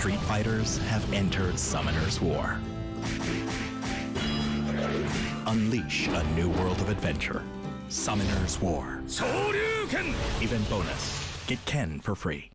street fighters have entered Summoner's War. Unleash a new world of adventure. Summoner's War. Event bonus. Get Ken for free.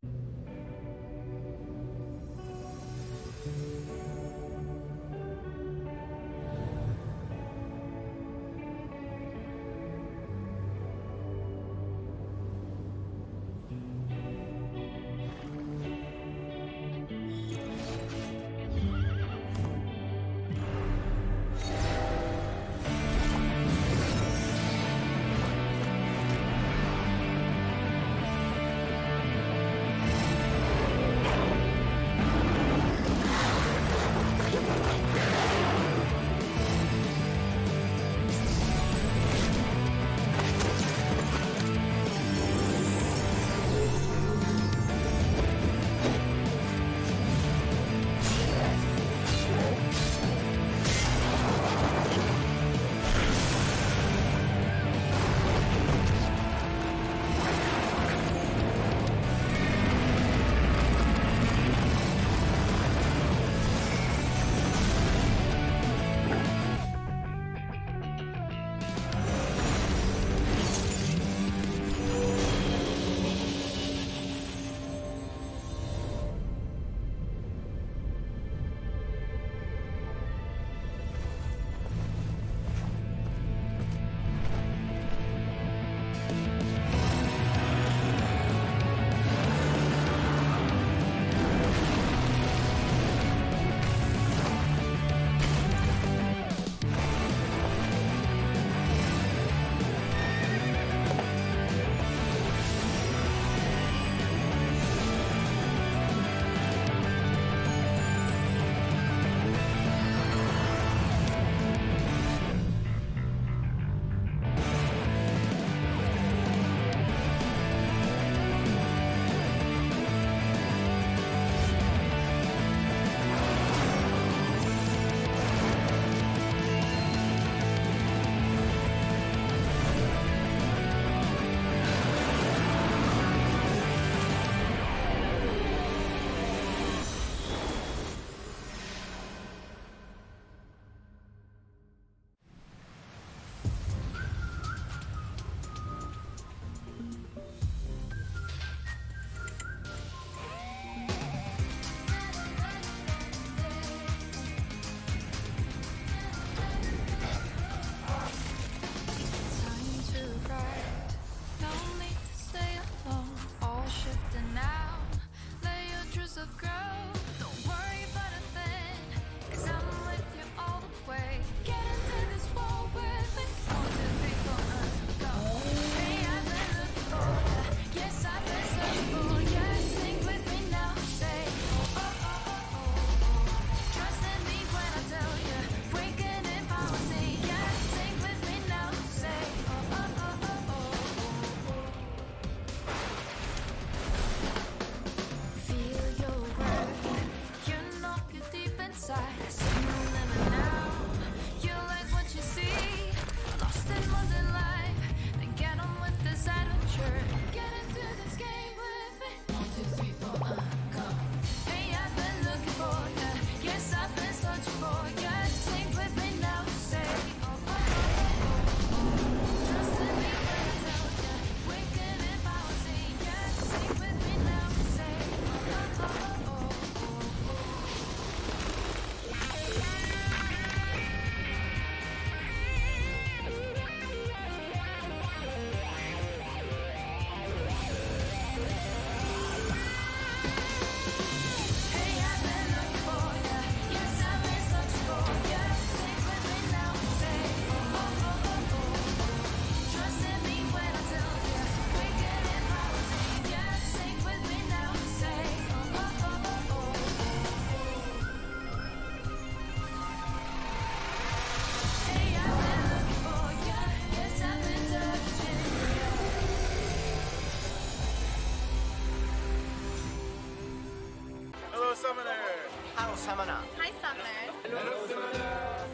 Summoner. Hi, Summoners. Hello, Summoners.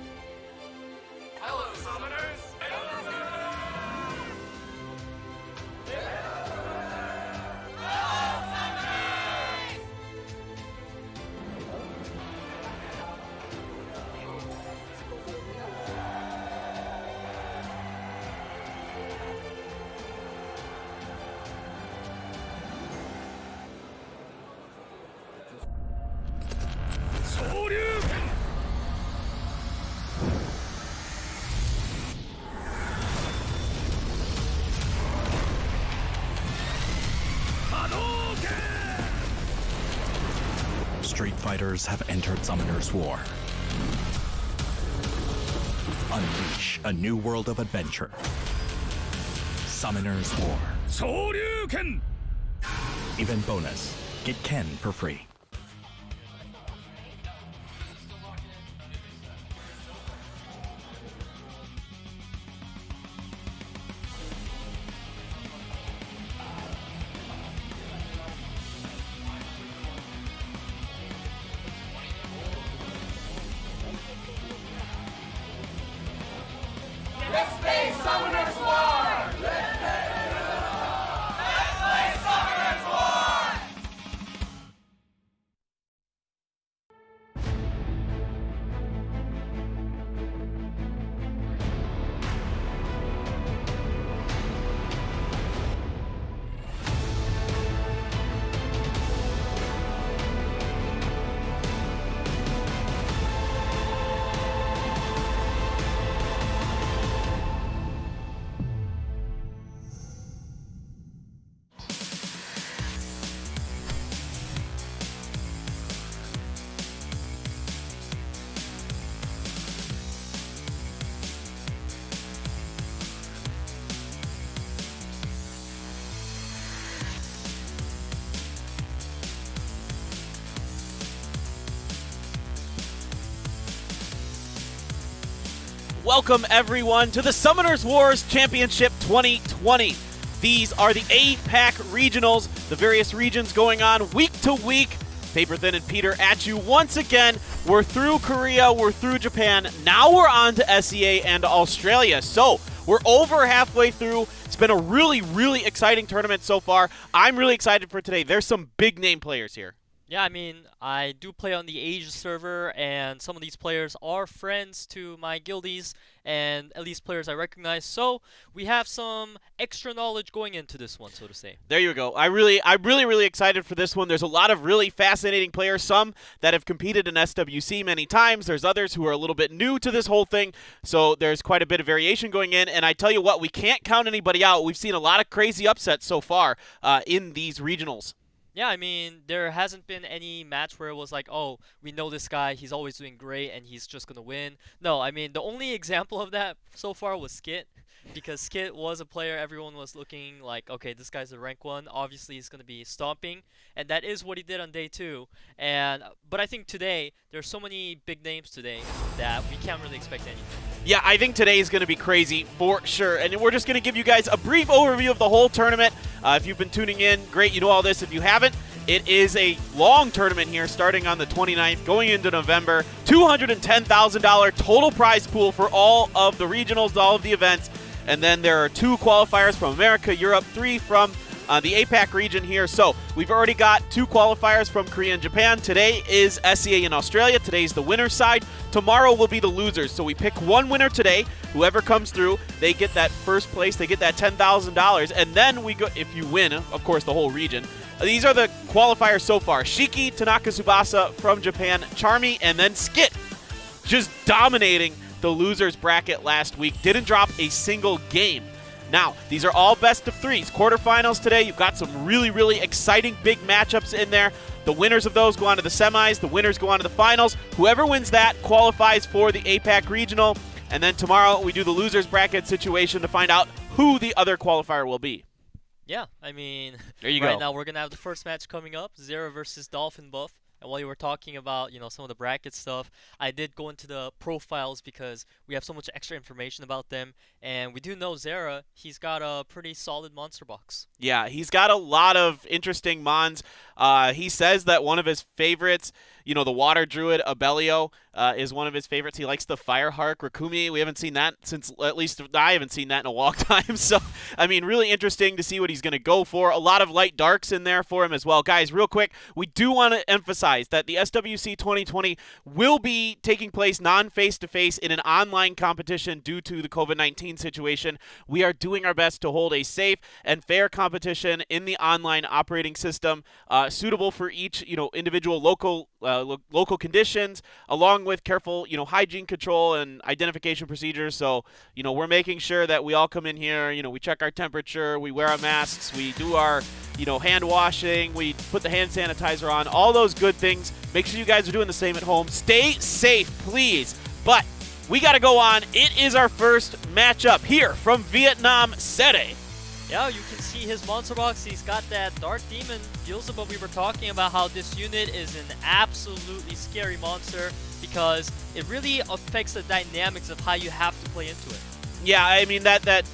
Hello, Summoners. Street fighters have entered Summoner's War. Unleash a new world of adventure. Summoner's War. Event bonus. Get Ken for free. Let's play Summoner's War! Let's play Summoner's War! Welcome everyone to the Summoners Wars Championship 2020. These are the APAC regionals, the various regions going on week to week. Paper Thin and Peter at you once again. We're through Korea, we're through Japan. Now we're on to SEA and Australia. So we're over halfway through. It's been a really exciting tournament so far. I'm really excited for today. There's some big name players here. Yeah, I mean, I do play on the Asia server, and some of these players are friends to my guildies, and at least players I recognize. So we have some extra knowledge going into this one, so to say. There you go. I'm really excited for this one. There's a lot of really fascinating players, some that have competed in SWC many times. There's others who are a little bit new to this whole thing, so there's quite a bit of variation going in. And I tell you what, we can't count anybody out. We've seen a lot of crazy upsets so far in these regionals. Yeah, I mean, there hasn't been any match where it was like, oh, we know this guy, he's always doing great, and he's just going to win. No, I mean, the only example of that so far was Skit, because Skit was a player everyone was looking like, okay, this guy's a rank 1, obviously he's going to be stomping, and that is what he did on day 2. But I think today, there's so many big names today that we can't really expect anything. Yeah, I think today is going to be crazy for sure. And we're just going to give you guys a brief overview of the whole tournament. If you've been tuning in, great, you know all this. If you haven't, it is a long tournament here starting on the 29th, going into November. $210,000 total prize pool for all of the regionals, all of the events. And then there are 2 qualifiers from America, Europe, 3 from the APAC region here. So we've already got 2 qualifiers from Korea and Japan. Today is SEA in Australia. Today's the winner's side. Tomorrow will be the losers. So we pick one winner today. Whoever comes through, they get that first place. They get that $10,000. And then we go, if you win, of course, the whole region. These are the qualifiers so far. Shiki, Tanaka Tsubasa from Japan, Charmy, and then Skit. Just dominating the losers bracket last week. Didn't drop a single game. Now, these are all best of 3s. Quarterfinals today. You've got some really exciting big matchups in there. The winners of those go on to the semis. The winners go on to the finals. Whoever wins that qualifies for the APAC regional. And then tomorrow we do the losers bracket situation to find out who the other qualifier will be. Yeah, I mean, there you right go. Now we're going to have the first match coming up, XERE versus DOLPHINBUFF. And while you were talking about, you know, some of the bracket stuff, I did go into the profiles because we have so much extra information about them. And we do know XERE, he's got a pretty solid monster box. Yeah, he's got a lot of interesting mons. He says that one of his favorites, you know, the Water Druid, Abelio, is one of his favorites. He likes the Firehark, Rakumi. We haven't seen that since, at least I haven't seen that in a long time. So, I mean, really interesting to see what he's going to go for. A lot of light darks in there for him as well. Guys, real quick, we do want to emphasize that the SWC 2020 will be taking place non-face-to-face in an online competition due to the COVID-19 situation. We are doing our best to hold a safe and fair competition in the online operating system. suitable for each, individual local conditions, along with careful, hygiene control and identification procedures. So, we're making sure that we all come in here, we check our temperature, we wear our masks, we do our, hand washing, we put the hand sanitizer on, all those good things. Make sure you guys are doing the same at home. Stay safe, please. But we got to go on. It is our first matchup here from Vietnam, SEA&AU. Yeah, you can see his monster box. He's got that Dark Demon Beelzebub. We were talking about how this unit is an absolutely scary monster because it really affects the dynamics of how you have to play into it. Yeah, I mean that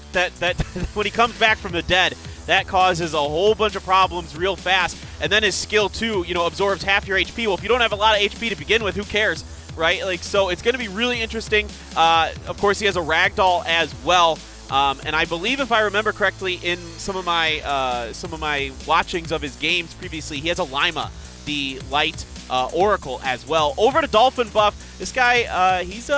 when he comes back from the dead, that causes a whole bunch of problems real fast. And then his skill too, absorbs half your HP. Well, if you don't have a lot of HP to begin with, who cares, right? So it's going to be really interesting. Of course, he has a ragdoll as well. And I believe, if I remember correctly, in some of my watchings of his games previously, he has a Lima, the light Oracle as well. Over to DOLPHINBUFF. This guy, he's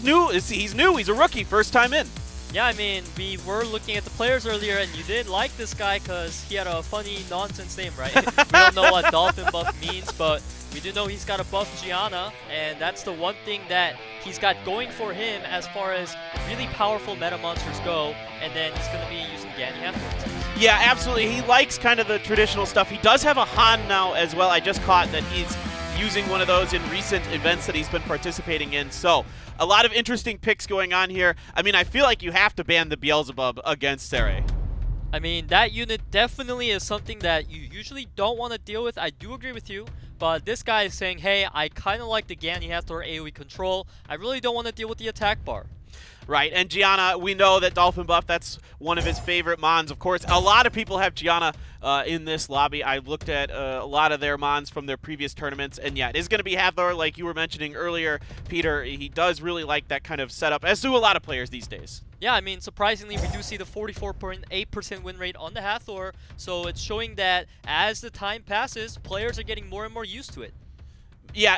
new. He's a rookie, first time in. Yeah, I mean, we were looking at the players earlier, and you did like this guy because he had a funny nonsense name, right? We don't know what DOLPHINBUFF means, but we do know he's got a buff Gianna, and that's the one thing that he's got going for him as far as really powerful meta monsters go, and then he's going to be using Ganny afterwards. Yeah, absolutely. He likes kind of the traditional stuff. He does have a Han now as well. I just caught that he's using one of those in recent events that he's been participating in. So a lot of interesting picks going on here. I mean, I feel like you have to ban the Beelzebub against SEA&AU. I mean, that unit definitely is something that you usually don't want to deal with. I do agree with you. But this guy is saying, hey, I kind of like the Ganny Hathor AoE control. I really don't want to deal with the attack bar. Right, and Gianna, we know that DOLPHINBUFF, that's one of his favorite mons. Of course, a lot of people have Gianna in this lobby. I looked at a lot of their mons from their previous tournaments, and yeah, it is going to be Hathor, like you were mentioning earlier, Peter. He does really like that kind of setup, as do a lot of players these days. Yeah, I mean, surprisingly, we do see the 44.8% win rate on the Hathor, so it's showing that as the time passes, players are getting more and more used to it. Yeah,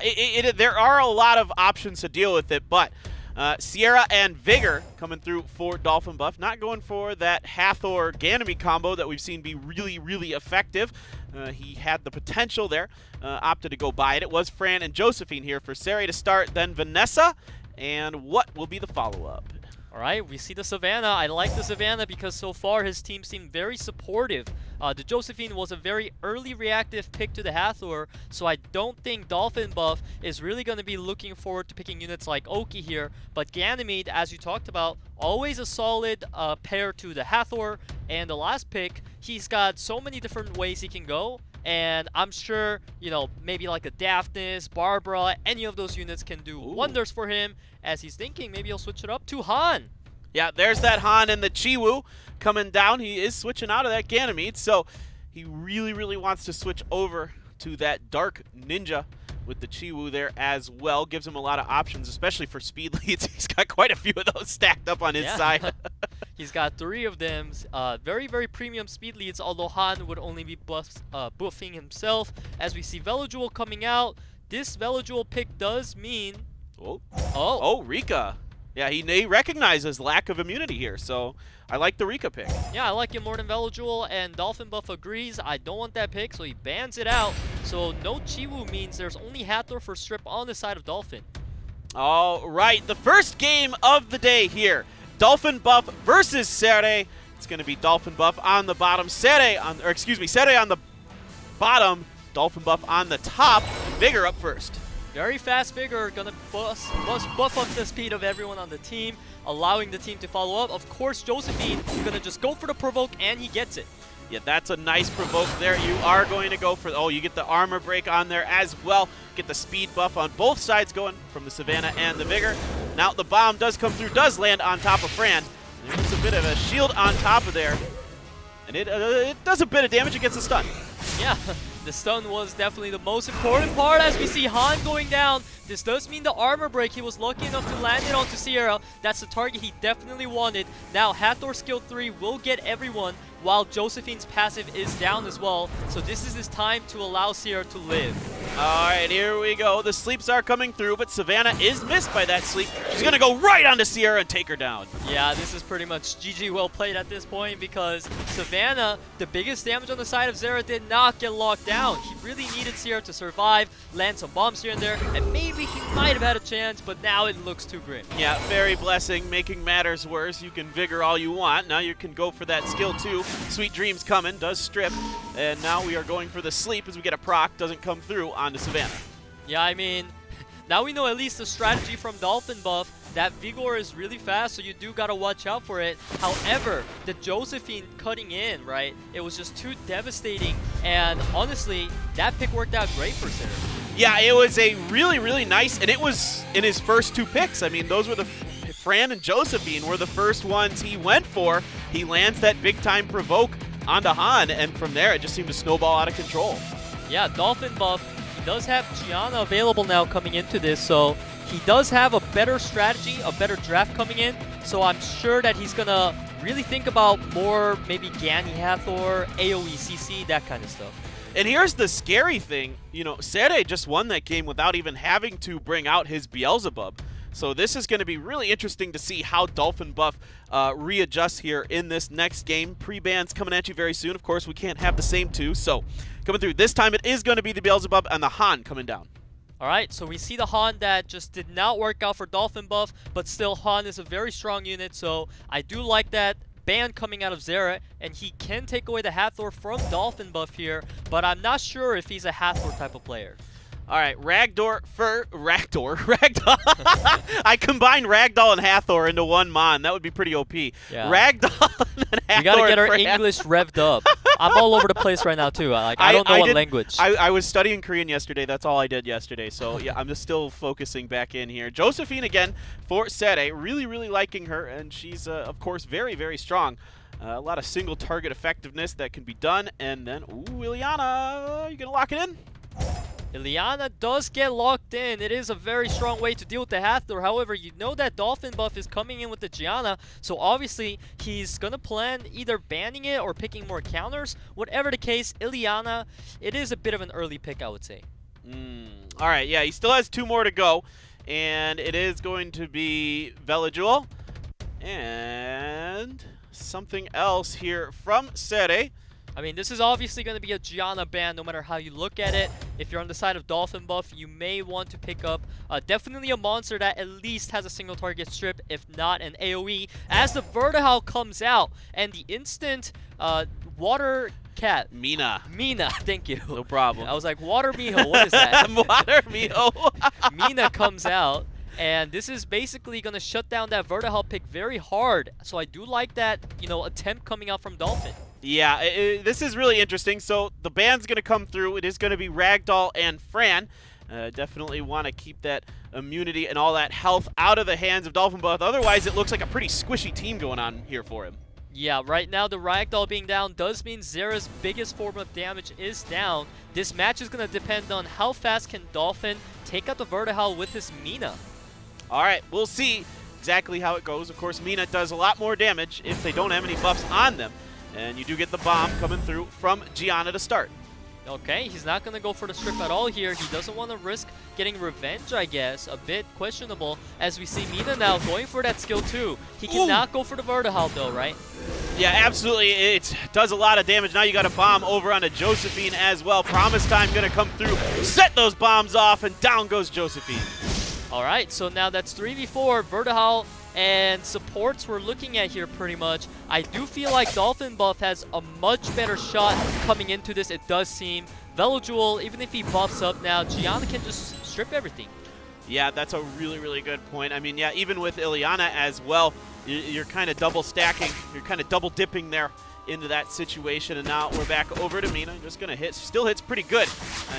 there are a lot of options to deal with it, but XERE and Vigor coming through for DOLPHINBUFF, not going for that Hathor Ganymede combo that we've seen be really, really effective. He had the potential there, opted to go by it. It was Fran and Josephine here for SEA&AU to start, then Vanessa, and what will be the follow-up? All right, we see the Savannah. I like the Savannah because so far his team seemed very supportive. The Josephine was a very early reactive pick to the Hathor, so I don't think DOLPHINBUFF is really going to be looking forward to picking units like Oki here. But Ganymede, as you talked about, always a solid pair to the Hathor. And the last pick, he's got so many different ways he can go. And I'm sure, maybe like a Daphnis, Barbara, any of those units can do wonders for him. As he's thinking, maybe he'll switch it up to Han. Yeah, there's that Han and the Chiwu coming down. He is switching out of that Ganymede, so he really, really wants to switch over to that Dark Ninja with the Chiwu there as well. Gives him a lot of options, especially for speed leads. He's got quite a few of those stacked up on his side. He's got 3 of them. Very, very premium speed leads, although Han would only be buffing himself. As we see Velojewel coming out, this Velojewel pick does mean... Oh, Rika. Yeah, he recognizes lack of immunity here, so I like the Rika pick. Yeah, I like him more than Velojewel, and DOLPHINBUFF agrees. I don't want that pick, so he bans it out. So no Chiwu means there's only Hathor for strip on the side of Dolphin. All right, the first game of the day here. DOLPHINBUFF versus SEA&AU. It's going to be DOLPHINBUFF on the bottom, SEA&AU on the bottom, DOLPHINBUFF on the top, and Vigor up first. Very fast Vigor, gonna buff up the speed of everyone on the team, allowing the team to follow up. Of course, Josephine is gonna just go for the provoke, and he gets it. Yeah, that's a nice provoke there. You are going to go for, you get the armor break on there as well. Get the speed buff on both sides going from the Savannah and the Vigor. Now the bomb does come through, does land on top of Fran. There's a bit of a shield on top of there. And it does a bit of damage against the stun. Yeah, the stun was definitely the most important part as we see Han going down. This does mean the armor break. He was lucky enough to land it onto XERE. That's the target he definitely wanted. Now Hathor skill 3 will get everyone while Josephine's passive is down as well. So this is his time to allow XERE to live. Alright, here we go. The sleeps are coming through, but Savannah is missed by that sleep. She's going to go right onto XERE and take her down. Yeah, this is pretty much GG well played at this point because Savannah, the biggest damage on the side of XERE, did not get locked down. He really needed XERE to survive, land some bombs here and there, and maybe he might have had a chance, but now it looks too grim. Yeah, very blessing, making matters worse. You can vigor all you want. Now you can go for that skill too. Sweet Dreams coming, does strip, and now we are going for the sleep as we get a proc, doesn't come through onto Savannah. Yeah, I mean, now we know at least the strategy from DOLPHINBUFF. That Vigor is really fast, so you do gotta watch out for it. However, the Josephine cutting in, right, it was just too devastating, and honestly, that pick worked out great for XERE. Yeah, it was a really, really nice, and it was in his first two picks. I mean, those were the Fran and Josephine were the first ones he went for. He lands that big-time provoke onto Han, and from there, it just seemed to snowball out of control. Yeah, DOLPHINBUFF, he does have Gianna available now coming into this, so he does have a better strategy, a better draft coming in, so I'm sure that he's gonna really think about more maybe Ganny Hathor, AoE CC, that kind of stuff. And here's the scary thing, you know, XERE just won that game without even having to bring out his Beelzebub. So this is going to be really interesting to see how DOLPHINBUFF readjusts here in this next game. Pre-bans coming at you very soon. Of course, we can't have the same two. So coming through this time, it is going to be the Beelzebub and the Han coming down. Alright, so we see the Han that just did not work out for DOLPHINBUFF, but still Han is a very strong unit, so I do like that ban coming out of XERE, and he can take away the Hathor from DOLPHINBUFF here, but I'm not sure if he's a Hathor type of player. Alright, Ragdoll. I combined Ragdoll and Hathor into one Mon. That would be pretty OP. Yeah. Ragdoll and Hathor. We gotta get our Fran. English revved up. I'm all over the place right now too. I don't know what language. I was studying Korean yesterday. That's all I did yesterday. So yeah, I'm just still focusing back in here. Josephine again for XERE. Really, really liking her, and she's of course very, very strong. A lot of single target effectiveness that can be done, and then ooh, Ileana, you gonna lock it in? Ileana does get locked in. It is a very strong way to deal with the Hathor. However, you know that DOLPHINBUFF is coming in with the Gianna, so obviously he's going to plan either banning it or picking more counters. Whatever the case, Ileana, it is a bit of an early pick, I would say. All right, yeah, he still has two more to go, and it is going to be Velajuel and something else here from XERE. I mean, this is obviously going to be a Gianna ban no matter how you look at it. If you're on the side of DOLPHINBUFF, you may want to pick up definitely a monster that at least has a single target strip, if not an AoE, as the Vertihowl comes out. And the instant Water Cat. Mina, thank you. no problem. I was like, Water Miho, what is that? Water Miho. Mina comes out. And this is basically going to shut down that Vertihowl pick very hard. So I do like that, you know, attempt coming out from Dolphin. Yeah, this is really interesting. So the ban's going to come through. It is going to be Ragdoll and Fran. Definitely want to keep that immunity and all that health out of the hands of DOLPHINBUFF. Otherwise, it looks like a pretty squishy team going on here for him. Yeah, right now the Ragdoll being down does mean XERE's biggest form of damage is down. This match is going to depend on how fast can Dolphin take out the Vertihowl with his Mina. All right, we'll see exactly how it goes. Of course, Mina does a lot more damage if they don't have any buffs on them. And you do get the bomb coming through from Gianna to start. Okay, he's not going to go for the strip at all here. He doesn't want to risk getting revenge, I guess. A bit questionable as we see Mina now going for that skill too. He cannot go for the Vertihowl though, right? Yeah, absolutely. It does a lot of damage. Now you got a bomb over onto Josephine as well. Promise Time going to come through, set those bombs off, and down goes Josephine. All right, so now that's 3v4. Vertihowl and supports we're looking at here pretty much. I do feel like DOLPHINBUFF has a much better shot coming into this, it does seem. Velajuel, even if he buffs up now, Gianna can just strip everything. Yeah, that's a really, really good point. I mean, yeah, even with Ileana as well, you're kind of double stacking. You're kind of double dipping there into that situation. And now we're back over to Mina. Just going to hit. Still hits pretty good,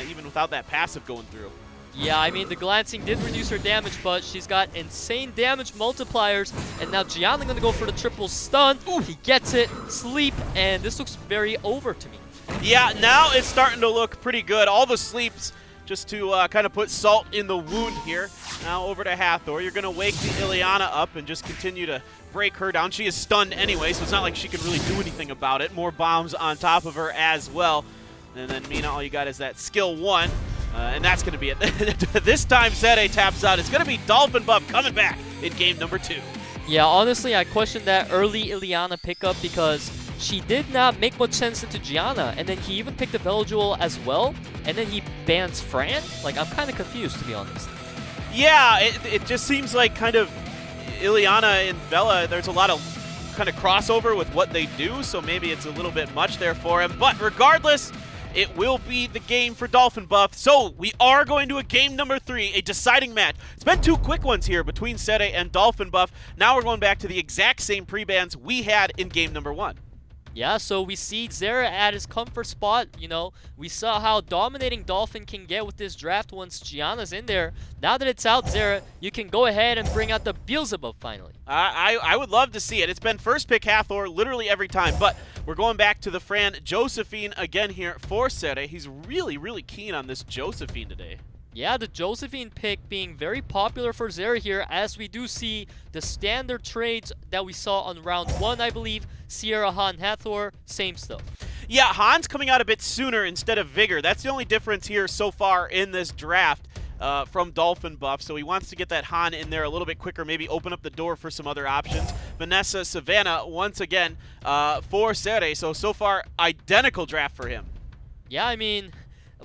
even without that passive going through. Yeah, I mean, the glancing did reduce her damage, but she's got insane damage multipliers. And now Gianna going to go for the triple stun. Ooh. He gets it, sleep, and this looks very over to me. Yeah, now it's starting to look pretty good. All the sleeps just to kind of put salt in the wound here. Now over to Hathor. You're going to wake the Ileana up and just continue to break her down. She is stunned anyway, so it's not like she can really do anything about it. More bombs on top of her as well. And then Mina, all you got is that skill 1. And that's going to be it. This time XERE taps out. It's going to be DOLPHINBUFF coming back in game number 2. Yeah, honestly, I questioned that early Ileana pickup because she did not make much sense into Gianna, and then he even picked a Veljewel as well, and then he bans Fran? Like, I'm kind of confused, to be honest. Yeah, it just seems like kind of Ileana and Vela, there's a lot of kind of crossover with what they do, so maybe it's a little bit much there for him. But regardless, it will be the game for DOLPHINBUFF. So we are going to a game number 3, a deciding match. It's been 2 quick ones here between XERE and DOLPHINBUFF. Now we're going back to the exact same pre-bans we had in game number 1. Yeah, so we see XERE at his comfort spot. You know, we saw how dominating Dolphin can get with this draft once Gianna's in there. Now that it's out, XERE, you can go ahead and bring out the Beelzebub finally. I would love to see it. It's been first pick Hathor literally every time, but we're going back to the Fran Josephine again here for XERE. He's really, really keen on this Josephine today. Yeah, the Josephine pick being very popular for XERE here, as we do see the standard trades that we saw on round 1, I believe. Sierra, Han, Hathor, same stuff. Yeah, Han's coming out a bit sooner instead of Vigor. That's the only difference here so far in this draft from DOLPHINBUFF. So he wants to get that Han in there a little bit quicker, maybe open up the door for some other options. Vanessa, Savannah, once again, for XERE. So far, identical draft for him. Yeah, I mean,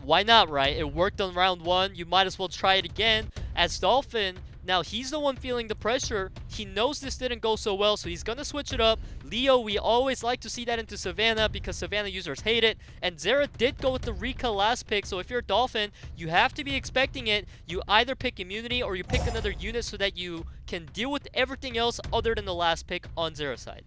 why not, right? It worked on round 1. You might as well try it again. As Dolphin, now he's the one feeling the pressure. He knows this didn't go so well, so he's going to switch it up. Leo, we always like to see that into Savannah because Savannah users hate it. And XERE did go with the Rika last pick, so if you're a Dolphin, you have to be expecting it. You either pick immunity or you pick another unit so that you can deal with everything else other than the last pick on XERE's side.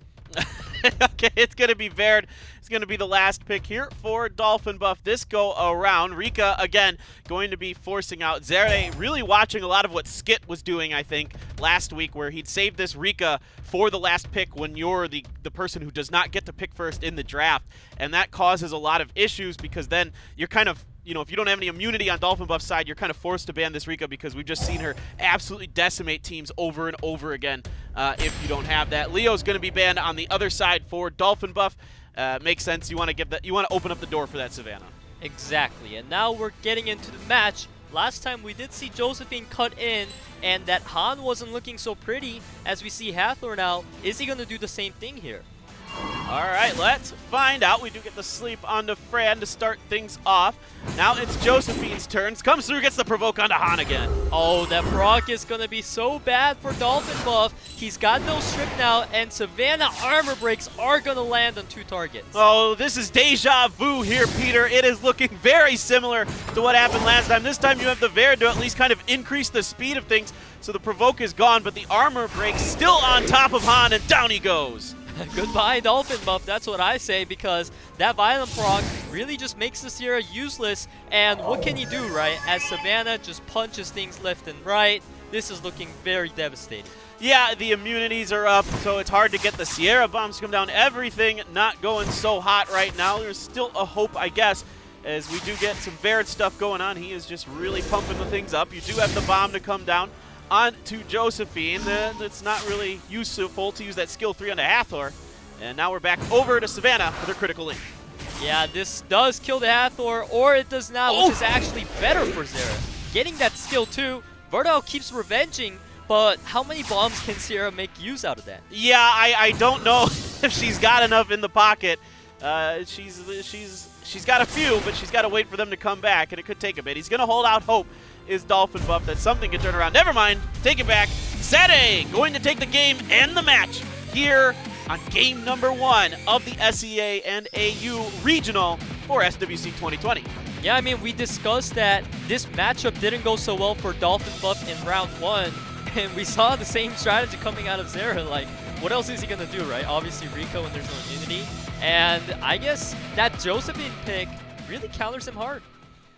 Okay, it's going to be Verd. It's going to be the last pick here for DOLPHINBUFF this go around. Rika, again, going to be forcing out XERE. Really watching a lot of what Skit was doing, I think, last week, where he'd save this Rika for the last pick when you're the person who does not get to pick first in the draft. And that causes a lot of issues because then you're kind of, you know, if you don't have any immunity on DOLPHINBUFF's side, you're kind of forced to ban this Rika because we've just seen her absolutely decimate teams over and over again if you don't have that. Leo's going to be banned on the other side for DOLPHINBUFF. Makes sense. You want to give that. You want to open up the door for that Savannah. Exactly. And now we're getting into the match. Last time we did see Josephine cut in, and that Han wasn't looking so pretty. As we see Hathor now, is he going to do the same thing here? All right, let's find out. We do get the sleep onto Fran to start things off. Now it's Josephine's turn. Comes through, gets the provoke onto Han again. Oh, that proc is going to be so bad for DOLPHINBUFF. He's got no strip now, and Savannah armor breaks are going to land on 2 targets. Oh, this is deja vu here, Peter. It is looking very similar to what happened last time. This time you have the Verd to at least kind of increase the speed of things. So the provoke is gone, but the armor breaks still on top of Han, and down he goes. Goodbye, DOLPHINBUFF. That's what I say, because that Violent proc really just makes the Sierra useless. And what can you do, right? As Savannah just punches things left and right, this is looking very devastating. Yeah, the immunities are up, so it's hard to get the Sierra bombs to come down. Everything not going so hot right now. There's still a hope, I guess, as we do get some Verd stuff going on. He is just really pumping the things up. You do have the bomb to come down onto Josephine. It's not really useful to use that skill 3 onto Hathor. And now we're back over to Savannah for their critical link. Yeah, this does kill the Hathor, or it does not, which is actually better for XERE. Getting that skill 2, Verdal keeps revenging, but how many bombs can Sierra make use out of that? Yeah, I don't know if she's got enough in the pocket. She's got a few, but she's got to wait for them to come back, and it could take a bit. He's going to hold out hope. Is DOLPHINBUFF that something can turn around. Never mind. Take it back. XERE going to take the game and the match here on game number 1 of the SEA&AU Regional for SWC 2020. Yeah, I mean, we discussed that this matchup didn't go so well for DOLPHINBUFF in round 1, and we saw the same strategy coming out of XERE. Like, what else is he going to do, right? Obviously, Rico when there's no immunity. And I guess that Josephine pick really counters him hard.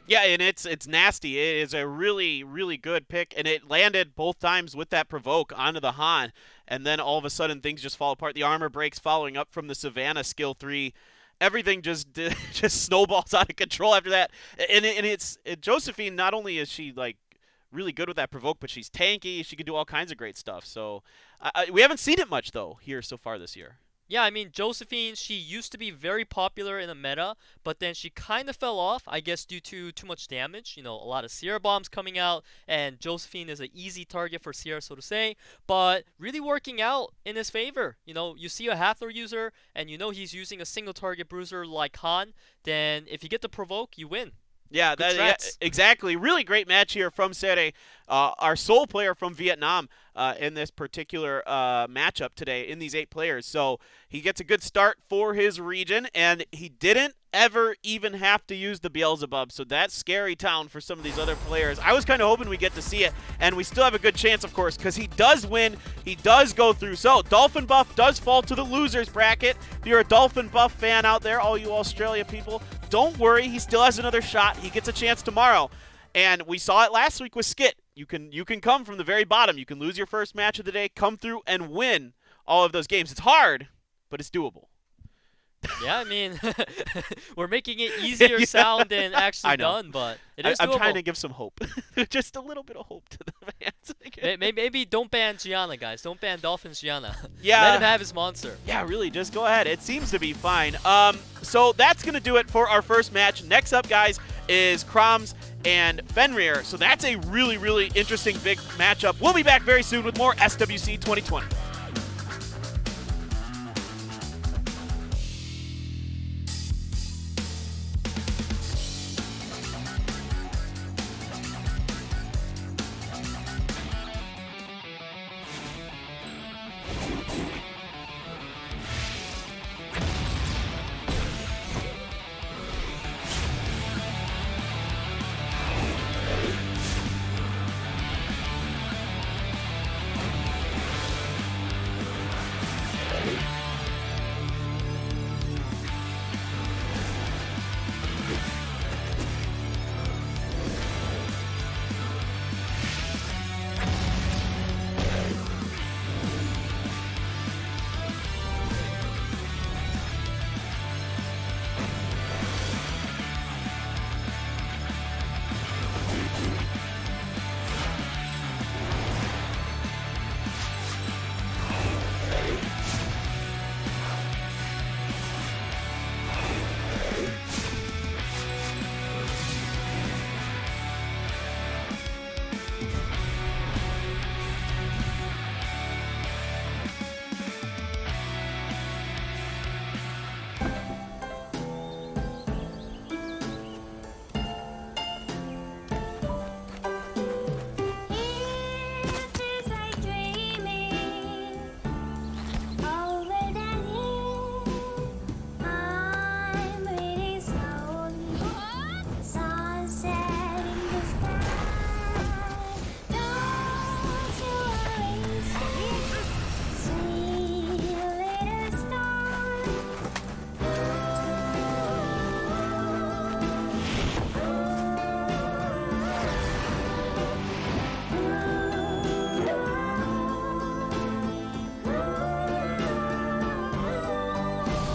Yeah, and it's nasty. It is a really, really good pick, and it landed both times with that provoke onto the Han, and then all of a sudden things just fall apart. The armor breaks following up from the Savannah skill 3, everything just just snowballs out of control after that. And Josephine, not only is she like really good with that provoke, but she's tanky. She can do all kinds of great stuff. So we haven't seen it much though here so far this year. Yeah, I mean, Josephine, she used to be very popular in the meta, but then she kind of fell off, I guess, due to too much damage. You know, a lot of Sierra bombs coming out, and Josephine is an easy target for Sierra, so to say, but really working out in his favor. You know, you see a Hathor user, and you know he's using a single target bruiser like Han, then if you get the provoke, you win. Yeah, exactly. Really great match here from XERE, our sole player from Vietnam in this particular matchup today in these 8 players. So he gets a good start for his region, and he didn't ever even have to use the Beelzebub. So that's scary town for some of these other players. I was kind of hoping we get to see it, and we still have a good chance, of course, because he does win. He does go through. So DOLPHINBUFF does fall to the losers bracket. If you're a DOLPHINBUFF fan out there, all you Australia people, don't worry. He still has another shot. He gets a chance tomorrow. And we saw it last week with Skit. You can come from the very bottom. You can lose your first match of the day, come through, and win all of those games. It's hard, but it's doable. Yeah, I mean, we're making it easier sound than actually done, but it is doable. I'm trying to give some hope. Just a little bit of hope to the fans. Maybe don't ban Gianna, guys. Don't ban Dolphins Gianna. Yeah. Let him have his monster. Yeah, really, just go ahead. It seems to be fine. So that's going to do it for our first match. Next up, guys, is KROMZ and FENRIR. So that's a really, really interesting big matchup. We'll be back very soon with more SWC 2020.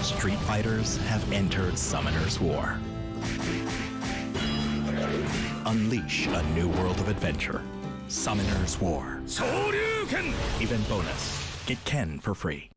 Street fighters have entered Summoner's War. Unleash a new world of adventure. Summoner's War. Event bonus. Get Ken for free.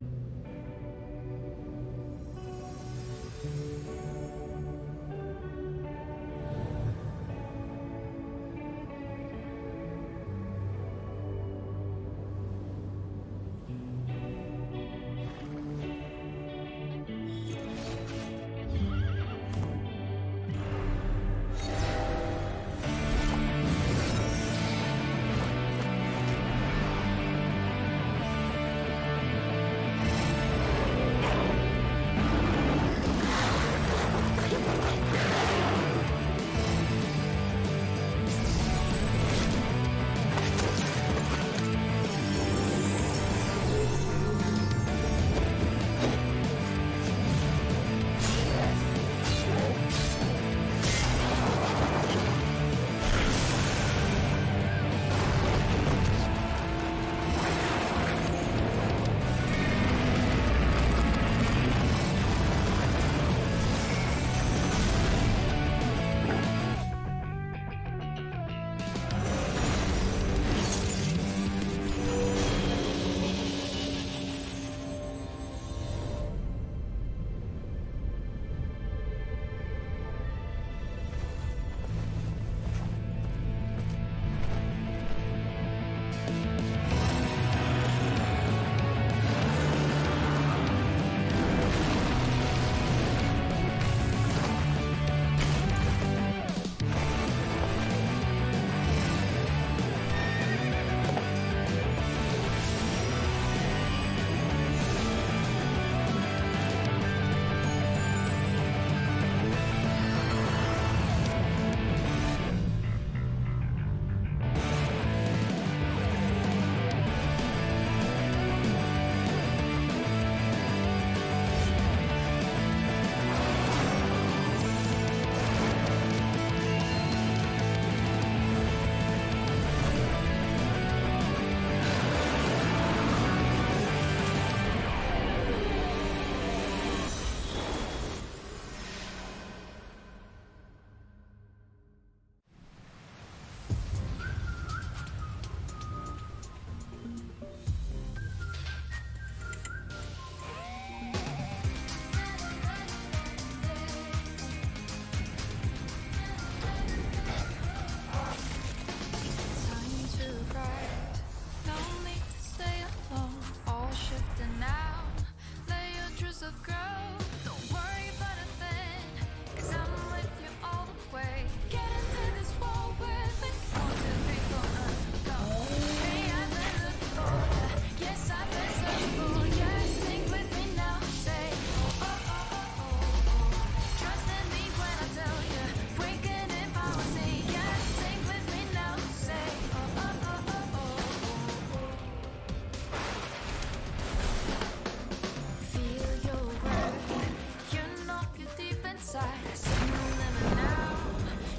side. Sing the limit now.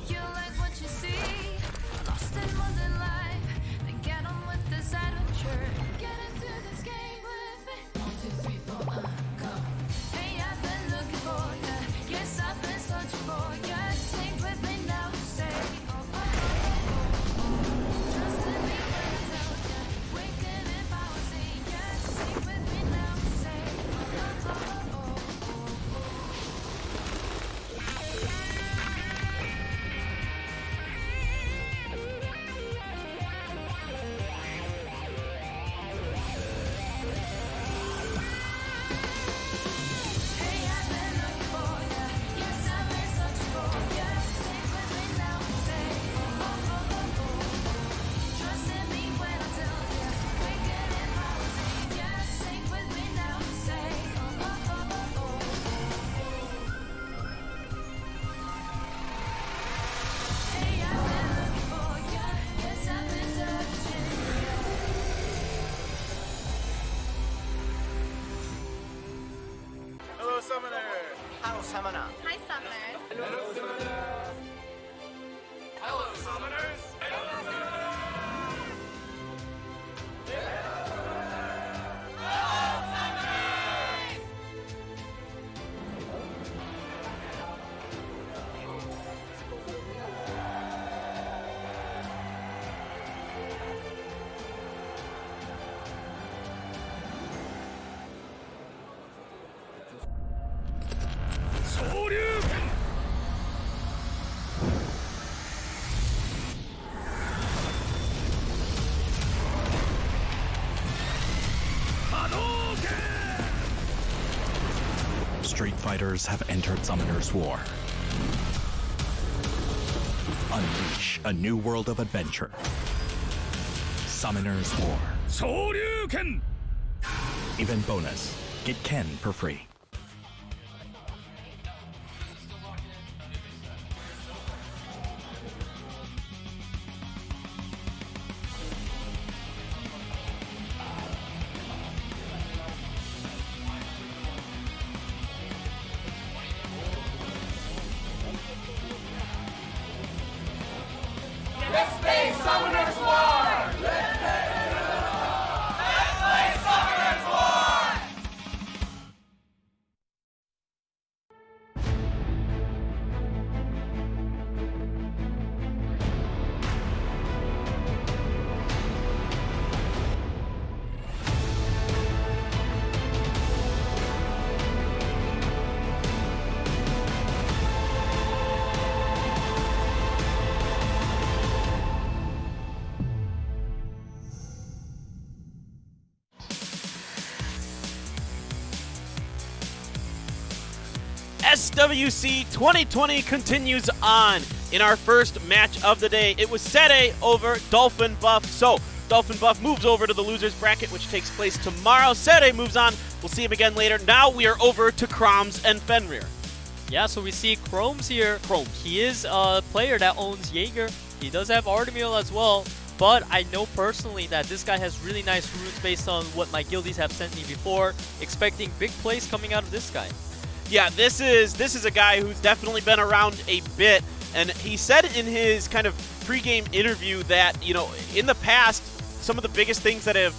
You like what you see. Lost in modern life. Then get on with this adventure. Get into this game with me. 1, 2, 3, 4, go. Hey, I've been looking for ya. Yes, I've been searching for ya. Sing with me now. Say, oh, oh, oh, oh, oh. Trust in me when I tell ya. Wicked if I was in ya. Sing with me now. Say, oh, oh, oh, oh, Hey, I've been looking for ya. Yes, I've been searching for ya. Sing with me now. Say, oh, oh, oh, oh, oh. Trust in me when I tell ya. Wicked if I was in ya. Sing with me now. Say, oh, oh, oh, oh, oh. Hey, I've been looking for ya. Yes, I've been searching. Hello, Summoner. Hello, Summoner. Hi, Summoners. Hello, Summoners. Street fighters have entered Summoner's War. Unleash a new world of adventure. Summoner's War. Event bonus. Get Ken for free. Let's play Summoners War! Let's play Summoners War! SWC 2020 continues on. In our first match of the day, it was SEA over DOLPHINBUFF. So, DOLPHINBUFF moves over to the losers bracket, which takes place tomorrow. SEA moves on. We'll see him again later. Now we are over to KROMZ and FENRIR. Yeah, so we see KROMZ here. KROMZ. He is a player that owns Jaeger. He does have Artemil as well. But I know personally that this guy has really nice runes based on what my guildies have sent me before. Expecting big plays coming out of this guy. Yeah, this is a guy who's definitely been around a bit, and he said in his kind of pre-game interview that, you know, in the past, some of the biggest things that have,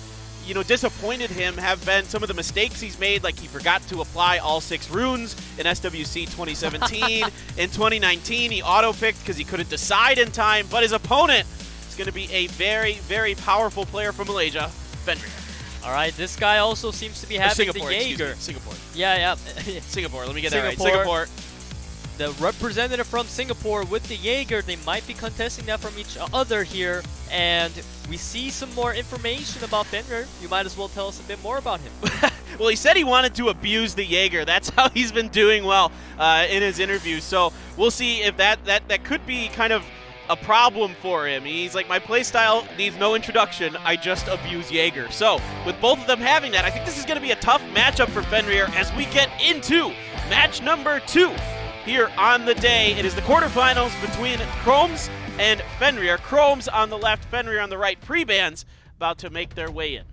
you know, disappointed him have been some of the mistakes he's made, like he forgot to apply all 6 runes in SWC 2017. In 2019, he auto-picked because he couldn't decide in time, but his opponent is going to be a very, very powerful player from Malaysia, FENRIR. All right, this guy also seems to be having Singapore, the excuse me, Jaeger. Singapore. Yeah. Singapore, let me get that right. Singapore. The representative from Singapore with the Jaeger, they might be contesting that from each other here. And we see some more information about FENRIR. You might as well tell us a bit more about him. Well, he said he wanted to abuse the Jaeger. That's how he's been doing well in his interview. So we'll see if that could be kind of a problem for him. He's like, my playstyle needs no introduction. I just abuse Jaeger. So with both of them having that, I think this is going to be a tough matchup for FENRIR as we get into match number 2 here on the day. It is the quarterfinals between KROMZ and FENRIR. KROMZ on the left, FENRIR on the right. Pre-bans about to make their way in.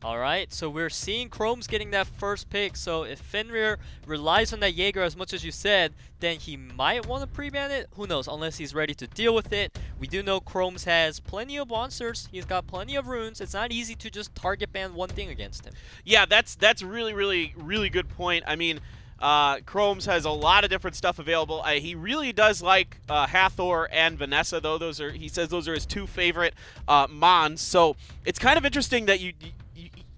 Alright, so we're seeing KROMZ getting that first pick, so if FENRIR relies on that Jaeger as much as you said, then he might want to pre-ban it. Who knows, unless he's ready to deal with it. We do know KROMZ has plenty of monsters, he's got plenty of runes. It's not easy to just target ban one thing against him. Yeah, that's really good point. I mean, KROMZ has a lot of different stuff available. He really does like Hathor and Vanessa, though. He says those are his two favorite mons. So it's kind of interesting that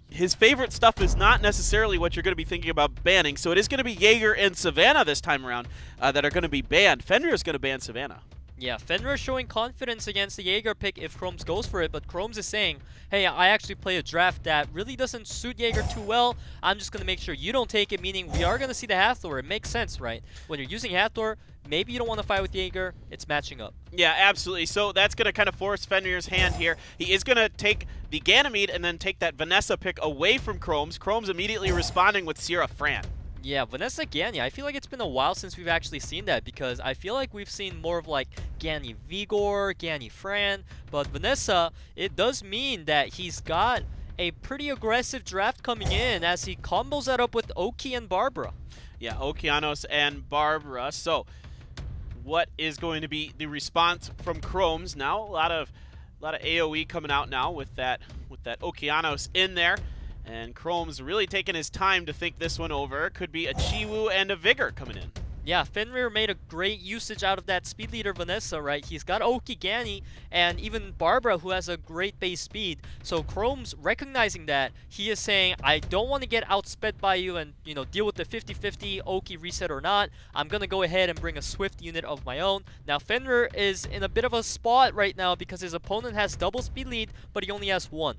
his favorite stuff is not necessarily what you're going to be thinking about banning. So it is going to be Jaeger and Savannah this time around that are going to be banned. FENRIR is going to ban Savannah. Yeah, FENRIR showing confidence against the Jaeger pick if KROMZ goes for it, but KROMZ is saying, hey, I actually play a draft that really doesn't suit Jaeger too well. I'm just going to make sure you don't take it, meaning we are going to see the Hathor. It makes sense, right? When you're using Hathor, maybe you don't want to fight with Jaeger. It's matching up. Yeah, absolutely. So that's going to kind of force FENRIR's hand here. He is going to take the Ganymede and then take that Vanessa pick away from KROMZ. KROMZ immediately responding with Sierra Fran. Yeah, Vanessa Ganya, I feel like it's been a while since we've actually seen that because I feel like we've seen more of like Gany Vigor, Gany Fran, but Vanessa, it does mean that he's got a pretty aggressive draft coming in as he combos that up with Oki and Barbara. Yeah, Okeanos and Barbara. So what is going to be the response from KROMZ now? A lot of AoE coming out now with that Okeanos in there. And KROMZ really taking his time to think this one over. Could be a Chiwoo and a Vigor coming in. Yeah, FENRIR made a great usage out of that speed leader Vanessa, right? He's got Oki, Gany, and even Barbara, who has a great base speed. So KROMZ recognizing that, he is saying, I don't want to get outsped by you and, you know, deal with the 50-50 Oki reset or not. I'm going to go ahead and bring a swift unit of my own. Now, FENRIR is in a bit of a spot right now because his opponent has double speed lead, but he only has one.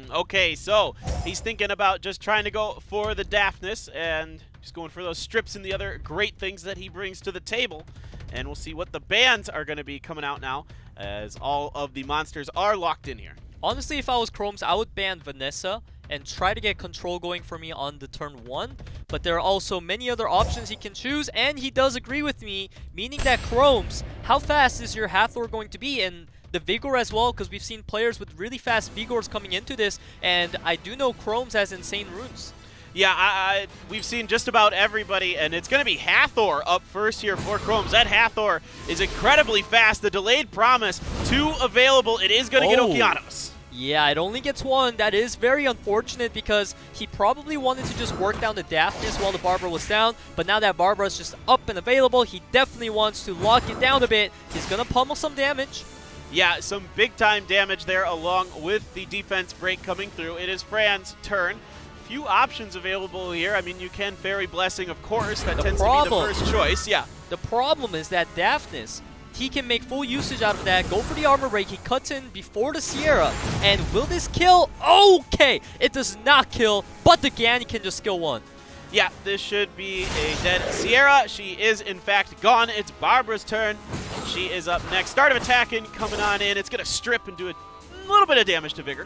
Okay, so he's thinking about just trying to go for the Daphnis and just going for those strips and the other great things that he brings to the table. And we'll see what the bans are going to be coming out now as all of the monsters are locked in here. Honestly, if I was KROMZ, I would ban Vanessa and try to get control going for me on the turn 1. But there are also many other options he can choose, and he does agree with me, meaning that KROMZ, how fast is your Hathor going to be? And the Vigor as well, because we've seen players with really fast Vigors coming into this, and I do know KROMZ has insane runes. Yeah, we've seen just about everybody, and it's going to be Hathor up first here for KROMZ. That Hathor is incredibly fast. The delayed promise, 2 available. It is going to get Okeanos. Yeah, it only gets 1. That is very unfortunate because he probably wanted to just work down the Daphnis while the Barbara was down, but now that Barbara's just up and available, he definitely wants to lock it down a bit. He's going to pummel some damage. Yeah, some big-time damage there along with the defense break coming through. It is Fran's turn. Few options available here. I mean, you can Fairy Blessing, of course. That tends to be the first choice. Yeah. The problem is that Daphnis, he can make full usage out of that. Go for the armor break. He cuts in before the Sierra. And will this kill? Okay. It does not kill, but the Gany can just kill 1. Yeah, this should be a dead Sierra. She is, in fact, gone. It's Barbara's turn. She is up next. Start of attacking, coming on in. It's going to strip and do a little bit of damage to Vigor.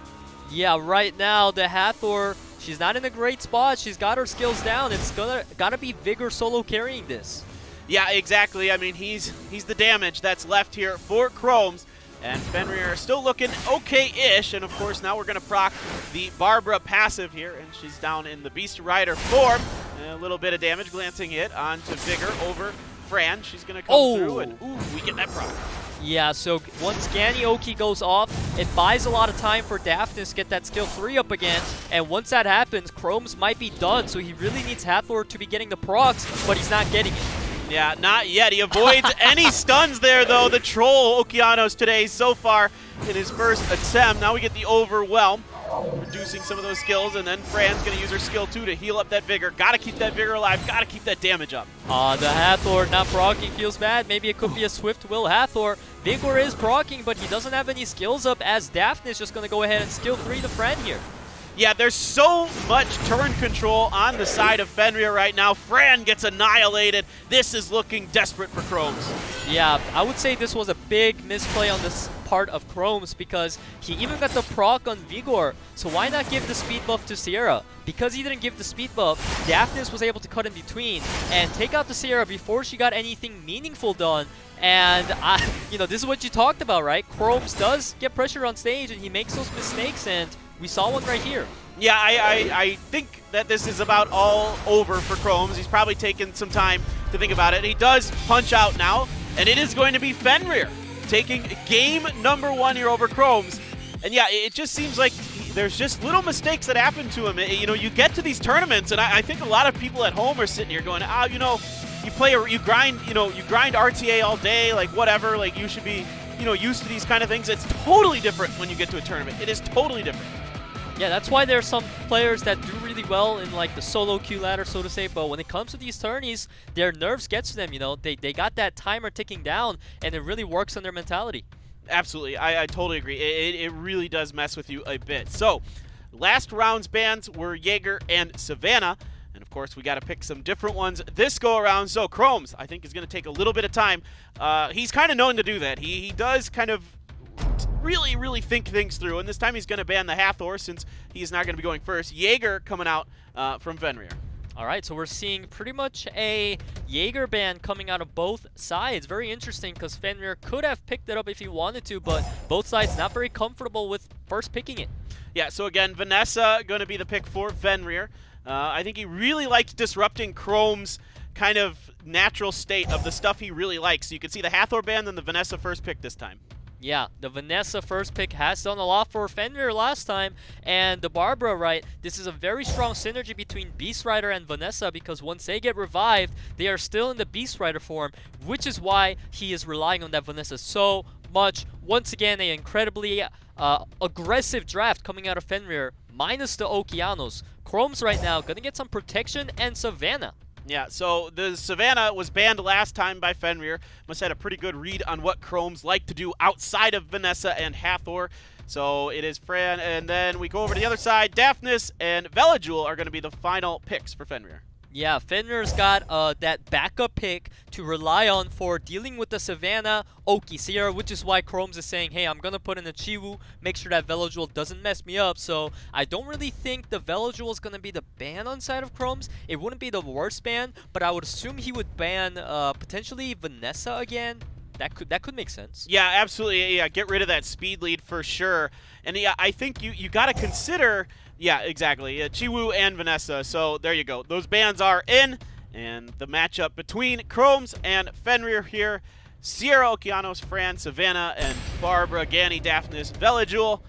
Yeah, right now, the Hathor, she's not in a great spot. She's got her skills down. It's gotta be Vigor solo carrying this. Yeah, exactly. I mean, he's the damage that's left here for KROMZ. And FENRIR still looking okay-ish. And, of course, now we're going to proc the Barbara passive here. And she's down in the Beast Rider form. And a little bit of damage glancing it onto Vigor over Fran. She's going to come through, and we get that proc. Yeah, so once Gany Oki goes off, it buys a lot of time for Daphnis to get that skill 3 up again. And once that happens, KROMZ might be done. So he really needs Hathor to be getting the procs, but he's not getting it. Yeah, not yet. He avoids any stuns there, though. The troll Okeanos today so far in his first attempt. Now we get the Overwhelm, reducing some of those skills, and then Fran's going to use her skill 2 to heal up that Vigor. Got to keep that Vigor alive. Got to keep that damage up. The Hathor not proccing feels bad. Maybe it could be a Swift Will Hathor. Vigor is proccing, but he doesn't have any skills up as Daphnis just going to go ahead and skill 3 the Fran here. Yeah, there's so much turn control on the side of FENRIR right now. Fran gets annihilated. This is looking desperate for KROMZ. Yeah, I would say this was a big misplay on this part of KROMZ because he even got the proc on Vigor. So why not give the speed buff to Sierra? Because he didn't give the speed buff, Daphnis was able to cut in between and take out the Sierra before she got anything meaningful done. And, you know, this is what you talked about, right? KROMZ does get pressure on stage and he makes those mistakes, and we saw one right here. Yeah, I think that this is about all over for KROMZ. He's probably taken some time to think about it. He does punch out now, and it is going to be FENRIR taking game number 1 here over KROMZ. And yeah, it just seems like there's just little mistakes that happen to him. You know, you get to these tournaments, and I think a lot of people at home are sitting here going, you know, you grind RTA all day, like whatever, like you should be, you know, used to these kind of things. It's totally different when you get to a tournament. It is totally different. Yeah, that's why there's some players that do really well in like the solo queue ladder, so to say, but when it comes to these tourneys, their nerves get to them, you know. They got that timer ticking down, and it really works on their mentality. Absolutely, I totally agree. It really does mess with you a bit. So, last round's bans were Jaeger and Savannah, and of course we got to pick some different ones this go around. So KROMZ, I think, is going to take a little bit of time. He's kind of known to do that. He does kind of really think things through, and this time he's going to ban the Hathor since he's not going to be going first. Jaeger coming out from FENRIR. All right, so we're seeing pretty much a Jaeger ban coming out of both sides. Very interesting because FENRIR could have picked it up if he wanted to, but both sides not very comfortable with first picking it. Yeah, so again, Vanessa going to be the pick for FENRIR. I think he really likes disrupting KROMZ's kind of natural state of the stuff he really likes. So you can see the Hathor ban, then the Vanessa first pick this time. Yeah, the Vanessa first pick has done a lot for FENRIR last time, and the Barbara, right, this is a very strong synergy between Beast Rider and Vanessa because once they get revived, they are still in the Beast Rider form, which is why he is relying on that Vanessa so much. Once again, an incredibly aggressive draft coming out of FENRIR, minus the Okeanos. KROMZ right now gonna get some protection and Savannah. Yeah, so the Savannah was banned last time by FENRIR. Must have had a pretty good read on what KROMZ like to do outside of Vanessa and Hathor. So it is Fran, and then we go over to the other side. Daphnis and Velajul are going to be the final picks for FENRIR. Yeah, FENRIR's got that backup pick to rely on for dealing with the Savannah XERE, which is why KROMZ is saying, hey, I'm going to put in a Chiwu, make sure that Velajul doesn't mess me up. So I don't really think the Velajul is going to be the ban on side of KROMZ. It wouldn't be the worst ban, but I would assume he would ban potentially Vanessa again. That could make sense. Yeah, absolutely. Yeah, get rid of that speed lead for sure. And yeah, I think you got to consider... Yeah, exactly. Chiwu and Vanessa. So there you go. Those bans are in. And the matchup between KROMZ and FENRIR here. Sierra, Okeanos, Fran, Savannah, and Barbara, Gani, Daphnis, Velajul.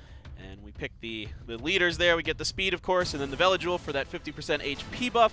And we pick the leaders there. We get the speed, of course, and then the Velajul for that 50% HP buff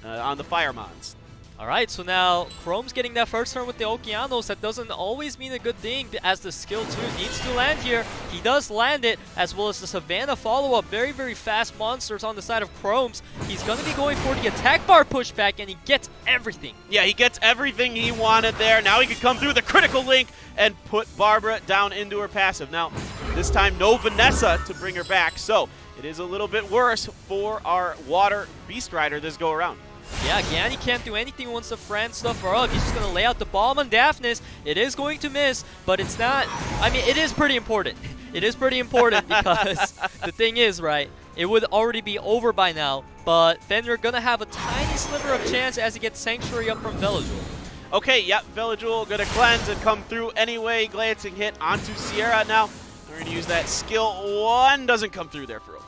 on the Firemons. Alright, so now KROMZ getting that first turn with the Okeanos. That doesn't always mean a good thing as the skill 2 needs to land here. He does land it, as well as the Savannah follow-up. Very fast monsters on the side of KROMZ. He's going to be going for the attack bar pushback, and he gets everything. Yeah, he gets everything he wanted there. Now he can come through the critical link and put Barbara down into her passive. Now, this time no Vanessa to bring her back, so it is a little bit worse for our Water Beast Rider this go around. Yeah, Gani can't do anything once the Fran stuff are up. He's just going to lay out the bomb on Daphnis. It is going to miss, but it's not... I mean, it is pretty important. It is pretty important because the thing is, right, it would already be over by now, but FENRIR going to have a tiny sliver of chance as he gets Sanctuary up from Velajul. Okay, yep, Velajul going to cleanse and come through anyway. Glancing hit onto Sierra now. We're going to use that skill 1. Doesn't come through there for Oki.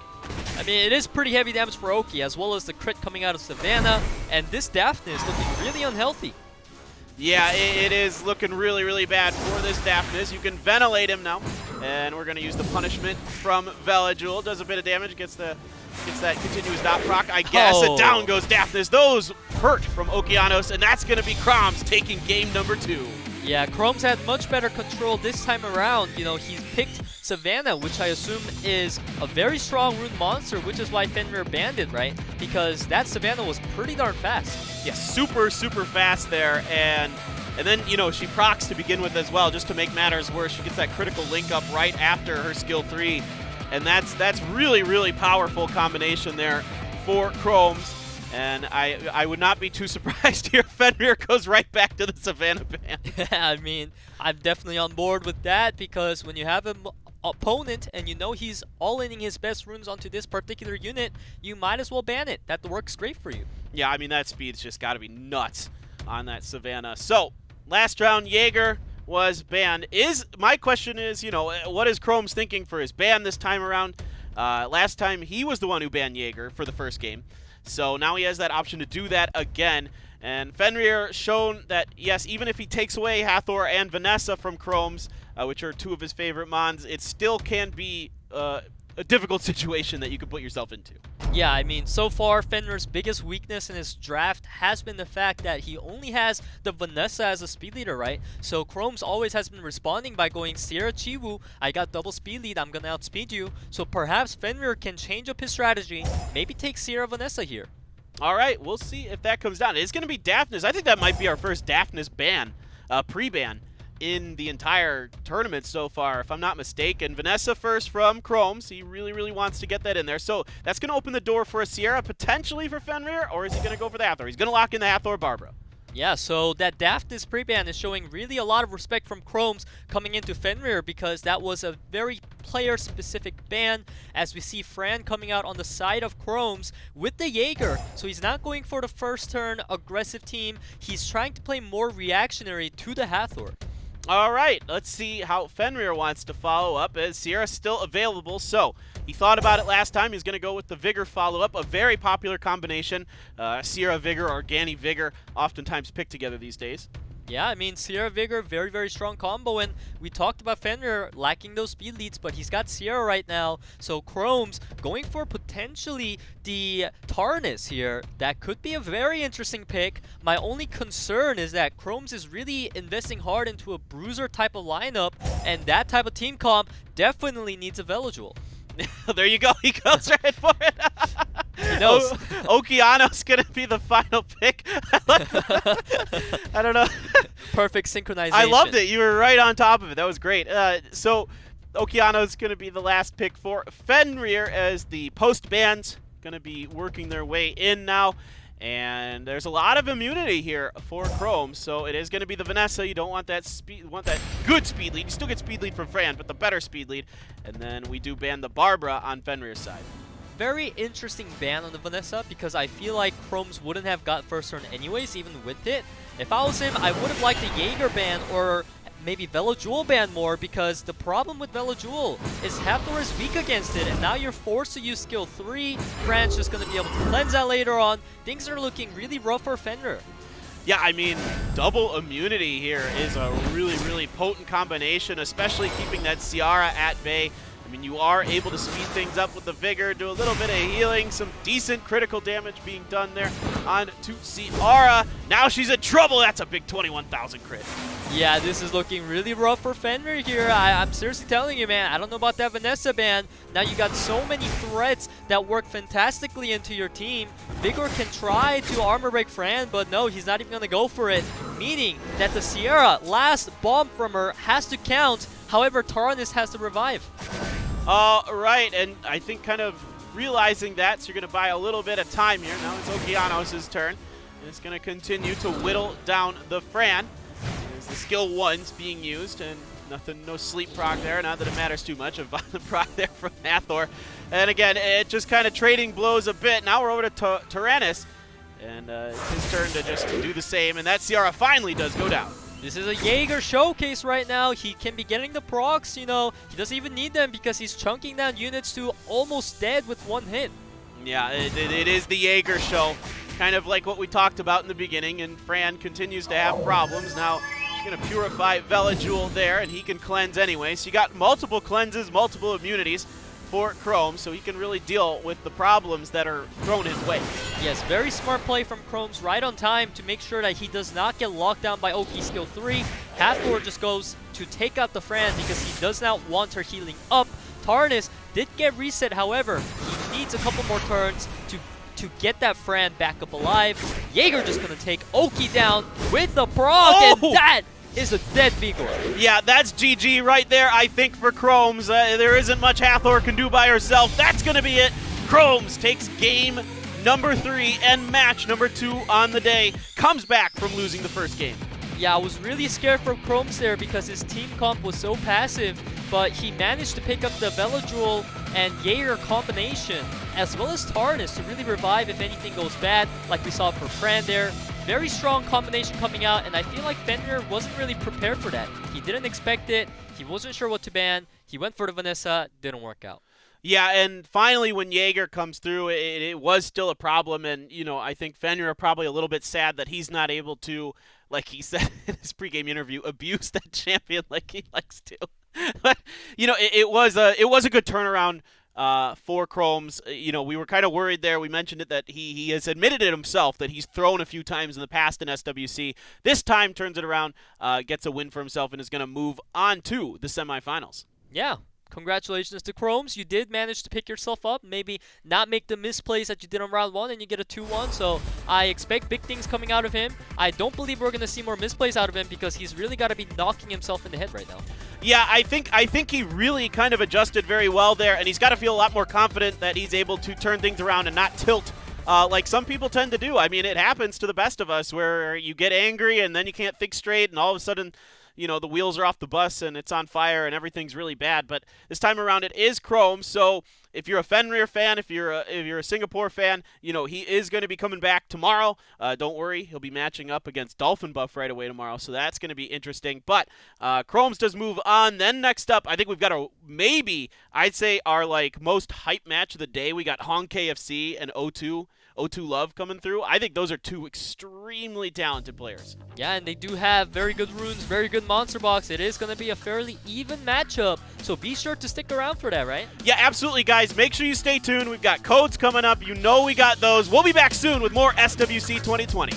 I mean, it is pretty heavy damage for Oki, as well as the crit coming out of Savannah, and this Daphnis is looking really unhealthy. Yeah, it is looking really bad for this Daphnis. You can ventilate him now, and we're going to use the punishment from Velajul. Does a bit of damage, gets that continuous dot proc, I guess, and down goes Daphnis. Those hurt from Okeanos, and that's going to be KROMZ taking game number 2. Yeah, KROMZ had much better control this time around. You know, he's picked Savannah, which I assume is a very strong rune monster, which is why FENRIR banned it, right? Because that Savannah was pretty darn fast. Yeah, super fast there, and then, you know, she procs to begin with as well, just to make matters worse. She gets that critical link up right after her skill 3, and that's really powerful combination there for KROMZ. And I would not be too surprised here if FENRIR goes right back to the Savannah ban. I mean, I'm definitely on board with that because when you have an opponent and you know he's all-inning his best runes onto this particular unit, you might as well ban it. That works great for you. Yeah, I mean, that speed's just got to be nuts on that Savannah. So, last round, Jaeger was banned. My question is, you know, what is KROMZ thinking for his ban this time around? Last time he was the one who banned Jaeger for the first game. So now he has that option to do that again. And FENRIR shown that, yes, even if he takes away Hathor and Vanessa from KROMZ, which are two of his favorite mons, it still can be a difficult situation that you can put yourself into. Yeah, I mean, so far, FENRIR's biggest weakness in his draft has been the fact that he only has the Vanessa as a speed leader, right? So KROMZ always has been responding by going, Sierra Chiwoo, I got double speed lead, I'm gonna outspeed you. So perhaps FENRIR can change up his strategy, maybe take Sierra Vanessa here. All right, we'll see if that comes down. It's going to be Daphnis. I think that might be our first Daphnis ban, pre-ban, in the entire tournament so far, if I'm not mistaken. Vanessa first from KROMZ. He really, really wants to get that in there. So that's going to open the door for a Sierra, potentially for FENRIR, or is he going to go for the Hathor? He's going to lock in the Hathor Barbara. Yeah, so that Daphnis pre-ban is showing really a lot of respect from KROMZ coming into FENRIR, because that was a very player-specific ban, as we see Fran coming out on the side of KROMZ with the Jaeger. So he's not going for the first turn aggressive team. He's trying to play more reactionary to the Hathor. All right, let's see how FENRIR wants to follow up, as Sierra's still available. So he thought about it last time. He's going to go with the Vigor follow-up, a very popular combination. Sierra Vigor or Ganny Vigor, oftentimes picked together these days. Yeah, I mean, Sierra Vigor, very, very strong combo, and we talked about FENRIR lacking those speed leads, but he's got Sierra right now, so KROMZ going for potentially the Tarnis here. That could be a very interesting pick. My only concern is that KROMZ is really investing hard into a bruiser type of lineup, and that type of team comp definitely needs a Velodual. There you go, he goes right for it. He knows. Okeano's going to be the final pick. I don't know. Perfect synchronization. I loved it. You were right on top of it. That was great. So Okeano's going to be the last pick for FENRIR, as the post-bans going to be working their way in now. And there's a lot of immunity here for KROMZ, so it is going to be the Vanessa. You don't want that speed, want that good speed lead. You still get speed lead from Fran, but the better speed lead. And then we do ban the Barbara on FENRIR's side. Very interesting ban on the Vanessa, because I feel like KROMZ wouldn't have got first turn anyways, even with it. If I was him, I would have liked the Jaeger ban or maybe Velodual ban more, because the problem with Velodual is Hathor is weak against it, and now you're forced to use skill 3. Fran's just going to be able to cleanse that later on. Things are looking really rough for FENRIR. Yeah, I mean, double immunity here is a really, really potent combination, especially keeping that Ciara at bay. I mean, you are able to speed things up with the Vigor, do a little bit of healing, some decent critical damage being done there on to Ciara. Now she's in trouble. That's a big 21,000 crit. Yeah, this is looking really rough for FENRIR here. I'm seriously telling you, man, I don't know about that Vanessa ban. Now you got so many threats that work fantastically into your team. Vigor can try to armor break Fran, but no, he's not even going to go for it. Meaning that the Sierra, last bomb from her, has to count. However, Tarnis has to revive. Right, and I think kind of realizing that, so you're going to buy a little bit of time here. Now it's Okeanos' turn, and it's going to continue to whittle down the Fran. As the skill 1's being used, and nothing, no sleep proc there, not that it matters too much. A violent proc there from Hathor. And again, it just kind of trading blows a bit. Now we're over to Tyrannus, and it's his turn to just do the same, and that Ciara finally does go down. This is a Jaeger showcase right now. He can be getting the procs, you know. He doesn't even need them because he's chunking down units to almost dead with one hit. Yeah, it is the Jaeger show. Kind of like what we talked about in the beginning, and Fran continues to have problems. Now he's going to purify Velodual there, and he can cleanse anyway. So you got multiple cleanses, multiple immunities for KROMZ, so he can really deal with the problems that are thrown his way. Yes, very smart play from KROMZ right on time to make sure that he does not get locked down by Oki skill 3. Hathor just goes to take out the Fran because he does not want her healing up. Tarnis did get reset, however, he needs a couple more turns to get that Fran back up alive. Jaeger just gonna take Oki down with the proc, and that is a dead Vigor. Yeah, that's GG right there, I think, for KROMZ. There isn't much Hathor can do by herself. That's going to be it. KROMZ takes game number 3 and match number 2 on the day. Comes back from losing the first game. Yeah, I was really scared for KROMZ there because his team comp was so passive, but he managed to pick up the Velodual and Jaeger combination, as well as Tarnis to really revive if anything goes bad, like we saw for Fran there. Very strong combination coming out, and I feel like FENRIR wasn't really prepared for that. He didn't expect it. He wasn't sure what to ban. He went for the Vanessa. Didn't work out. Yeah, and finally when Jaeger comes through, it was still a problem, and, you know, I think FENRIR are probably a little bit sad that he's not able to, like he said in his pregame interview, abuse that champion like he likes to. But, you know, it was a good turnaround for KROMZ. You know, we were kind of worried there. We mentioned it that he has admitted it himself that he's thrown a few times in the past in SWC. This time turns it around, gets a win for himself, and is going to move on to the semifinals. Yeah. Congratulations to KROMZ. You did manage to pick yourself up, maybe not make the misplays that you did on round 1, and you get a 2-1. So I expect big things coming out of him. I don't believe we're going to see more misplays out of him because he's really got to be knocking himself in the head right now. Yeah, I think he really kind of adjusted very well there, and he's got to feel a lot more confident that he's able to turn things around and not tilt like some people tend to do. I mean, it happens to the best of us where you get angry and then you can't think straight, and all of a sudden, you know, the wheels are off the bus and it's on fire and everything's really bad. But this time around, it is KROMZ. So if you're a FENRIR fan, if you're a Singapore fan, you know, he is going to be coming back tomorrow. Don't worry, he'll be matching up against DOLPHINBUFF right away tomorrow. So that's going to be interesting. But KROMZ does move on. Then next up, I think we've got I'd say our like most hype match of the day. We got HONGKFC and O2 Love coming through. I think those are two extremely talented players. Yeah, and they do have very good runes, very good monster box. It is going to be a fairly even matchup, so be sure to stick around for that, right? Yeah, absolutely, guys. Make sure you stay tuned. We've got codes coming up. You know we got those. We'll be back soon with more SWC 2020.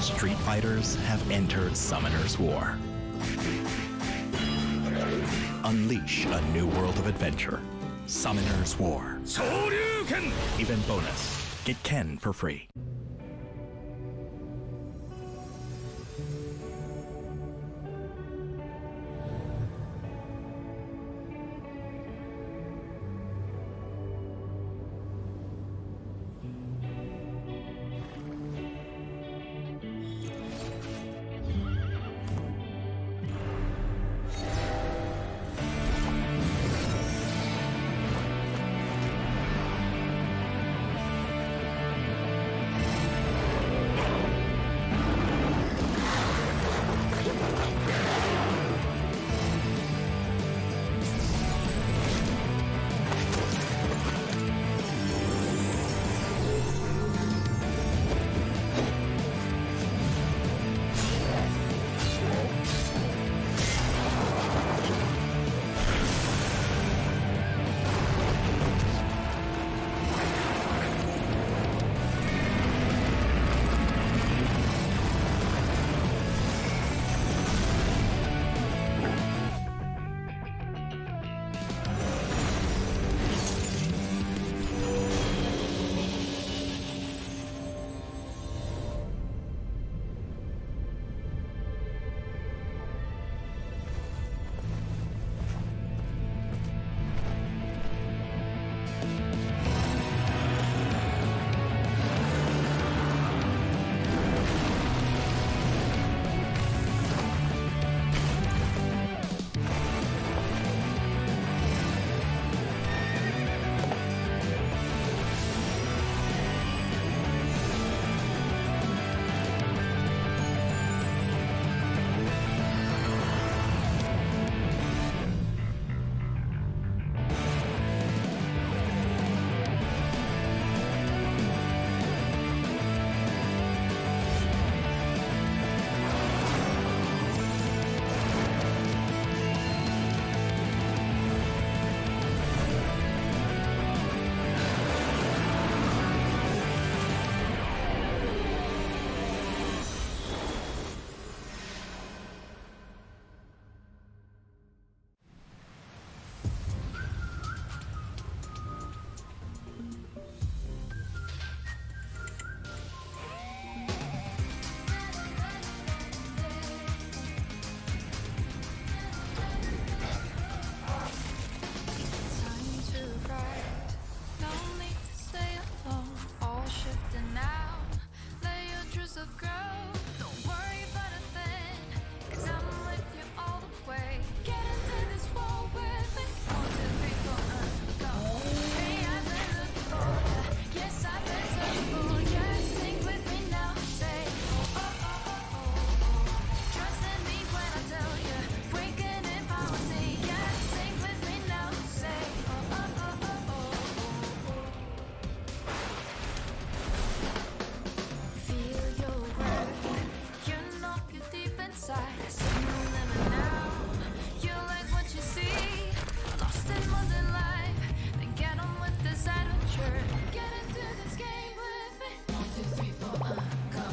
Street fighters have entered Summoner's War. Unleash a new world of adventure. Summoner's War. Event bonus. Get Ken for free. side, sing the limit now. You like what you see, lost in modern life. Then get on with this adventure. Get into this game with me. 1, 2, 3, 4, go.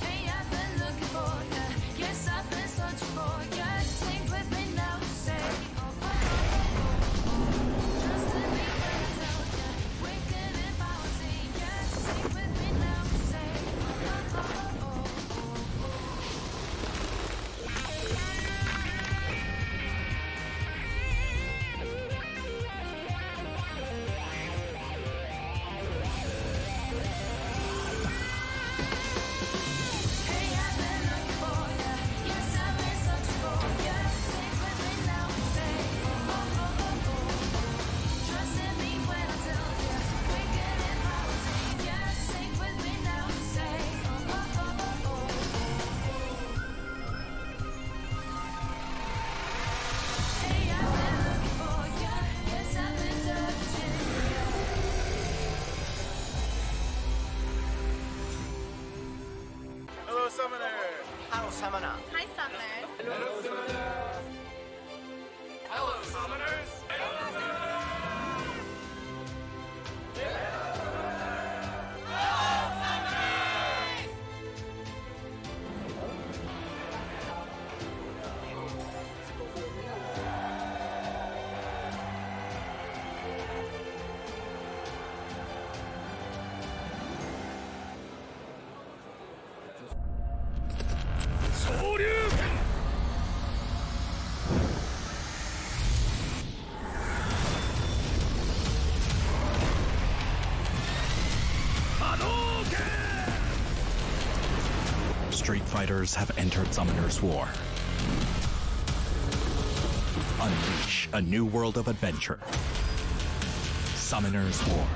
Hey, I've been looking for ya. Yes, I've been searching for ya. Sing with me now, say. Oh, oh, oh, oh, oh. Trust in me when I tell ya. Wicked if I was in ya. Sing with me now, say. Oh, oh, oh, oh, oh. Hey, I've been looking for ya. Yes, I've been searching for ya. Sing with me now, say. Oh, oh, oh, oh, oh. Trust in me when I tell ya. Wicked if I was in ya. Sing with me now, say. Oh, oh, oh, oh, oh. Hey, I've been looking for ya. Yes, I've been searching. Hello, Summoner. Hello, Summoner. Hi, Summoners. Hello, Summoners. Street fighters have entered Summoner's War. Unleash a new world of adventure. Summoner's War.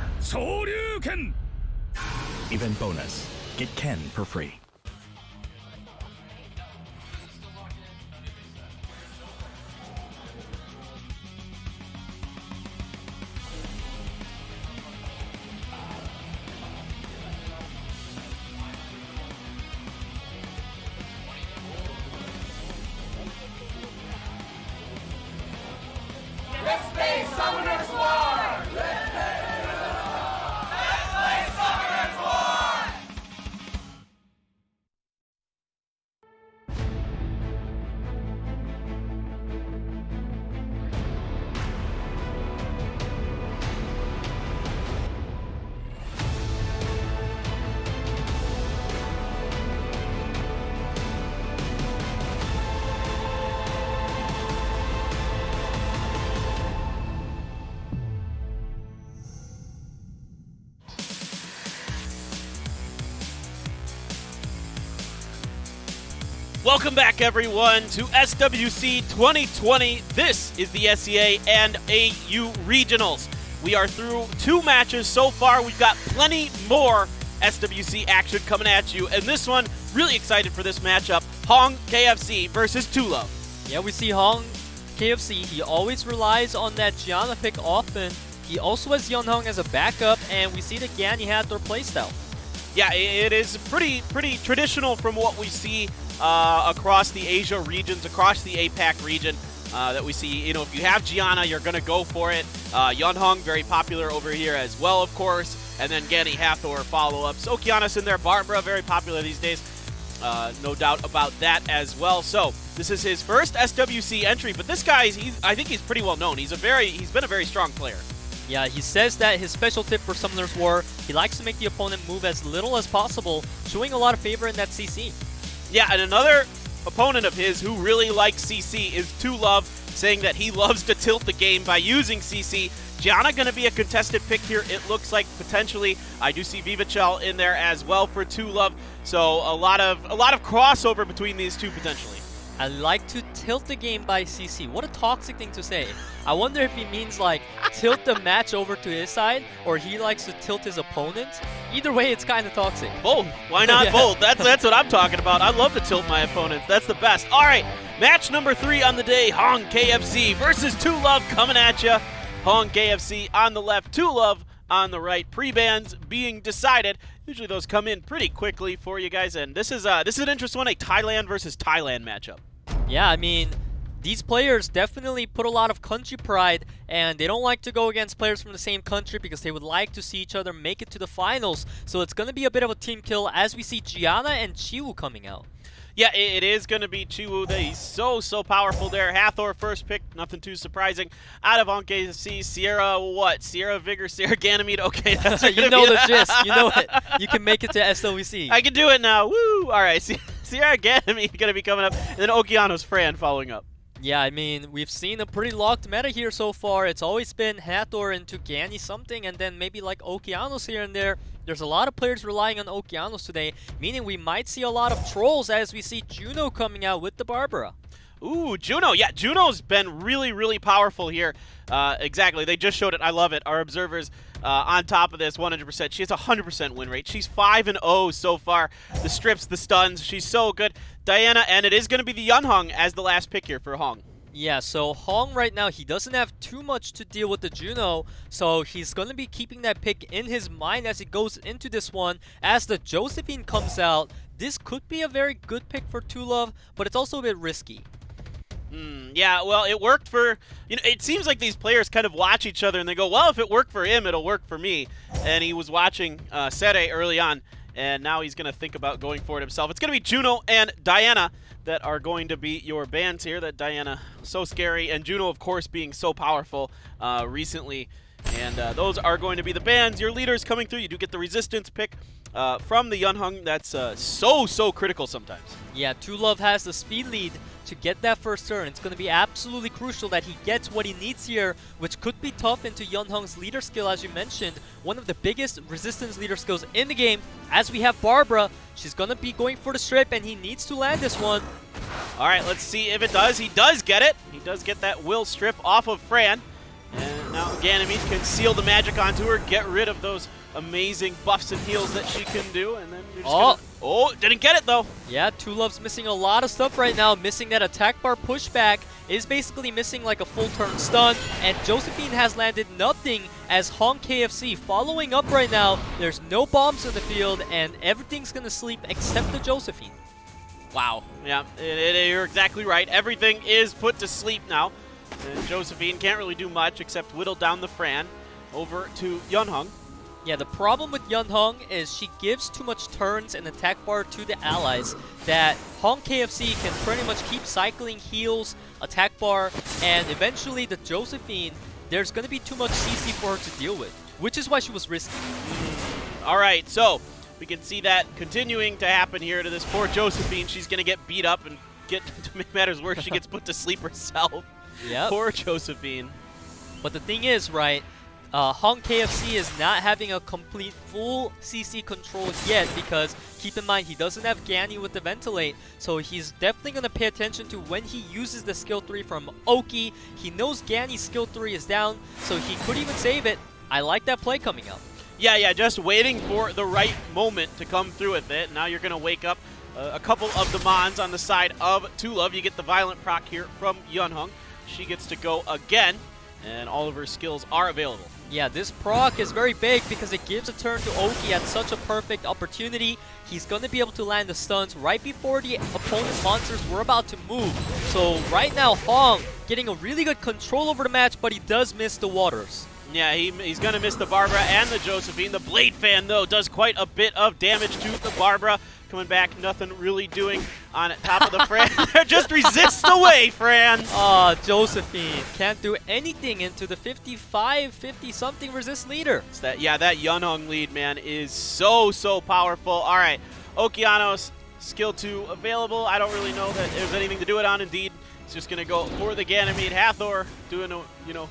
Event bonus. Get Ken for free. Let's play Summoners War! Let's play Summoners War! Welcome back, everyone, to SWC 2020. This is the SEA&AU Regionals. We are through 2 matches so far. We've got plenty more SWC action coming at you. And this one, really excited for this matchup. HONGKFC versus TwoLove. Yeah, we see HONGKFC. He always relies on that Gianna pick often. He also has Yeonhong as a backup, and we see that Gany had their playstyle. Yeah, it is pretty traditional from what we see across the Asia regions, across the APAC region that we see. You know, if you have Gianna, you're going to go for it. Yeonhong, very popular over here as well, of course. And then Gany Hathor follow-ups. Okeanis in there, Barbara, very popular these days. No doubt about that as well. So this is his first SWC entry, but this guy, I think he's pretty well known. He's been a very strong player. Yeah, he says that his special tip for Summoner's War, he likes to make the opponent move as little as possible, showing a lot of favor in that CC. Yeah, and another opponent of his who really likes CC is TwoLove, saying that he loves to tilt the game by using CC. Gianna going to be a contested pick here, it looks like, potentially. I do see Vivachel in there as well for TwoLove, so a lot of crossover between these two potentially. I like to tilt the game by CC. What a toxic thing to say. I wonder if he means like tilt the match over to his side, or he likes to tilt his opponent. Either way, it's kind of toxic. Both. Why not Yeah. both? That's what I'm talking about. I love to tilt my opponents. That's the best. All right, match number 3 on the day. HONGKFC versus TwoLove coming at you. HONGKFC on the left, TwoLove on the right. Pre-bans being decided. Usually those come in pretty quickly for you guys, and this is an interesting one, a Thailand versus Thailand matchup. Yeah, I mean, these players definitely put a lot of country pride, and they don't like to go against players from the same country because they would like to see each other make it to the finals. So it's going to be a bit of a team kill as we see Gianna and Chiwoo coming out. Yeah, it is going to be Chiwoo. He's so powerful there. Hathor first pick, nothing too surprising. Out of HONGKFC, Sierra what? Sierra Vigor, Sierra Ganymede. Okay, that's You know the gist. You know it. You can make it to SWC. I can do it now. Woo! All right, Sierra Ganymede going to be coming up, and then Okeanos Fran following up. Yeah, I mean, we've seen a pretty locked meta here so far. It's always been Hathor into Gany something, and then maybe like Okeanos here and there. There's a lot of players relying on Okeanos today, meaning we might see a lot of trolls as we see Juno coming out with the Barbara. Ooh, Juno. Yeah, Juno's been really powerful here. Exactly. They just showed it. I love it. Our observers on top of this, 100%. She has a 100% win rate. She's 5-0 so far. The strips, the stuns. She's so good. Diana, and it is going to be the Yunhong as the last pick here for Hong. Yeah, so Hong right now, he doesn't have too much to deal with the Juno, so he's going to be keeping that pick in his mind as he goes into this one. As the Josephine comes out, this could be a very good pick for Tulov, but it's also a bit risky. Yeah, well, it worked for, it seems like these players kind of watch each other and they go, well, if it worked for him, it'll work for me. And he was watching SEA early on, and now he's going to think about going for it himself. It's going to be Juno and Diana that are going to be your bans here. That Diana, so scary, and Juno, of course, being so powerful recently. And those are going to be the bans. Your leaders coming through. You do get the resistance pick from the Yunhong. That's so critical sometimes. Yeah, Tulov has the speed lead to get that first turn. It's going to be absolutely crucial that he gets what he needs here, which could be tough into Yunhong's leader skill, as you mentioned. One of the biggest resistance leader skills in the game. As we have Barbara, she's going to be going for the strip, and he needs to land this one. All right, let's see if it does. He does get it. He does get that will strip off of Fran. And now Ganymede can seal the magic onto her, get rid of those amazing buffs and heals that she can do, and then you're just oh, didn't get it though. Yeah, Tulov's missing a lot of stuff right now. Missing that attack bar pushback, is basically missing like a full turn stun, and Josephine has landed nothing as HONGKFC following up right now. There's no bombs in the field, and everything's gonna sleep except the Josephine. Wow, yeah, you're exactly right. Everything is put to sleep now. And Josephine can't really do much except whittle down the Fran over to Yunhong. Yeah, the problem with Yunhong is she gives too much turns and attack bar to the allies that HONGKFC can pretty much keep cycling heals, attack bar, and eventually the Josephine, there's going to be too much CC for her to deal with, which is why she was risky. All right, so we can see that continuing to happen here to this poor Josephine. She's going to get beat up and get, to make matters worse, she gets put to sleep herself. Yep. Poor Josephine. But the thing is, right, HONGKFC is not having a complete full CC control yet because, keep in mind, he doesn't have Gany with the Ventilate, so he's definitely going to pay attention to when he uses the skill 3 from Oki. He knows Gany's skill 3 is down, so he could even save it. I like that play coming out. Yeah, just waiting for the right moment to come through with it. Now you're going to wake up a couple of the Mons on the side of Tulov. You get the Violent proc here from Yunhong. She gets to go again, and all of her skills are available. Yeah, this proc is very big because it gives a turn to Oki at such a perfect opportunity. He's going to be able to land the stuns right before the opponent's monsters were about to move. So right now, Hong getting a really good control over the match, but he does miss the waters. Yeah, he's going to miss the Barbara and the Josephine. The Blade Fan, though, does quite a bit of damage to the Barbara. Coming back, nothing really doing on top of the Fran. Just resists away, Fran. Josephine can't do anything into the 50-something resist leader. It's that Yunhong lead, man, is so powerful. All right, Okeanos, skill 2 available. I don't really know that there's anything to do it on. Indeed, it's just going to go for the Ganymede. Hathor doing,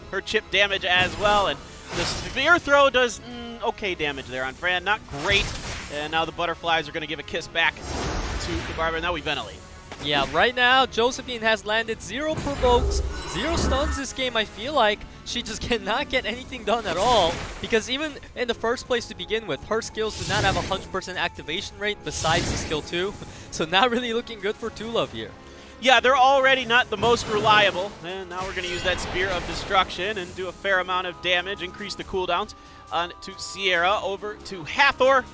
her chip damage as well. And the Spear Throw does okay damage there on Fran. Not great. And now the Butterflies are going to give a kiss back to the Barbara. Now we ventilate. Yeah, right now, Josephine has landed 0 provokes, 0 stuns this game, I feel like. She just cannot get anything done at all. Because even in the first place to begin with, her skills do not have a 100% activation rate besides the skill 2. So not really looking good for Tulov here. Yeah, they're already not the most reliable. And now we're going to use that Spear of Destruction and do a fair amount of damage, increase the cooldowns on to Sierra, over to Hathor.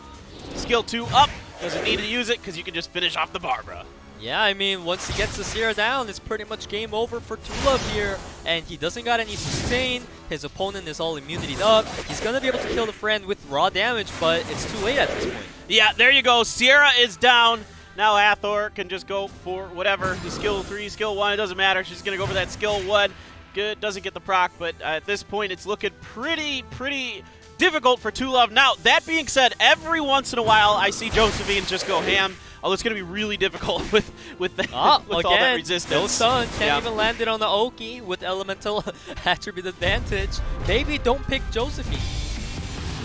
Skill 2 up, doesn't need to use it because you can just finish off the Barbara. Yeah, I mean, once he gets the Sierra down, it's pretty much game over for Tulov here. And he doesn't got any sustain. His opponent is all immunityed up. He's going to be able to kill the friend with raw damage, but it's too late at this point. Yeah, there you go. Sierra is down. Now Hathor can just go for whatever. The skill 3, skill 1, it doesn't matter. She's going to go for that skill 1. Good, doesn't get the proc, but at this point, it's looking pretty difficult for Tulov. Now, that being said, every once in a while, I see Josephine just go ham. Although it's going to be really difficult with all that resistance. No stun. Can't even land it on the Oki with elemental attribute advantage. Maybe don't pick Josephine.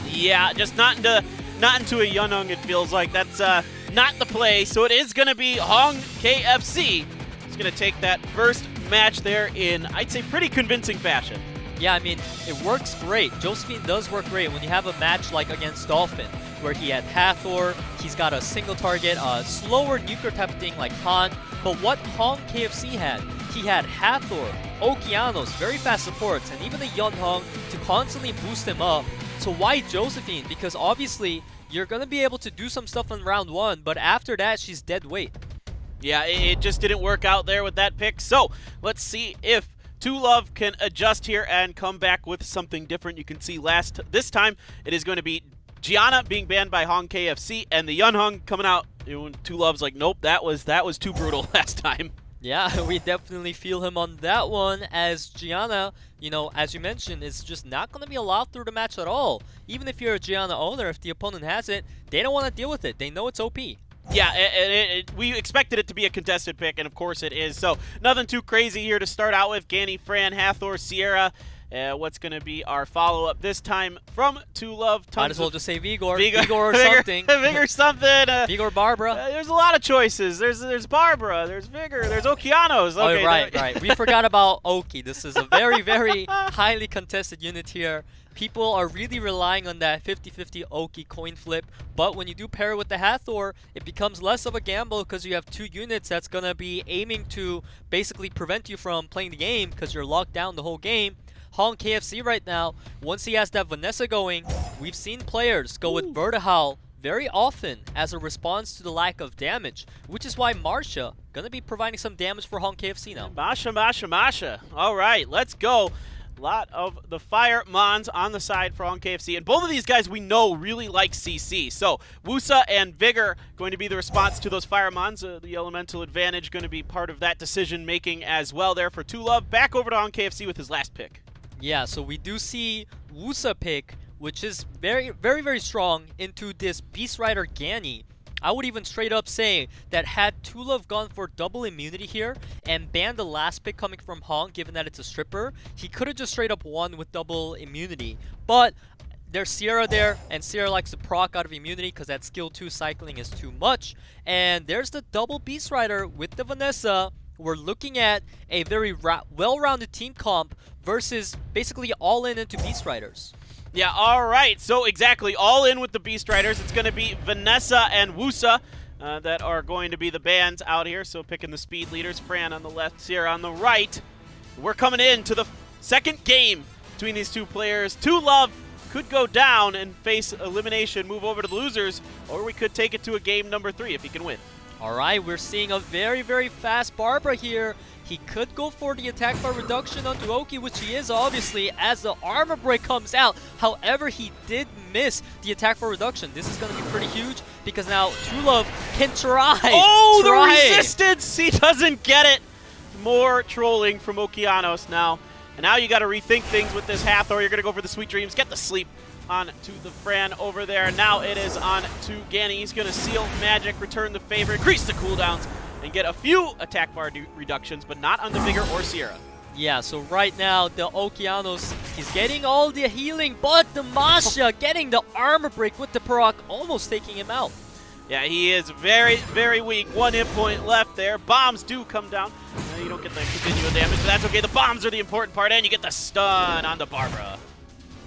Yeah, just not into a Yunhong, it feels like. That's not the play. So it is going to be HONGKFC. He's going to take that first match there in, I'd say, pretty convincing fashion. Yeah, I mean, it works great. Josephine does work great when you have a match like against Dolphin, where he had Hathor, he's got a single target, slower nuclear type of thing like Han. But what HONGKFC had, he had Hathor, Okeanos, very fast supports, and even the Yunhong to constantly boost him up. So why Josephine? Because obviously, you're going to be able to do some stuff in round 1, but after that, she's dead weight. Yeah, it just didn't work out there with that pick. So let's see if Tulov can adjust here and come back with something different. You can see this time it is going to be Gianna being banned by HONGKFC and the Yunhong coming out. Tulov's like, nope, that was too brutal last time. Yeah, we definitely feel him on that one, as Gianna, as you mentioned, is just not going to be allowed through the match at all. Even if you're a Gianna owner, if the opponent has it, they don't want to deal with it. They know it's OP. Yeah, we expected it to be a contested pick, and of course it is. So nothing too crazy here to start out with. Ganny, Fran, Hathor, Sierra. What's going to be our follow-up this time from Tulov? Might as well just say Vigor. Vigor or something. Vigor something. Vigor Barbara. There's a lot of choices. There's Barbara. There's Vigor. There's Okeanos. Okay, oh, right. We forgot about Oki. This is a very, very highly contested unit here. People are really relying on that 50-50 Oki coin flip, but when you do pair it with the Hathor, it becomes less of a gamble because you have 2 units that's going to be aiming to basically prevent you from playing the game because you're locked down the whole game. HONGKFC right now, once he has that Vanessa going, we've seen players go with Vertihowl very often as a response to the lack of damage, which is why Marsha going to be providing some damage for HONGKFC now. Masha. All right, let's go. A lot of the Fire Mons on the side for HONGKFC. And both of these guys we know really like CC. So Wusa and Vigor going to be the response to those Fire Mons. The Elemental Advantage going to be part of that decision making as well there for Tulov. Back over to HONGKFC with his last pick. Yeah, so we do see Wusa pick, which is very, very, very strong into this Beast Rider Ganny. I would even straight up say that had Tulov gone for double immunity here and banned the last pick coming from Hong, given that it's a stripper, he could have just straight up won with double immunity. But there's Sierra there, and Sierra likes to proc out of immunity because that skill 2 cycling is too much. And there's the double Beast Rider with the Vanessa. We're looking at a very well-rounded team comp versus basically all in into Beast Riders. Yeah, all right. So exactly, all in with the Beast Riders. It's going to be Vanessa and Wusa that are going to be the bans out here. So picking the speed leaders, Fran on the left, Sierra on the right. We're coming into the second game between these two players. Tulov could go down and face elimination, move over to the losers, or we could take it to a game number 3 if he can win. All right, we're seeing a very, very fast Barbara here. He could go for the attack bar reduction onto Oki, which he is obviously as the armor break comes out. However, he did miss the attack bar reduction. This is going to be pretty huge because now Tulov can try. Oh, the resistance! He doesn't get it. More trolling from Okeanos now. And now you got to rethink things with this Hathor. You're going to go for the Sweet Dreams, get the sleep on to the Fran over there. Now it is on to Ganny. He's going to seal magic, return the favor, increase the cooldowns, and get a few attack bar reductions, but not on the Vigor or Sierra. Yeah, so right now, the Okeanos, he's getting all the healing, but the Masha getting the armor break with the proc, almost taking him out. Yeah, he is very, very weak. 1 hit point left there. Bombs do come down. You don't get the continual damage, but that's okay. The bombs are the important part, and you get the stun on the Barbara.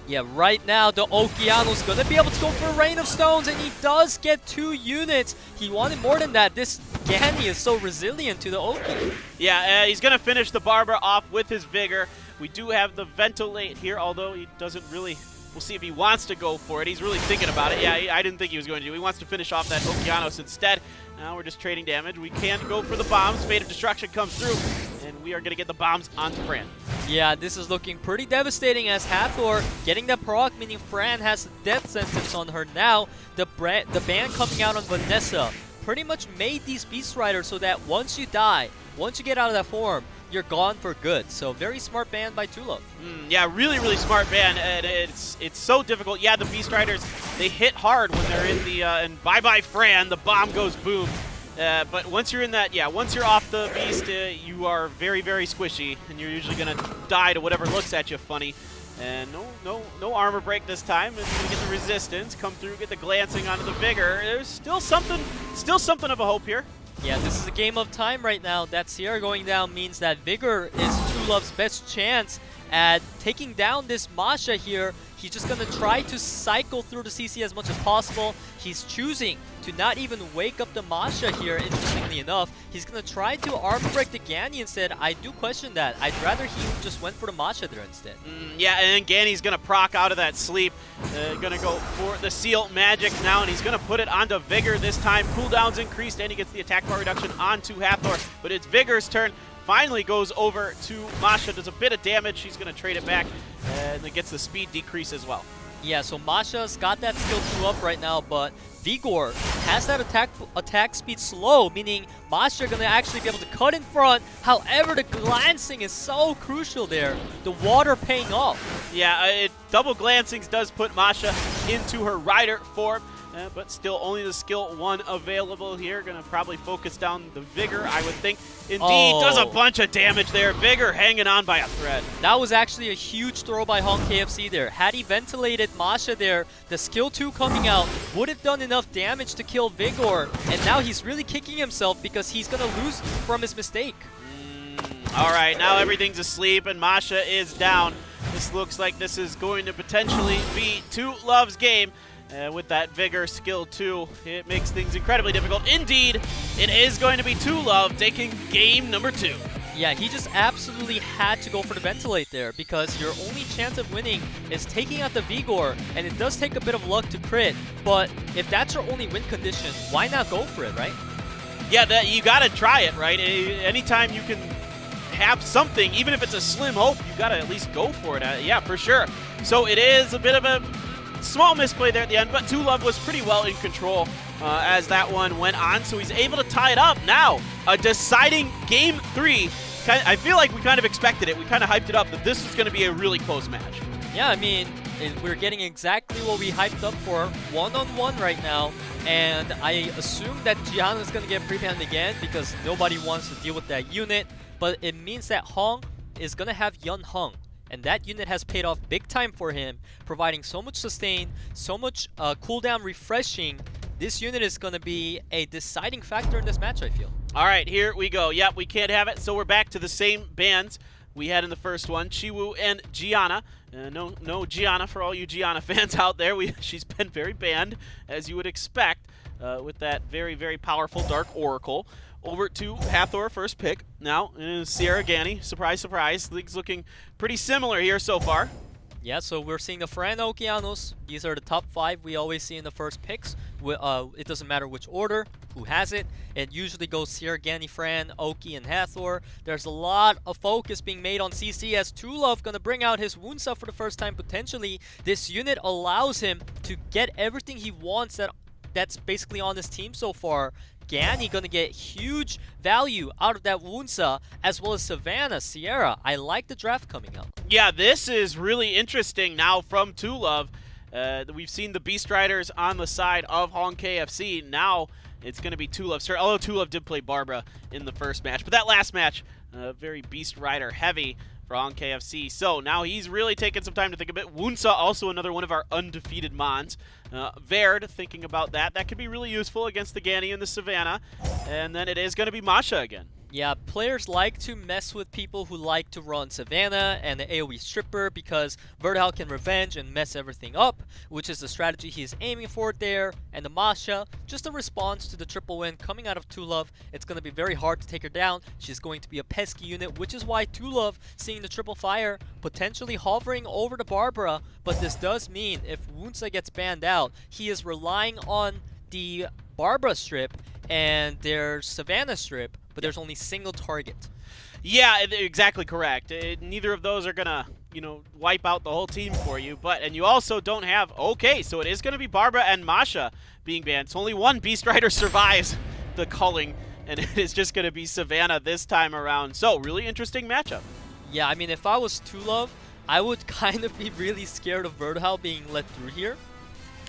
Yeah, right now, the Okeanos going to be able to go for a Rain of Stones, and he does get 2 units. He wanted more than that. This Ganny is so resilient to the Oki. Yeah, he's going to finish the Barbara off with his Vigor. We do have the Ventilate here, although he doesn't really We'll see if he wants to go for it. He's really thinking about it. Yeah, I didn't think he was going to. He wants to finish off that Okeanos instead. Now we're just trading damage. We can't go for the bombs. Fate of Destruction comes through, and we are going to get the bombs onto Fran. Yeah, this is looking pretty devastating as Hathor getting the proc, meaning Fran has a death sentence on her now. The ban coming out on Vanessa pretty much made these Beast Riders so that once you die, once you get out of that form, you're gone for good. So very smart ban by Tulov. Yeah, really, really smart ban. And it's so difficult. Yeah, the Beast Riders, they hit hard when they're in the and bye-bye Fran, the bomb goes boom. But once you're in that, yeah, once you're off the Beast, you are very, very squishy, and you're usually gonna die to whatever looks at you funny. And no armor break this time. And you get the resistance, come through, get the glancing onto the Vigor. There's still something of a hope here. Yeah, this is a game of time right now. That Sierra going down means that Vigor is Tulov's best chance at taking down this Masha here. He's just going to try to cycle through the CC as much as possible. He's choosing to not even wake up the Masha here, interestingly enough. He's going to try to armor break the Gani instead. I do question that. I'd rather he just went for the Masha there instead. Yeah, and then Gani's going to proc out of that sleep. Going to go for the Seal Magic now, and he's going to put it onto Vigor this time. Cooldown's increased, and he gets the attack power reduction onto Hathor. But it's Vigor's turn. Finally goes over to Masha, does a bit of damage. She's going to trade it back, and it gets the speed decrease as well. Yeah, so Masha's got that skill 2 up right now, but Vigor has that attack speed slow, meaning Masha going to actually be able to cut in front. However, the glancing is so crucial there. The water paying off. Yeah, double glancings does put Masha into her rider form. But still only the skill 1 available here. Gonna probably focus down the Vigor, I would think. Indeed, does a bunch of damage there. Vigor hanging on by a thread. That was actually a huge throw by HONGKFC there. Had he ventilated Masha there, the skill 2 coming out would have done enough damage to kill Vigor. And now he's really kicking himself because he's gonna lose from his mistake. All right, now everything's asleep and Masha is down. This looks like this is going to potentially be Tulov's game. With that Vigor skill 2, it makes things incredibly difficult. Indeed, it is going to be Tulov taking game number 2. Yeah, he just absolutely had to go for the ventilate there because your only chance of winning is taking out the Vigor, and it does take a bit of luck to crit, but if that's your only win condition, why not go for it, right? Yeah, you gotta try it, right? Anytime you can have something, even if it's a slim hope, you gotta at least go for it. Yeah, for sure. So it is a bit of a small misplay there at the end, but Tulov was pretty well in control as that one went on, so he's able to tie it up. Now, a deciding game 3. I feel like we kind of expected it. We kind of hyped it up that this was going to be a really close match. Yeah, I mean, we're getting exactly what we hyped up for, one-on-one right now, and I assume that Gianna is going to get pre-banned again because nobody wants to deal with that unit, but it means that Hong is going to have Yun Hong. And that unit has paid off big time for him, providing so much sustain, so much cooldown refreshing. This unit is going to be a deciding factor in this match, I feel. All right, here we go. Yep, we can't have it, so we're back to the same bans we had in the first one, Chiwoo and Gianna. No Gianna for all you Gianna fans out there. She's been very banned, as you would expect, with that very, very powerful Dark Oracle. Over to Hathor, first pick. Now, Sierra Gani. Surprise, surprise. League's looking pretty similar here so far. Yeah, so we're seeing the Fran Okeanos. These are the top 5 we always see in the first picks. It doesn't matter which order, who has it. It usually goes Sierra Gani, Fran, Oki, and Hathor. There's a lot of focus being made on CC as Tulov gonna bring out his Wounsa for the first time potentially. This unit allows him to get everything he wants that's basically on his team so far. Gani gonna get huge value out of that Wounsa, as well as Savannah, Sierra. I like the draft coming out. Yeah, this is really interesting now from Tulov. We've seen the Beast Riders on the side of HONGKFC. Now it's going to be Tulov. Although Tulov did play Barbara in the first match. But that last match, very Beast Rider heavy for HONGKFC. So now he's really taking some time to think a bit. Wounsa, also another one of our undefeated Mons. Verd, thinking about that. That could be really useful against the Gani and the Savannah. And then it is going to be Masha again. Yeah, players like to mess with people who like to run Savannah and the AoE Stripper because Vertihal can revenge and mess everything up, which is the strategy he's aiming for there. And the Masha, just a response to the triple win coming out of Tulov. It's going to be very hard to take her down. She's going to be a pesky unit, which is why Tulov, seeing the triple fire, potentially hovering over to Barbara. But this does mean if Wunsa gets banned out, he is relying on the Barbara strip and their Savannah strip, but there's only single target. Yeah, exactly correct. Neither of those are gonna, wipe out the whole team for you. And you also don't have. Okay, so it is gonna be Barbara and Masha being banned. So only one Beast Rider survives the culling, and it is just gonna be Savannah this time around. So really interesting matchup. Yeah, I mean, if I was Tulov, I would kind of be really scared of Vertihal being let through here,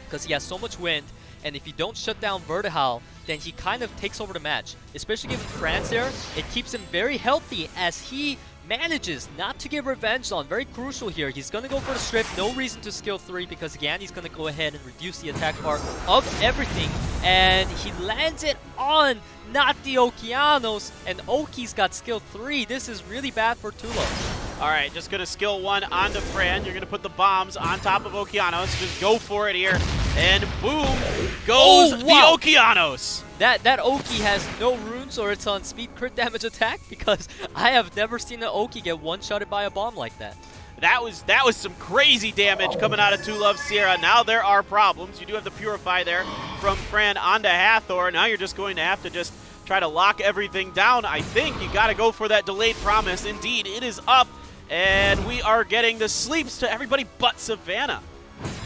because he has so much wind. And if you don't shut down Vertihal, then he kind of takes over the match. Especially given France there, it keeps him very healthy as he manages not to get revenge on. Very crucial here. He's going to go for the strip. No reason to skill 3 because Yanni's going to go ahead and reduce the attack bar of everything. And he lands it on not the Okeanos. And Oki's got skill 3. This is really bad for Tulo. All right, just going to skill 1 onto Fran. You're going to put the bombs on top of Okeanos. Just go for it here. And boom goes the Okeanos. That Oki has no runes or it's on speed crit damage attack because I have never seen an Oki get one-shotted by a bomb like that. That was some crazy damage coming out of Tulov Sierra. Now there are problems. You do have the Purify there from Fran onto Hathor. Now you're just going to have to just try to lock everything down. I think you got to go for that delayed promise. Indeed, it is up. And we are getting the sleeps to everybody but Savannah.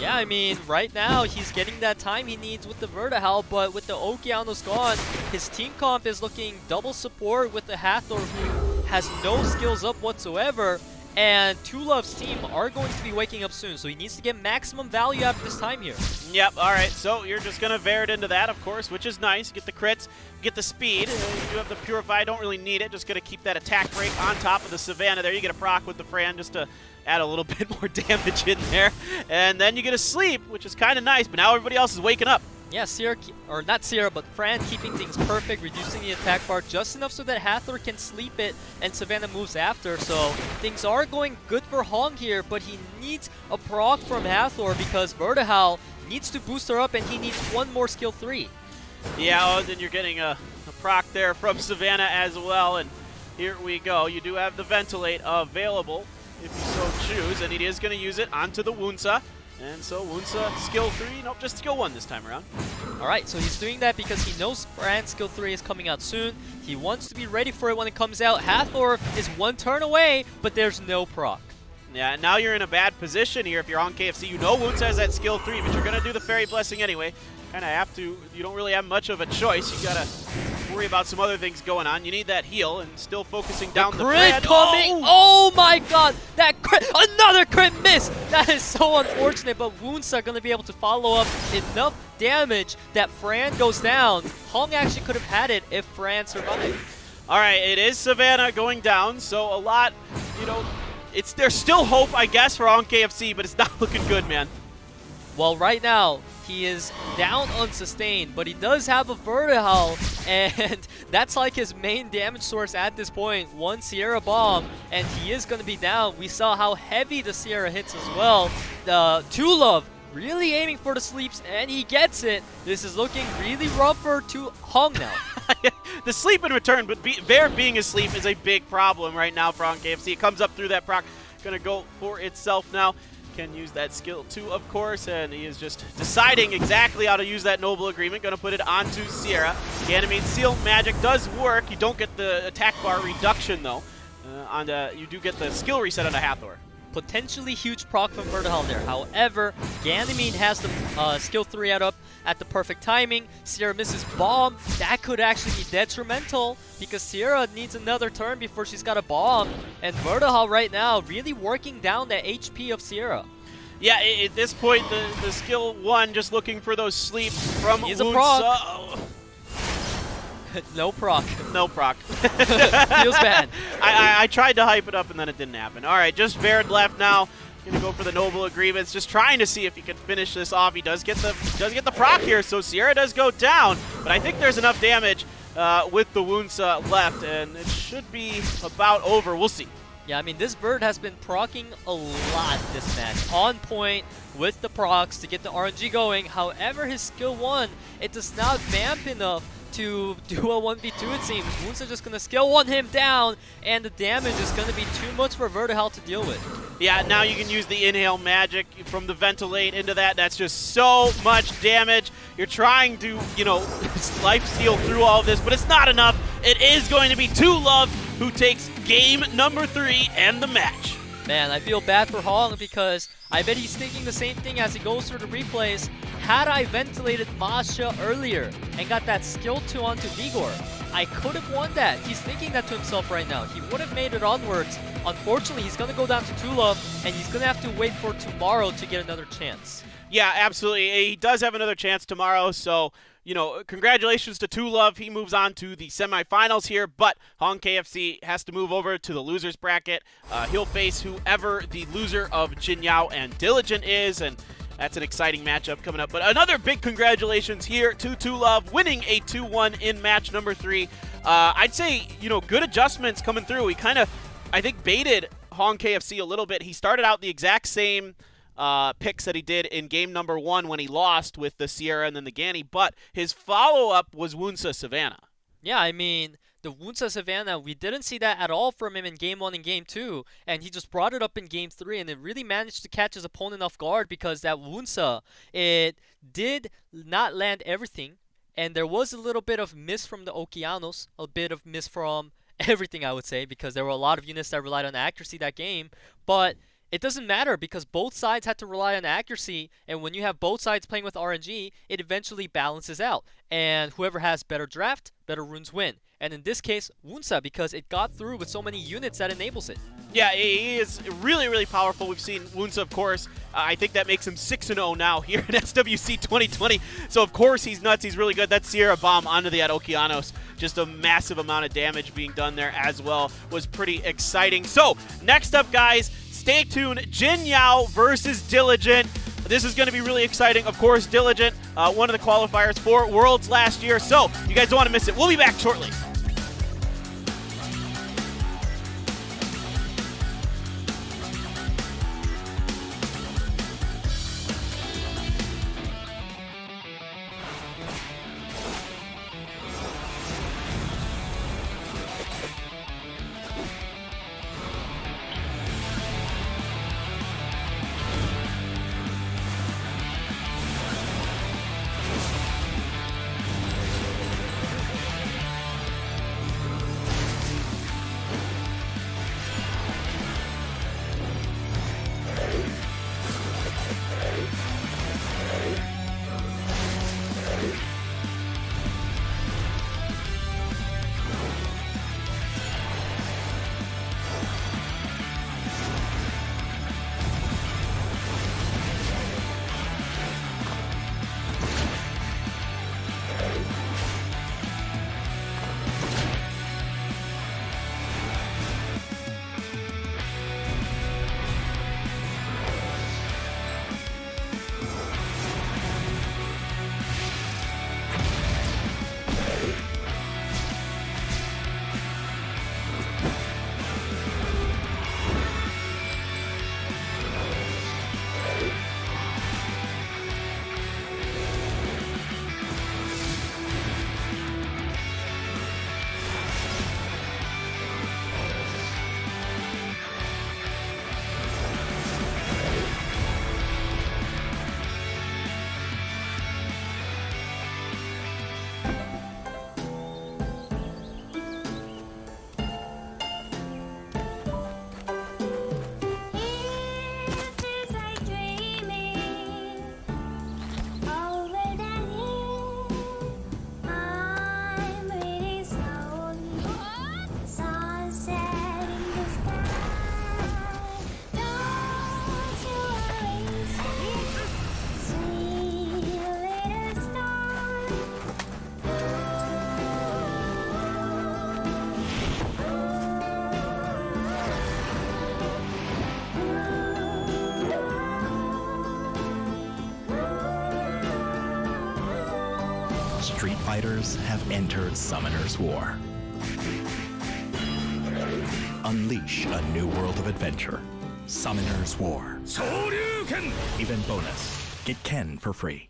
Yeah, I mean, right now, he's getting that time he needs with the Vertihal, but with the Okeanos gone, his team comp is looking double support with the Hathor, who has no skills up whatsoever, and Tulov's team are going to be waking up soon, so he needs to get maximum value out of this time here. Yep, alright, so you're just going to Verit into that, of course, which is nice. Get the crits, get the speed. You do have the Purify, don't really need it. Just going to keep that attack break on top of the Savannah there. You get a proc with the Fran just to add a little bit more damage in there. And then you get a sleep, which is kind of nice, but now everybody else is waking up. Yeah, Sierra, or not Sierra, but Fran keeping things perfect, reducing the attack bar just enough so that Hathor can sleep it and Savannah moves after. So things are going good for Hong here, but he needs a proc from Hathor because Vertihal needs to boost her up and he needs one more skill 3. Yeah, then you're getting a proc there from Savannah as well. And here we go. You do have the Ventilate available if you so choose, and he is going to use it onto the Wunsa. And so Wunsa skill 3, nope, just skill 1 this time around. Alright, so he's doing that because he knows Fran's skill 3 is coming out soon. He wants to be ready for it when it comes out. Hathor is one turn away, but there's no proc. Yeah, now you're in a bad position here if you're on KFC. You know Wunsa has that skill 3, but you're going to do the Fairy Blessing anyway. Kind of have to. You don't really have much of a choice. You got to worry about some other things going on. You need that heal and still focusing down the crit coming. Oh my god, that crit, another crit miss. That is so unfortunate, but Wunsa are going to be able to follow up enough damage that Fran goes down. Hong actually could have had it if Fran survived. All right, it is Savannah going down, so a lot, there's still hope, I guess, for HONGKFC, but it's not looking good, man. Well, right now, he is down unsustained, but he does have a Vertihal, and that's like his main damage source at this point. One Sierra bomb, and he is going to be down. We saw how heavy the Sierra hits as well. Tulov really aiming for the sleeps, and he gets it. This is looking really rough for Hong now. The sleep in return, but Bear being asleep is a big problem right now for HONGKFC. It comes up through that proc, going to go for itself now. Can use that skill 2, of course, and he is just deciding exactly how to use that Noble Agreement. Going to put it onto Sierra. Ganymede Seal Magic does work. You don't get the attack bar reduction, though. You do get the skill reset on the Hathor. Potentially huge proc from Vertihal there. However, Ganymede has the skill 3 out up at the perfect timing. Sierra misses bomb. That could actually be detrimental because Sierra needs another turn before she's got a bomb. And Vertihal right now really working down the HP of Sierra. Yeah, at this point, the skill 1 just looking for those sleeps from He's a Wunsa. proc. No proc. No proc. Feels bad. I tried to hype it up and then it didn't happen. All right, just Verit left now. Gonna go for the Noble Agreements, just trying to see if he can finish this off. He does get the proc here, so Sierra does go down, but I think there's enough damage with the Wunsa left, and it should be about over. We'll see. Yeah, I mean, this bird has been procking a lot this match. On point with the procs to get the RNG going. However, his skill 1, it does not vamp enough to do a 1v2, it seems. Wunsa just going to skill 1 him down, and the damage is going to be too much for Vertihal to deal with. Yeah, now you can use the inhale magic from the ventilate into that. That's just so much damage. You're trying to, you know, life steal through all of this, but it's not enough. It is going to be 2Love who takes game number 3 and the match. Man, I feel bad for Hong because I bet he's thinking the same thing as he goes through the replays. Had I ventilated Masha earlier and got that skill 2 onto Vigor, I could have won that. He's thinking that to himself right now. He would have made it onwards. Unfortunately, he's going to go down to 2Love, and he's going to have to wait for tomorrow to get another chance. Yeah, absolutely. He does have another chance tomorrow, so, you know, congratulations to 2Love. He moves on to the semifinals here, but HONGKFC has to move over to the losers bracket. He'll face whoever the loser of JINYAO and Diligent is, and that's an exciting matchup coming up. But another big congratulations here to 2Love, winning a 2-1 in match number 3. I'd say, you know, good adjustments coming through. He kind of, I think, baited HONGKFC a little bit. He started out the exact same picks that he did in game number 1 when he lost with the Sierra and then the Ganny, but his follow-up was Wunsa Savannah. Yeah, I mean, the Wunsa Savannah, we didn't see that at all from him in game 1 and game 2, and he just brought it up in game 3, and it really managed to catch his opponent off guard because that Wunsa, it did not land everything, and there was a little bit of miss from the Okeanos, a bit of miss from everything, I would say, because there were a lot of units that relied on accuracy that game, but it doesn't matter because both sides had to rely on accuracy, and when you have both sides playing with RNG, it eventually balances out. And whoever has better draft, better runes win. And in this case, Wunsa, because it got through with so many units that enables it. Yeah, he is really, really powerful. We've seen Wunsa, of course. I think that makes him 6-0 now here in SWC 2020. So, of course, he's nuts. He's really good. That Sierra bomb onto the Okeanos, just a massive amount of damage being done there as well, was pretty exciting. So, next up, guys, stay tuned. JINYAO versus Diligent. This is going to be really exciting. Of course, Diligent, one of the qualifiers for Worlds last year. So, you guys don't want to miss it. We'll be back shortly. Street fighters have entered Summoner's War. Unleash a new world of adventure. Summoner's War. Event bonus. Get Ken for free.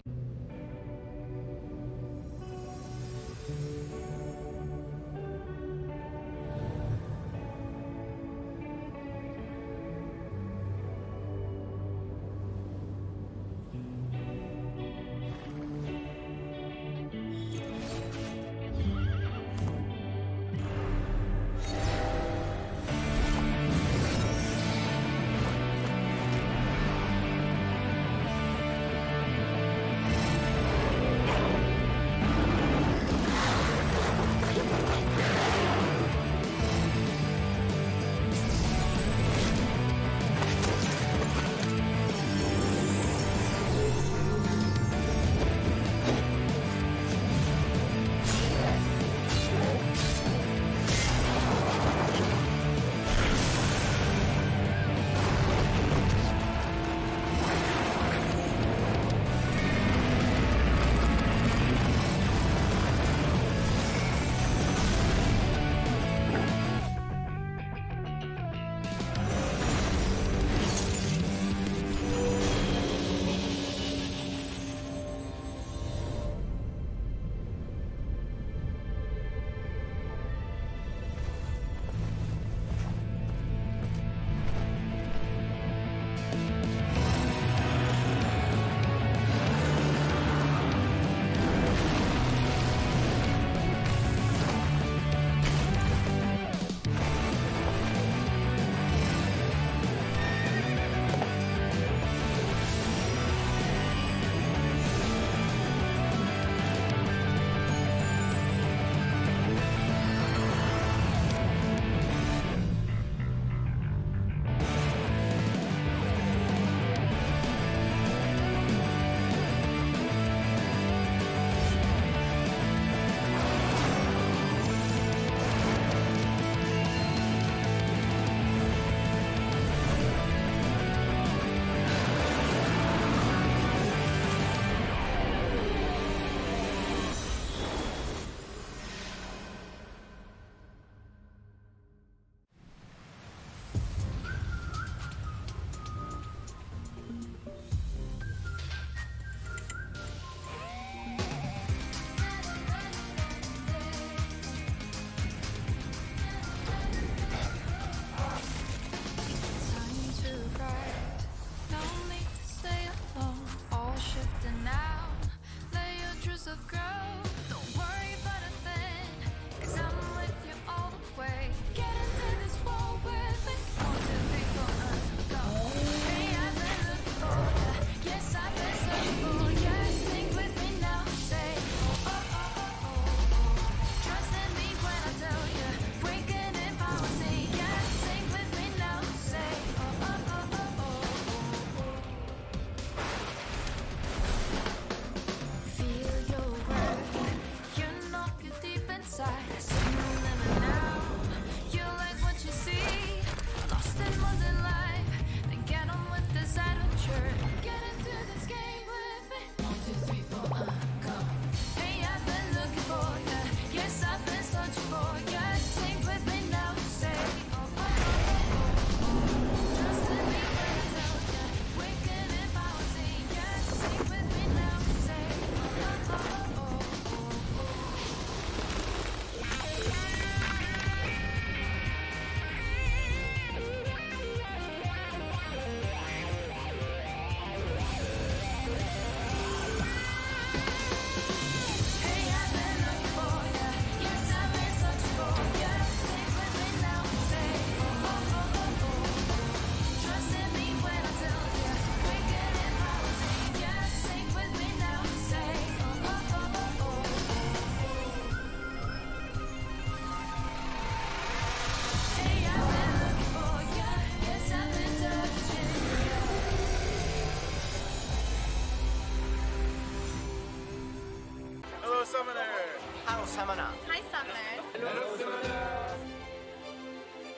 Summoner. Hi, Summoners.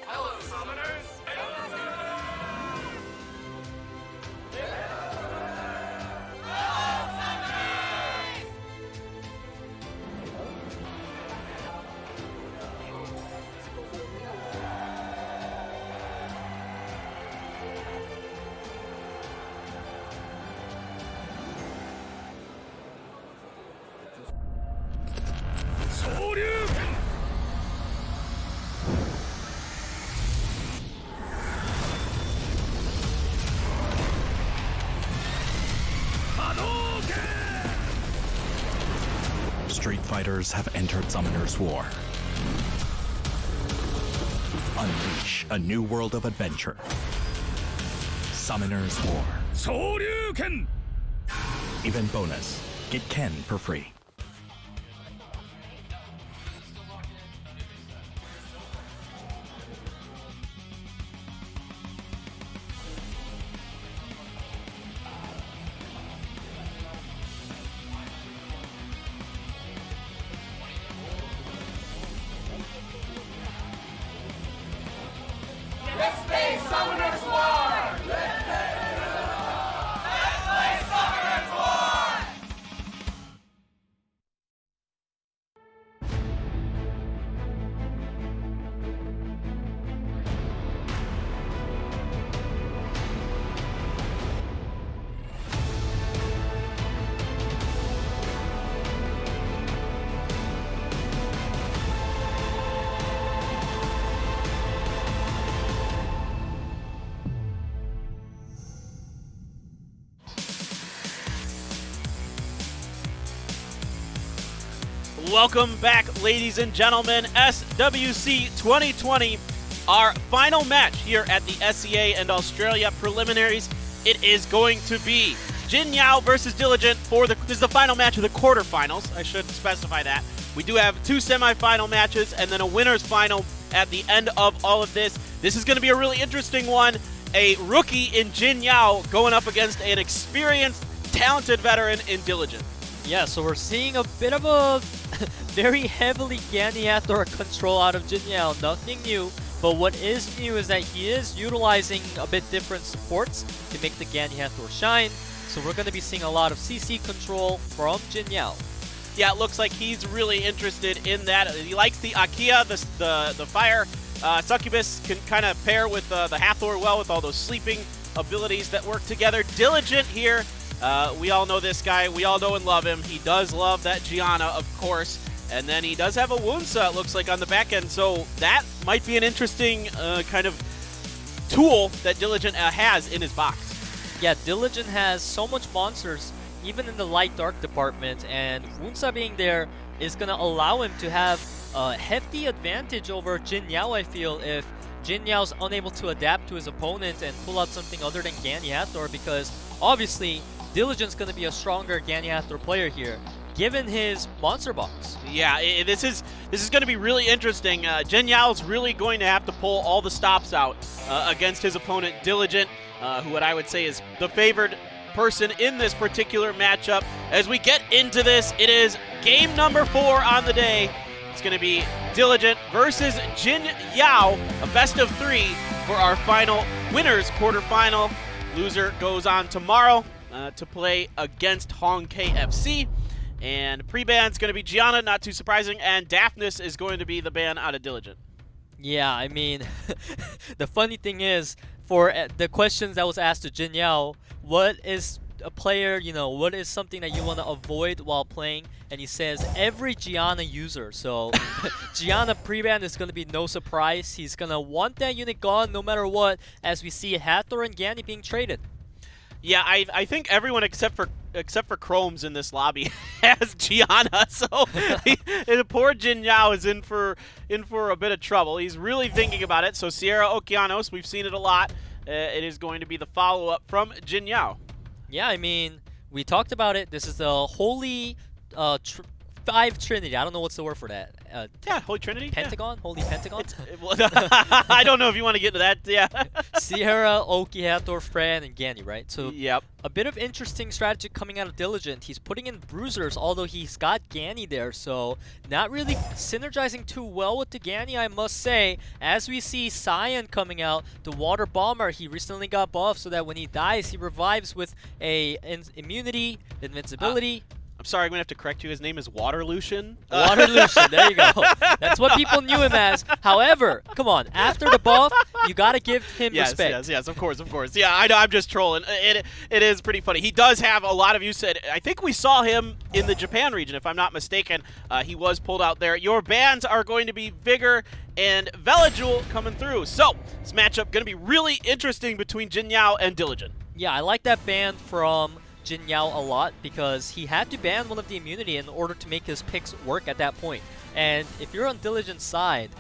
Hello, Summoners. fighters have entered Summoner's War. Unleash a new world of adventure. Summoner's War. Event bonus. Get Ken for free. Let's play Summoner's War! Let's play Summoner's War! Welcome back, ladies and gentlemen. SWC 2020, our final match here at the SEA and Australia preliminaries. It is going to be JINYAO versus Diligent for this is the final match of the quarterfinals. I should specify that. We do have 2 semifinal matches and then a winner's final at the end of all of this. This is going to be a really interesting one. A rookie in JINYAO going up against an experienced, talented veteran in Diligent. Yeah, so we're seeing a bit of a very heavily Ganyathor control out of JINYAO. Nothing new, but what is new is that he is utilizing a bit different supports to make the Ganyathor shine. So we're going to be seeing a lot of CC control from JINYAO. Yeah, it looks like he's really interested in that. He likes the Akia, the fire. Succubus can kind of pair with the Hathor well with all those sleeping abilities that work together. Diligent here. We all know this guy. We all know and love him. He does love that Gianna, of course. And then he does have a Wunsa, it looks like, on the back end. So that might be an interesting kind of tool that Diligent has in his box. Yeah, Diligent has so much monsters, even in the light-dark department. And Wunsa being there is going to allow him to have a hefty advantage over JINYAO, I feel, if JINYAO's unable to adapt to his opponent and pull out something other than Ganyathor, because obviously Diligent's going to be a stronger Ganyathor player here, given his monster box. Yeah, this is going to be really interesting. JINYAO's really going to have to pull all the stops out against his opponent Diligent, who what I would say is the favored person in this particular matchup. As we get into this, it is game number 4 on the day. It's going to be Diligent versus JINYAO, a best of 3 for our final winners quarterfinal. Loser goes on tomorrow to play against HONGKFC. And pre-ban's going to be Gianna, not too surprising, and Daphnis is going to be the ban out of Diligent. Yeah, I mean, the funny thing is, for the questions that was asked to JINYAO, what is a player, what is something that you want to avoid while playing? And he says, every Gianna user. So, Gianna pre-ban is going to be no surprise. He's going to want that unit gone no matter what, as we see Hathor and Gani being traded. Yeah, I think everyone except for KROMZ in this lobby has Gianna, so the poor JINYAO is in for a bit of trouble. He's really thinking about it. So Sierra Okeanos, we've seen it a lot. It is going to be the follow-up from JINYAO. Yeah, I mean, we talked about it. This is the holy 5 Trinity. I don't know what's the word for that. Yeah, Holy Trinity? Pentagon? Yeah. Holy Pentagon? I don't know if you want to get into that. Yeah. Sierra, Oki, Hathor, Fran, and Gani, right? So yep. A bit of interesting strategy coming out of Diligent. He's putting in Bruisers, although he's got Gani there. So not really synergizing too well with the Gani, I must say. As we see Cyan coming out, the Water Bomber, he recently got buffed so that when he dies, he revives with a immunity, invincibility. I'm sorry, I'm going to have to correct you. His name is Water Lucian. Water Lucian, there you go. That's what people knew him as. However, come on, after the buff, you got to give him respect. Yes, of course. Yeah, I know, I'm just trolling. It is pretty funny. He does have a lot of use. I think we saw him in the Japan region, if I'm not mistaken. He was pulled out there. Your bans are going to be Vigor and Velajul coming through. So, this matchup going to be really interesting between JINYAO and Diligent. Yeah, I like that ban from JINYAO a lot because he had to ban one of the immunity in order to make his picks work at that point. And if you're on Diligent's side,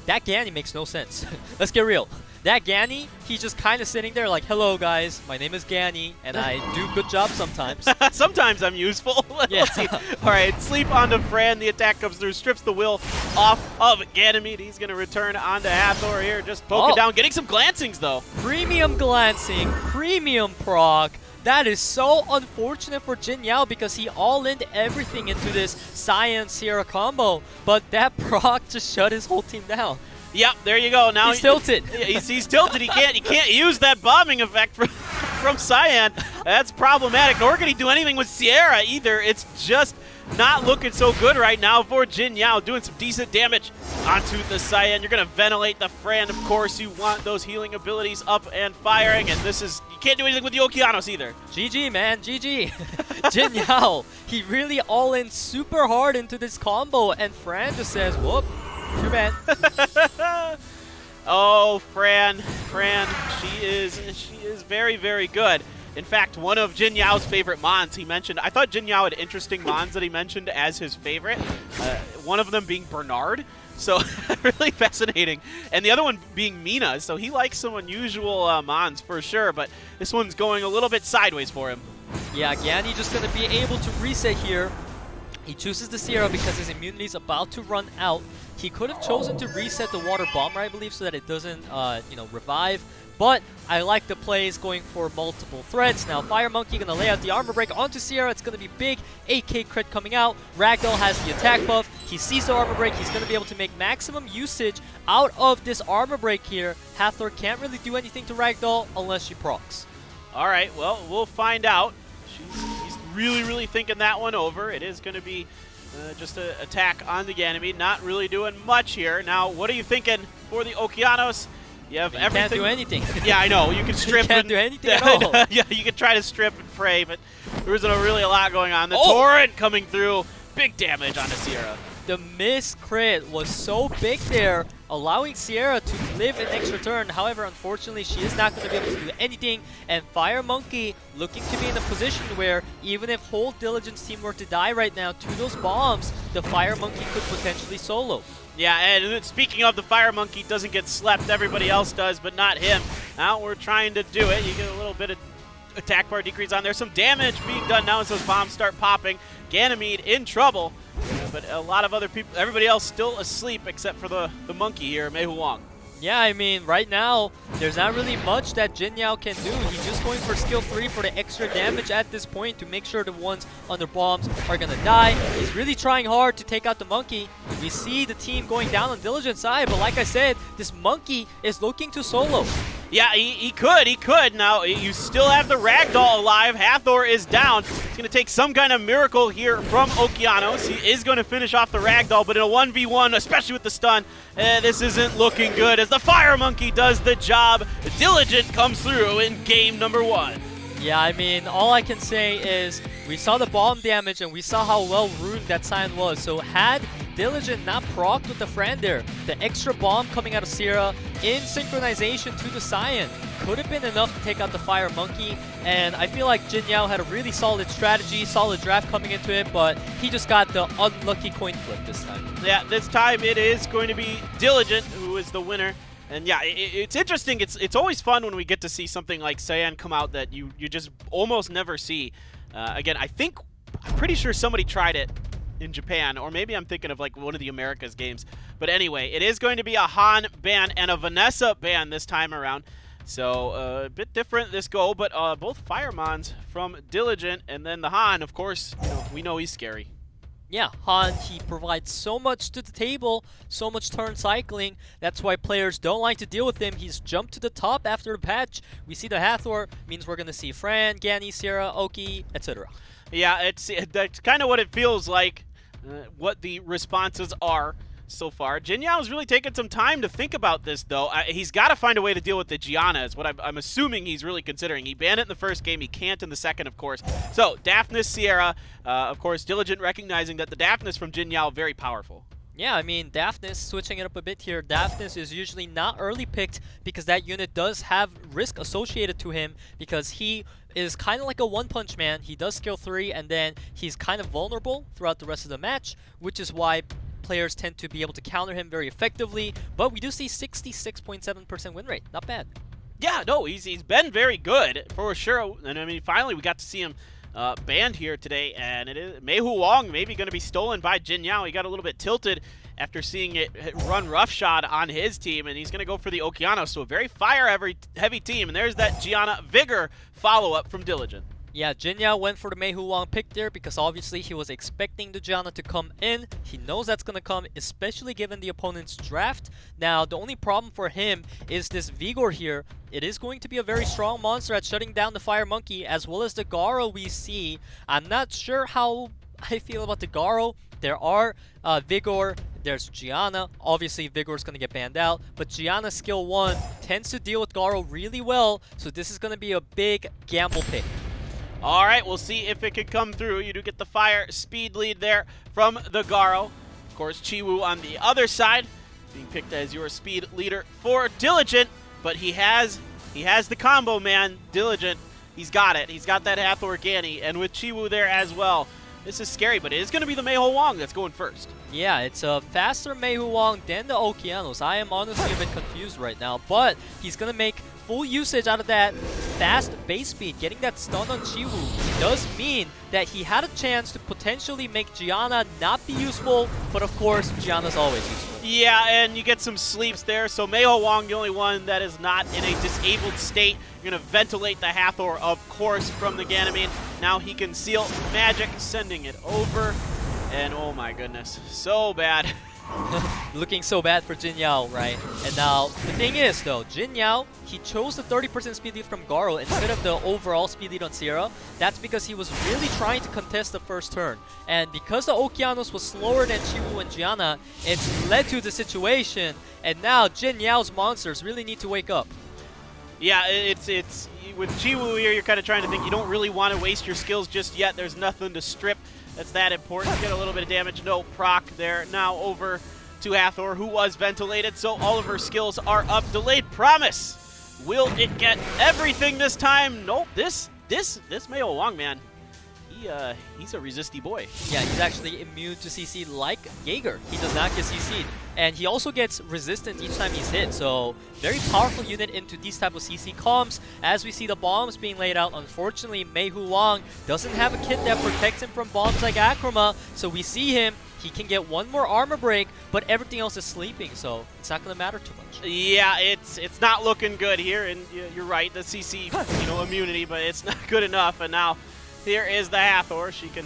that Ganny makes no sense. Let's get real. That Ganny, he's just kind of sitting there like, hello guys, my name is Ganny, and I do good jobs sometimes. Sometimes I'm useful. Yeah. Let's see. All right, sleep onto Fran. The attack comes through, strips the will off of Ganymede. He's going to return onto Hathor here, just poking down, getting some glancings though. Premium glancing, premium proc. That is so unfortunate for JINYAO because he all-ined everything into this Cyan-Sierra combo, but that proc just shut his whole team down. Yep, there you go. Now He's tilted. He's tilted. He can't use that bombing effect from Cyan. That's problematic. Nor can he do anything with Sierra either. It's just not looking so good right now for JINYAO, doing some decent damage onto the Cyan. You're going to ventilate the Fran, of course. You want those healing abilities up and firing, and this is, you can't do anything with the Okeanos either. GG, man, GG. JINYAO, he really all-in super hard into this combo, and Fran just says, whoop, too bad. Oh, Fran, she is very, very good. In fact, one of JINYAO's favorite mons he mentioned, I thought JINYAO had interesting mons that he mentioned as his favorite. One of them being Bernard, so really fascinating. And the other one being Mina, so he likes some unusual mons for sure, but this one's going a little bit sideways for him. Yeah, Ganny just going to be able to reset here. He chooses the Sierra because his immunity is about to run out. He could have chosen to reset the water bomber, I believe, so that it doesn't, revive. But I like the plays going for multiple threats. Now, Fire Monkey going to lay out the armor break onto Sierra. It's going to be big. 8k crit coming out. Ragdoll has the attack buff. He sees the armor break. He's going to be able to make maximum usage out of this armor break here. Hathor can't really do anything to Ragdoll unless she procs. All right, well, we'll find out. He's really, really thinking that one over. It is going to be just an attack on the Ganymede. Not really doing much here. Now, what are you thinking for the Okeanos? You have everything. Can't do anything. Yeah, I know. You can strip. You can't do anything at all. Yeah, you can try to strip and pray, but there isn't really a lot going on. The torrent coming through. Big damage on the Sierra. The miss crit was so big there, allowing Sierra to live an extra turn. However, unfortunately, she is not going to be able to do anything. And Fire Monkey looking to be in a position where even if whole Diligence team were to die right now to those bombs, the Fire Monkey could potentially solo. Yeah, and speaking of the Fire Monkey, doesn't get slept. Everybody else does, but not him. Now we're trying to do it. You get a little bit of attack bar decrease on there. Some damage being done now as those bombs start popping. Ganymede in trouble, but a lot of other people, everybody else still asleep except for the monkey here, Mei Huang. Yeah, I mean, right now, there's not really much that JINYAO can do. He's just going for skill 3 for the extra damage at this point to make sure the ones under bombs are going to die. He's really trying hard to take out the monkey. We see the team going down on Diligent's side, but like I said, this monkey is looking to solo. Yeah, he could. Now, you still have the Ragdoll alive. Hathor is down. It's going to take some kind of miracle here from Okeanos. He is going to finish off the Ragdoll, but in a 1v1, especially with the stun, this isn't looking good as the Fire Monkey does the job. Diligent comes through in game number 1. Yeah, I mean, all I can say is we saw the bomb damage and we saw how well ruined that sign was. So had Diligent not procced with the Fran there, the extra bomb coming out of Sierra in synchronization to the Cyan could have been enough to take out the Fire Monkey. And I feel like JINYAO had a really solid strategy, solid draft coming into it, but he just got the unlucky coin flip this time. Yeah, this time it is going to be Diligent who is the winner. And yeah, it's interesting. It's always fun when we get to see something like Cyan come out that you just almost never see. Again, I'm pretty sure somebody tried it in Japan, or maybe I'm thinking of like one of the Americas games. But anyway, it is going to be a Han ban and a Vanessa ban this time around. So a bit different this go, but both Firemons from Diligent, and then the Han, of course, we know he's scary. Yeah, Han, he provides so much to the table, so much turn cycling. That's why players don't like to deal with him. He's jumped to the top after the patch. We see the Hathor, means we're going to see Fran, Ganny, Sierra, Oki, etc. Yeah, that's kind of what it feels like, what the responses are so far. JINYAO is really taking some time to think about this, though. He's got to find a way to deal with the Gianna, is what I'm assuming he's really considering. He banned it in the first game. He can't in the second, of course. So, Daphnis, Sierra, of course, Diligent recognizing that the Daphnis from JINYAO very powerful. Yeah, I mean, Daphnis, switching it up a bit here, Daphnis is usually not early picked because that unit does have risk associated to him because he is kind of like a one-punch man. He does skill 3 and then he's kind of vulnerable throughout the rest of the match, which is why players tend to be able to counter him very effectively. But we do see 66.7% win rate. Not bad. Yeah, no, he's been very good for sure. And I mean, finally we got to see him banned here today, and it is Mei Hu Wong maybe going to be stolen by JINYAO. He got a little bit tilted after seeing it run roughshod on his team, and he's going to go for the Okeanos, so a very fire-heavy team. And there's that Gianna Vigor follow-up from Diligent. Yeah, JINYAO went for the Mei Hu Wong pick there because obviously he was expecting the Gianna to come in. He knows that's going to come, especially given the opponent's draft. Now, the only problem for him is this Vigor here. It is going to be a very strong monster at shutting down the Fire Monkey, as well as the Garo we see. I'm not sure how I feel about the Garo. There are Vigor, there's Gianna. Obviously, Vigor is going to get banned out, but Gianna skill 1 tends to deal with Garo really well, so this is going to be a big gamble pick. All right, we'll see if it can come through. You do get the fire speed lead there from the Garo. Of course, Chiwoo on the other side, being picked as your speed leader for Diligent, but he has the combo, man. Diligent, he's got it. He's got that Hathor Gani, and with Chiwoo there as well. This is scary, but it is going to be the Mei Hu Wong that's going first. Yeah, it's a faster Mei Hu Wong than the Okeanos. I am honestly a bit confused right now, but he's going to make full usage out of that fast base speed. Getting that stun on Chiwoo does mean that he had a chance to potentially make Gianna not be useful, but of course, Gianna's always useful. Yeah, and you get some sleeps there. So Mei Hu Wong, the only one that is not in a disabled state. You're going to ventilate the Hathor, of course, from the Ganymede. Now he can seal magic, sending it over. And oh my goodness, so bad. Looking so bad for JINYAO, right? And now, the thing is though, JINYAO, he chose the 30% speed lead from Garo instead of the overall speed lead on Sierra. That's because he was really trying to contest the first turn. And because the Okeanos was slower than Chiwoo and Gianna, it's led to the situation. And now, JINYAO's monsters really need to wake up. Yeah, it's with Chiwoo here, you're kind of trying to think you don't really want to waste your skills just yet. There's nothing to strip that's that important. Get a little bit of damage. No proc there. Now over to Hathor, who was ventilated, so all of her skills are up. Delayed promise. Will it get everything this time? Nope. This Mei Hu Wong, man, he's a resisty boy. Yeah, he's actually immune to CC like Jaeger. He does not get CC'd. And he also gets resistance each time he's hit, so very powerful unit into these type of CC comms. As we see the bombs being laid out, unfortunately, Mei Hu Wong doesn't have a kit that protects him from bombs like Akrama, so we see him. He can get one more armor break, but everything else is sleeping, so it's not going to matter too much. Yeah, it's not looking good here, and you're right, the CC, immunity, but it's not good enough. And now here is the Hathor. She can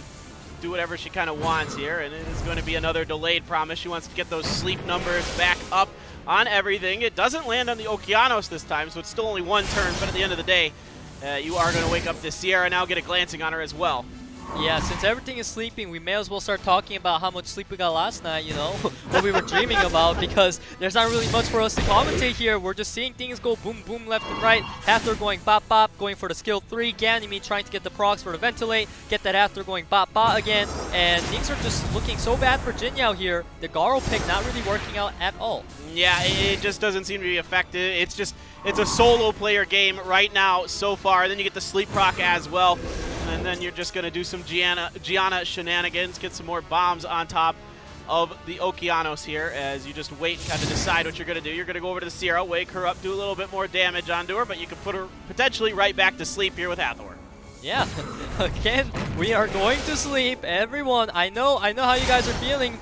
do whatever she kind of wants here, and it is going to be another delayed promise. She wants to get those sleep numbers back up on everything. It doesn't land on the Okeanos this time, so it's still only one turn, but at the end of the day, you are going to wake up this Sierra, now get a glancing on her as well. Yeah, since everything is sleeping, we may as well start talking about how much sleep we got last night, what we were dreaming about, because there's not really much for us to commentate here. We're just seeing things go boom, boom, left and right. Hathor going bop, bop, going for the skill 3. Ganymede trying to get the procs for the ventilate. Get that Hathor going bop, bop again. And things are just looking so bad for JINYAO here. The Garo pick not really working out at all. Yeah, it just doesn't seem to be effective. It's a solo player game right now so far. Then you get the sleep proc as well. And then you're just going to do some Gianna shenanigans, get some more bombs on top of the Okeanos here as you just wait and kind of decide what you're going to do. You're going to go over to the Sierra, wake her up, do a little bit more damage onto her, but you can put her potentially right back to sleep here with Hathor. Yeah, again, we are going to sleep. Everyone, I know how you guys are feeling.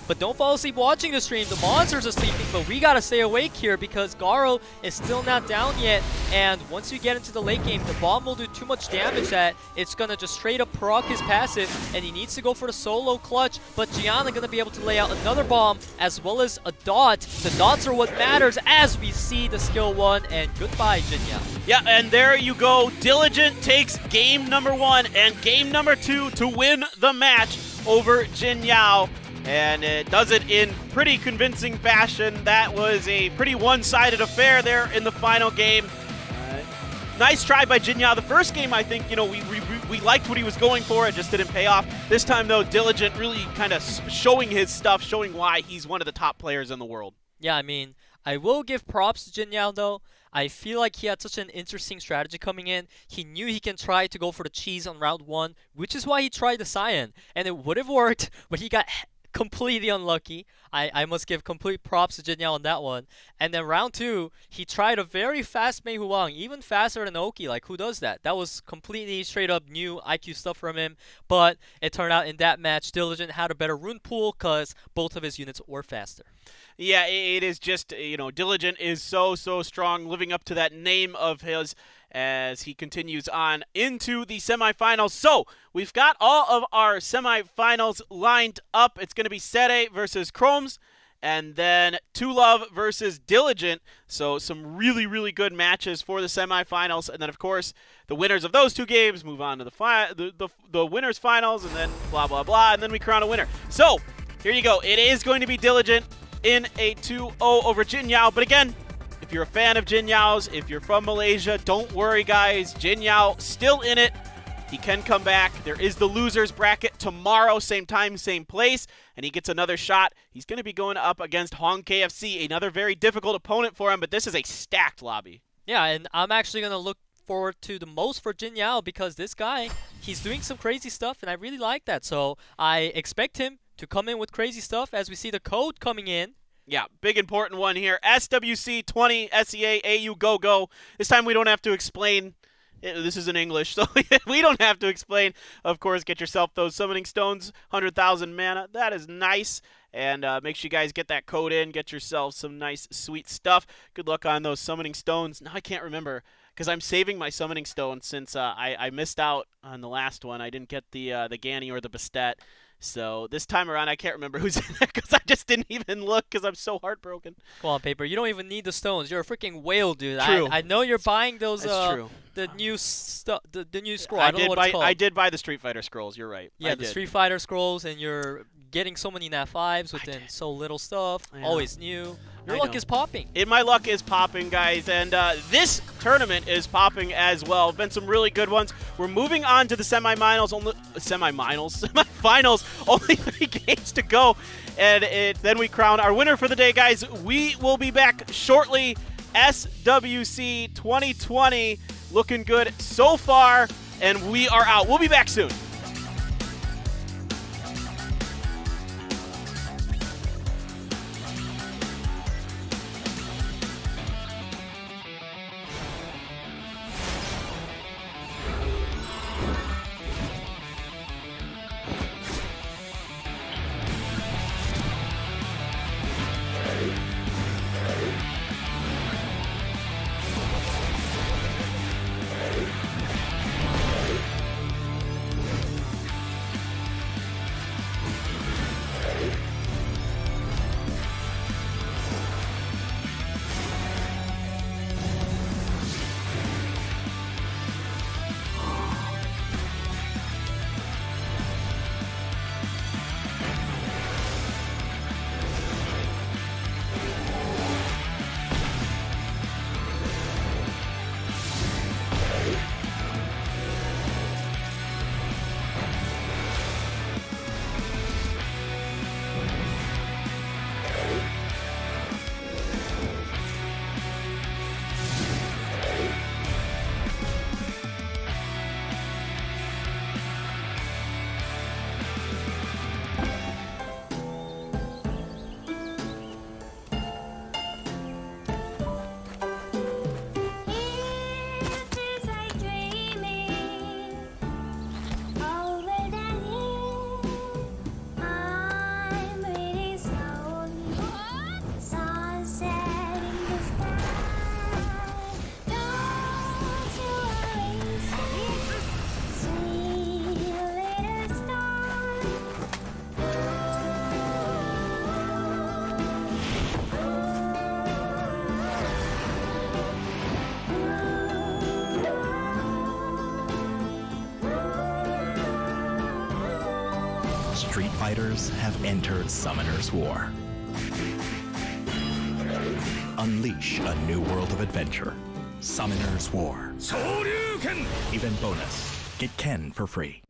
But don't fall asleep watching the stream. The monsters are sleeping, but we gotta stay awake here because Garo is still not down yet. And once you get into the late game, the bomb will do too much damage that it's gonna just straight up proc his passive, and he needs to go for the solo clutch. But Gianna gonna be able to lay out another bomb as well as a dot. The dots are what matters as we see the skill 1, and goodbye, JINYAO. Yeah, and there you go. Diligent takes game number 1 and game number 2 to win the match over JINYAO. And it does it in pretty convincing fashion. That was a pretty one-sided affair there in the final game. Nice try by JINYAO. The first game, I think, we we liked what he was going for. It just didn't pay off. This time, though, Diligent really kind of showing his stuff, showing why he's one of the top players in the world. Yeah, I mean, I will give props to JINYAO, though. I feel like he had such an interesting strategy coming in. He knew he can try to go for the cheese on round 1, which is why he tried the Cyan. And it would have worked, but he got completely unlucky. I must give complete props to JINYAO on that one. And then round 2, he tried a very fast Mei Huang, even faster than Oki. Like, who does that? That was completely straight up new IQ stuff from him. But it turned out in that match, Diligent had a better rune pool because both of his units were faster. Yeah, it is just, Diligent is so strong, living up to that name of his as he continues on into the semifinals. So, we've got all of our semifinals lined up. It's going to be SEA versus KROMZ, and then Two Love versus Diligent. So, some really good matches for the semifinals. And then, of course, the winners of those 2 games move on to the winners finals, and then blah, blah, blah, and then we crown a winner. So, here you go. It is going to be Diligent in a 2-0 over JINYAO. But again, if you're a fan of JINYAO's, if you're from Malaysia, don't worry, guys. JINYAO still in it. He can come back. There is the losers bracket tomorrow, same time, same place, and he gets another shot. He's going to be going up against HONGKFC, another very difficult opponent for him, but this is a stacked lobby. Yeah, and I'm actually going to look forward to the most for JINYAO because this guy, he's doing some crazy stuff, and I really like that. So I expect him to come in with crazy stuff as we see the code coming in. Yeah, big important one here. SWC20, SEA&AU, go. This time we don't have to explain. This is in English, so we don't have to explain. Of course, get yourself those summoning stones, 100,000 mana. That is nice. And make sure you guys get that code in. Get yourself some nice, sweet stuff. Good luck on those summoning stones. Now I can't remember because I'm saving my summoning stones since I missed out on the last one. I didn't get the Gani or the Bastet. So this time around, I can't remember who's in there because I just didn't even look because I'm so heartbroken. Come on, Paper. You don't even need the stones. You're a freaking whale, dude. True. I know you're buying those. That's true. The new the new scroll. I don't know what it's called. I did buy the Street Fighter scrolls. You're right. Yeah, the Street Fighter scrolls, and you're getting so many nat 5s within so little stuff. Always new. Your luck is popping. My luck is popping, guys, and this tournament is popping as well. Been some really good ones. We're moving on to the semifinals. Only 3 games to go, and then we crown our winner for the day, guys. We will be back shortly. SWC 2020 looking good so far, and we are out. We'll be back soon. Street fighters have entered Summoner's War. Unleash a new world of adventure. Summoner's War. Event bonus. Get Ken for free.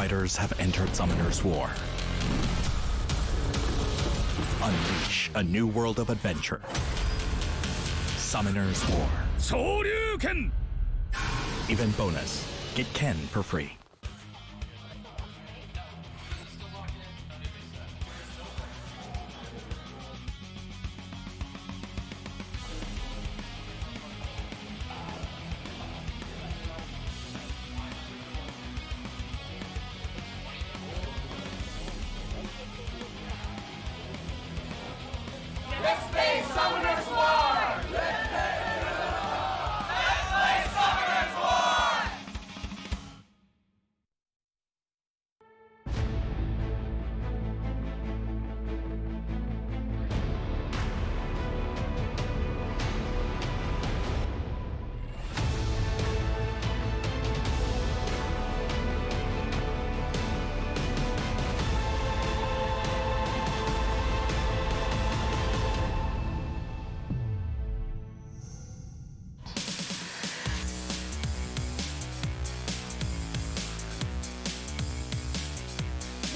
Riders have entered Summoner's War. Unleash a new world of adventure. Summoner's War. 昇竜拳 Event bonus. Get Ken for free. Let's play Summoner's War! Let's play Summoner's War!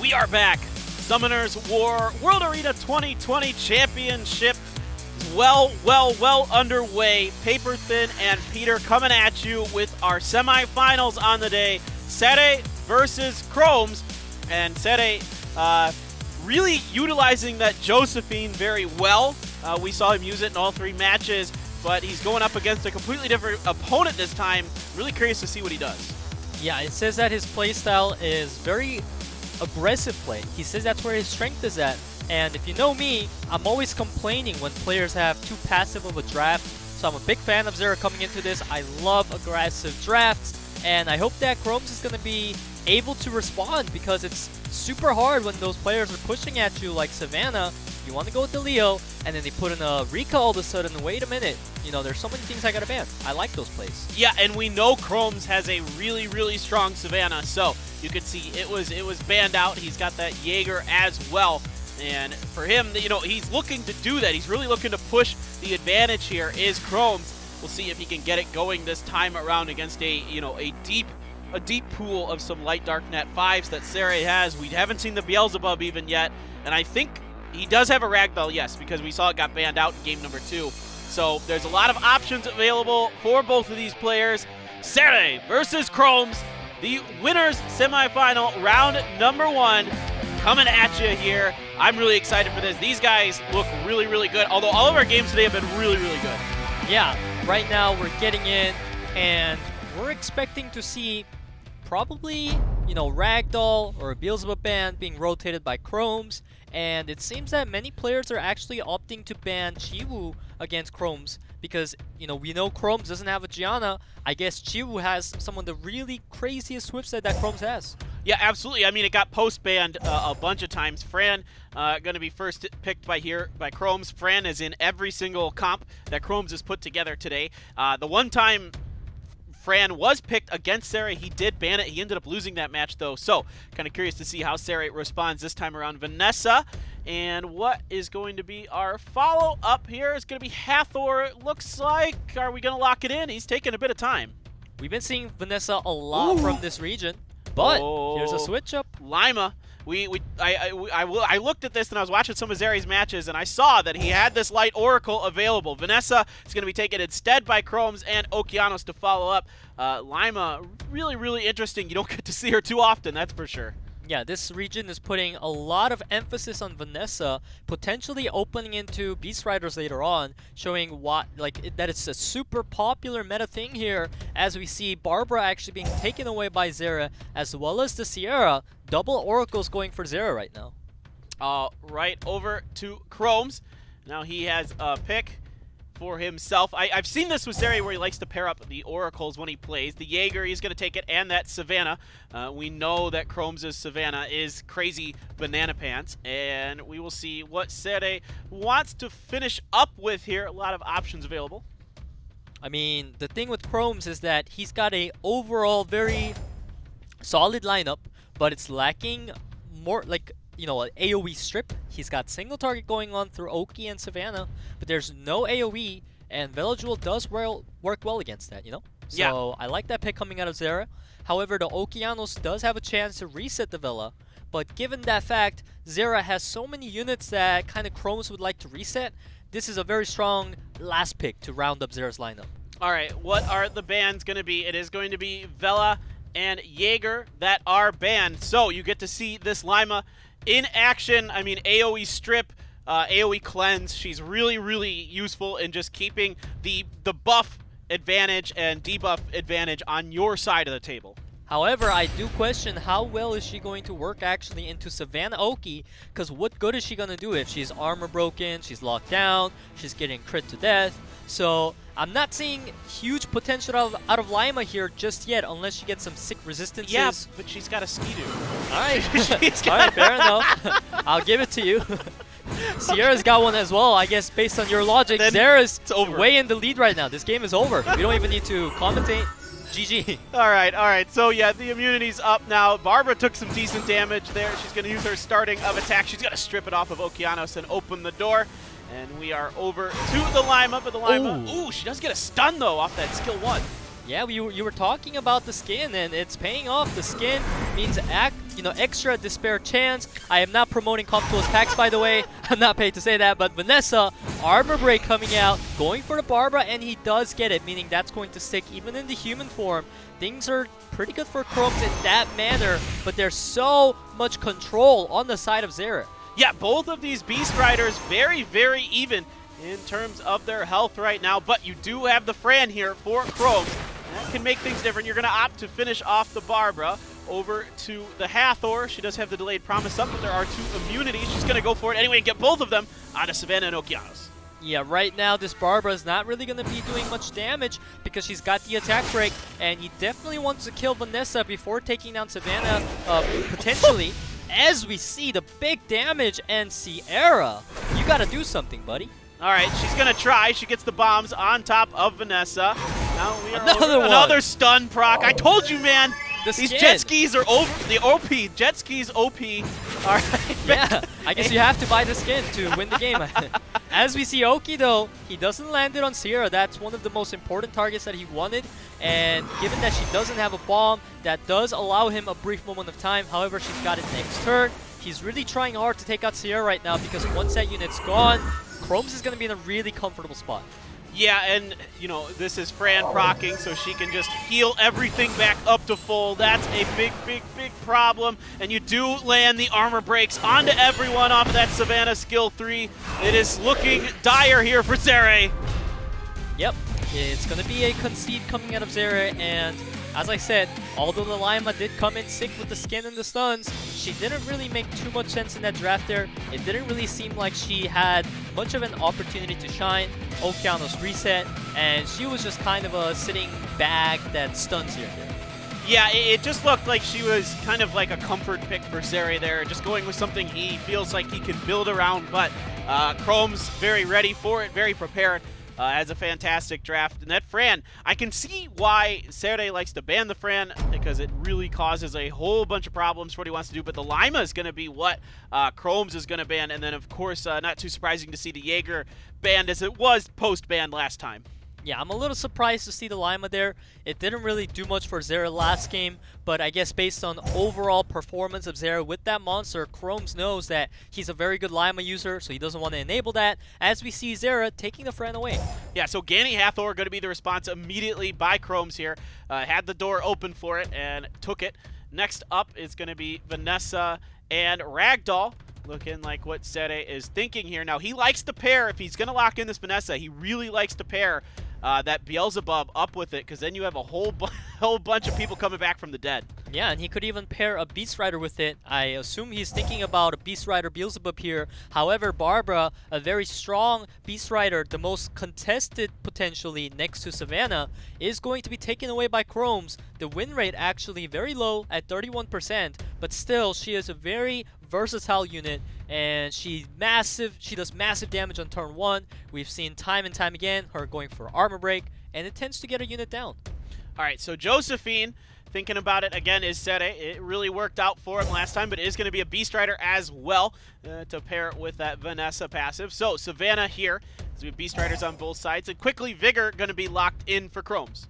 We are back. Summoner's War World Arena 2020 Championship is well underway. Paper Thin and Peter coming at you with our semifinals on the day. SEA&AU versus KROMZ. And SEA&AU really utilizing that Josephine very well. We saw him use it in all 3 matches, but he's going up against a completely different opponent this time. Really curious to see what he does. Yeah, it says that his playstyle is very aggressive play. He says that's where his strength is at. And if you know me, I'm always complaining when players have too passive of a draft. So I'm a big fan of XERE coming into this. I love aggressive drafts. And I hope that KROMZ is going to be able to respond, because it's super hard when those players are pushing at you like Savannah. You want to go with the Leo, and then they put in a Rika all of a sudden. Wait a minute. You know, there's so many things I got to ban. I like those plays. Yeah, and we know KROMZ has a really strong Savannah, so you can see it was banned out. He's got that Jaeger as well, and for him, you know, he's looking to do that. He's really looking to push the advantage here. Is KROMZ? We'll see if he can get it going this time around against a deep pool of some light dark net 5s that SEA&AU has. We haven't seen the Beelzebub even yet, and I think he does have a Ragdoll, yes, because we saw it got banned out in game number 2. So there's a lot of options available for both of these players. SEA&AU versus KROMZ, the winners semifinal round number 1 coming at you here. I'm really excited for this. These guys look really good, although all of our games today have been really good. Yeah, right now we're getting in, and we're expecting to see probably, Ragdoll or a Beelzebub ban being rotated by KROMZ. And it seems that many players are actually opting to ban Chiwoo against KROMZ because, we know KROMZ doesn't have a Gianna. I guess Chiwoo has some of the really craziest whip set that KROMZ has. Yeah, absolutely. I mean, it got post-banned a bunch of times. Fran going to be first picked by KROMZ. Fran is in every single comp that KROMZ has put together today. The one time Fran was picked against SEA&AU, he did ban it. He ended up losing that match, though. So, kind of curious to see how SEA&AU responds this time around. Vanessa, and what is going to be our follow-up here is going to be Hathor. It looks like, are we going to lock it in? He's taking a bit of time. We've been seeing Vanessa a lot from this region, but here's a switch up. Lima. I looked at this and I was watching some of XERE's matches and I saw that he had this light Oracle available. Vanessa is going to be taken instead by KROMZ and Okeanos to follow up. Lima, really interesting. You don't get to see her too often, that's for sure. Yeah, this region is putting a lot of emphasis on Vanessa, potentially opening into Beast Riders later on, showing that it's a super popular meta thing here, as we see Barbara actually being taken away by XERE, as well as the Sierra. Double Oracles going for XERE right now. Right over to KROMZ. Now he has a pick for himself. I've seen this with XERE where he likes to pair up the Oracles when he plays. The Jaeger, he's going to take it, and that Savannah. We know that KROMZ's Savannah is crazy banana pants, and we will see what SEA&AU wants to finish up with here. A lot of options available. I mean, the thing with KROMZ is that he's got a overall very solid lineup, but it's lacking more, an AoE strip. He's got single target going on through Oki and Savannah, but there's no AoE, and Velajuel does work well against that, So I like that pick coming out of XERE. However, the Okeanos does have a chance to reset the Villa. But given that fact, XERE has so many units that kind of KROMZ would like to reset. This is a very strong last pick to round up XERE's lineup. All right, what are the bans going to be? It is going to be Vela and Jaeger that are banned. So you get to see this Lima in action. I mean, AoE strip, AoE cleanse. She's really, really useful in just keeping the buff advantage and debuff advantage on your side of the table. However, I do question how well is she going to work actually into Savannah Oki, because what good is she going to do if she's armor broken, she's locked down, she's getting crit to death. So I'm not seeing huge potential out of Lima here just yet, unless she gets some sick resistances. Yeah, but she's got a Ski-Doo. All right, all right, fair enough. I'll give it to you. Sierra's got one as well. I guess based on your logic, Xera's way in the lead right now. This game is over. We don't even need to commentate. GG. All right. So, yeah, the immunity's up now. Barbara took some decent damage there. She's going to use her starting of attack. She's going to strip it off of Okeanos and open the door. And we are over to the Lima, but the Lima... Ooh, she does get a stun, though, off that skill 1. Yeah, you were talking about the skin, and it's paying off. The skin means extra despair chance. I am not promoting Compto's packs, by the way. I'm not paid to say that, but Vanessa, armor break coming out, going for the Barbara, and he does get it, meaning that's going to stick even in the human form. Things are pretty good for KROMZ in that manner, but there's so much control on the side of XERE. Yeah, both of these Beast Riders very, very even in terms of their health right now, but you do have the Fran here for KROMZ. That can make things different. You're going to opt to finish off the Barbara over to the Hathor. She does have the delayed promise up, but there are 2 immunities. She's going to go for it anyway and get both of them out of Savannah and Okeanos. Yeah, right now this Barbara is not really going to be doing much damage because she's got the attack break, and he definitely wants to kill Vanessa before taking down Savannah potentially. As we see the big damage, and Sierra, you got to do something, buddy. All right, she's going to try. She gets the bombs on top of Vanessa. Now we are another stun proc. I told you, man. These skin. jet skis are over. The OP. Jet skis OP. All right. Yeah, I guess you have to buy the skin to win the game. As we see Oki, though, he doesn't land it on Sierra. That's one of the most important targets that he wanted. And given that she doesn't have a bomb, that does allow him a brief moment of time. However, she's got it next turn. He's really trying hard to take out Sierra right now because once that unit's gone, KROMZ is going to be in a really comfortable spot. Yeah, and, this is Fran proccing, so she can just heal everything back up to full. That's a big, big, big problem. And you do land the armor breaks onto everyone off that Savannah skill 3. It is looking dire here for XERE. Yep, it's going to be a concede coming out of XERE, and as I said, although the Lima did come in sick with the skin and the stuns, she didn't really make too much sense in that draft there. It didn't really seem like she had much of an opportunity to shine. Okeanos reset, and she was just kind of a sitting bag that stuns here. Yeah, it just looked like she was kind of like a comfort pick for XERE there, just going with something he feels like he can build around, but KROMZ very ready for it, very prepared. Has a fantastic draft. And that Fran, I can see why XERE likes to ban the Fran, because it really causes a whole bunch of problems for what he wants to do. But the Lima is going to be what KROMZ is going to ban. And then, of course, not too surprising to see the Jaeger banned as it was post-ban last time. Yeah, I'm a little surprised to see the Lima there. It didn't really do much for XERE last game, but I guess based on overall performance of XERE with that monster, KROMZ knows that he's a very good Lima user, so he doesn't want to enable that, as we see XERE taking the Fran away. Yeah, so Ganny Hathor going to be the response immediately by KROMZ here. Had the door open for it and took it. Next up is going to be Vanessa and Ragdoll. Looking like what XERE is thinking here. Now, he likes to pair, if he's going to lock in this Vanessa, he really likes to pair that Beelzebub up with it, because then you have a whole bunch of people coming back from the dead. Yeah, and he could even pair a Beast Rider with it. I assume he's thinking about a Beast Rider Beelzebub here. However, Barbara, a very strong Beast Rider, the most contested potentially next to Savannah, is going to be taken away by KROMZ. The win rate actually very low at 31%, but still, she is a very versatile unit, and she does massive damage on turn 1. We've seen time and time again her going for armor break, and it tends to get a unit down. All right, so Josephine, thinking about it again, is XERE. It really worked out for him last time, but it is going to be a Beast Rider as well to pair with that Vanessa passive. So Savannah here, as we have Beast Riders on both sides, and quickly Vigor going to be locked in for KROMZ.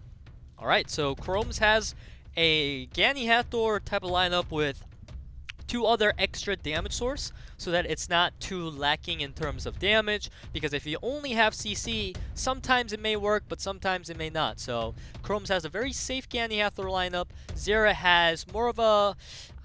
Alright, so KROMZ has a Gani Hathor type of lineup with 2 other extra damage source so that it's not too lacking in terms of damage, because if you only have CC, sometimes it may work, but sometimes it may not. So KROMZ has a very safe Gani Hathor lineup. XERE has more of a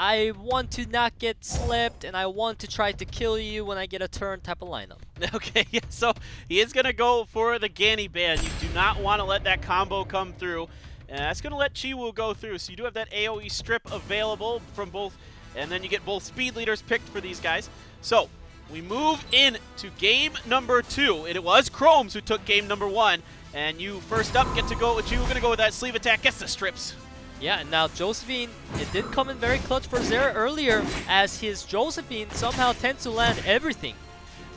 I want to not get slipped and I want to try to kill you when I get a turn type of lineup. Okay, yeah, so he is going to go for the Gani ban. You do not want to let that combo come through. And that's going to let Chiwoo go through. So you do have that AoE strip available from both, and then you get both speed leaders picked for these guys. So we move in to game number 2. It was KROMZ who took game number 1. And you first up get to go with Chiwoo. Going to go with that sleeve attack, gets the strips. Yeah, and now Josephine, it did come in very clutch for XERE earlier, as his Josephine somehow tends to land everything.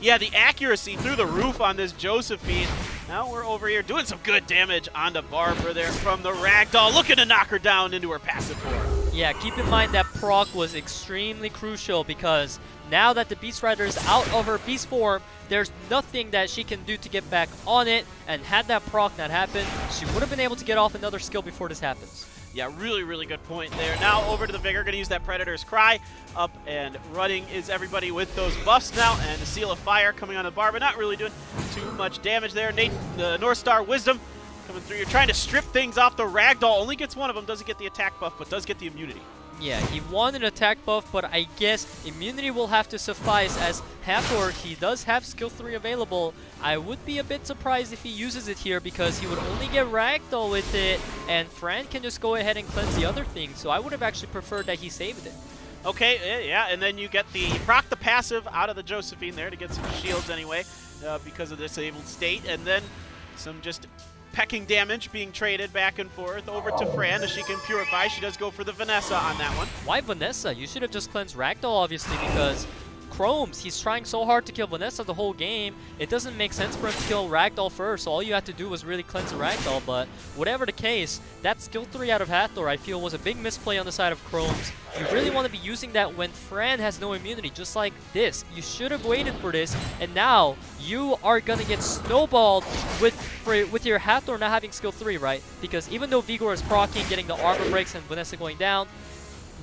Yeah, the accuracy through the roof on this Josephine. Now we're over here doing some good damage onto Barbara there from the Ragdoll, looking to knock her down into her passive form. Yeah, keep in mind that proc was extremely crucial, because now that the Beast Rider is out of her beast form, there's nothing that she can do to get back on it, and had that proc not happened, she would have been able to get off another skill before this happens. Yeah, really, really good point there. Now over to the Vigor, gonna use that Predator's Cry. Up and running is everybody with those buffs now, and the Seal of Fire coming on the bar, but not really doing too much damage there. Nate, the North Star Wisdom coming through. You're trying to strip things off the Ragdoll. Only gets one of them, doesn't get the attack buff, but does get the immunity. Yeah, he won an attack buff, but I guess immunity will have to suffice, as Hathor, he does have skill 3 available. I would be a bit surprised if he uses it here, because he would only get Ragdoll with it, and Fran can just go ahead and cleanse the other things, so I would have actually preferred that he saved it. Okay, yeah, and then you get the proc the passive out of the Josephine there to get some shields anyway, because of the disabled state, and then some just pecking damage being traded back and forth over to Fran as she can purify. She does go for the Vanessa on that one. Why Vanessa? You should have just cleansed Ragdoll, obviously, because KROMZ, he's trying so hard to kill Vanessa the whole game. It doesn't make sense for him to kill Ragdoll first, so all you had to do was really cleanse the Ragdoll. But whatever the case, that skill 3 out of Hathor, I feel, was a big misplay on the side of KROMZ. You really want to be using that when Fran has no immunity, just like this. You should have waited for this, and now you are going to get snowballed with your Hathor not having skill 3, right? Because even though Vigor is proccing, getting the armor breaks, and Vanessa going down,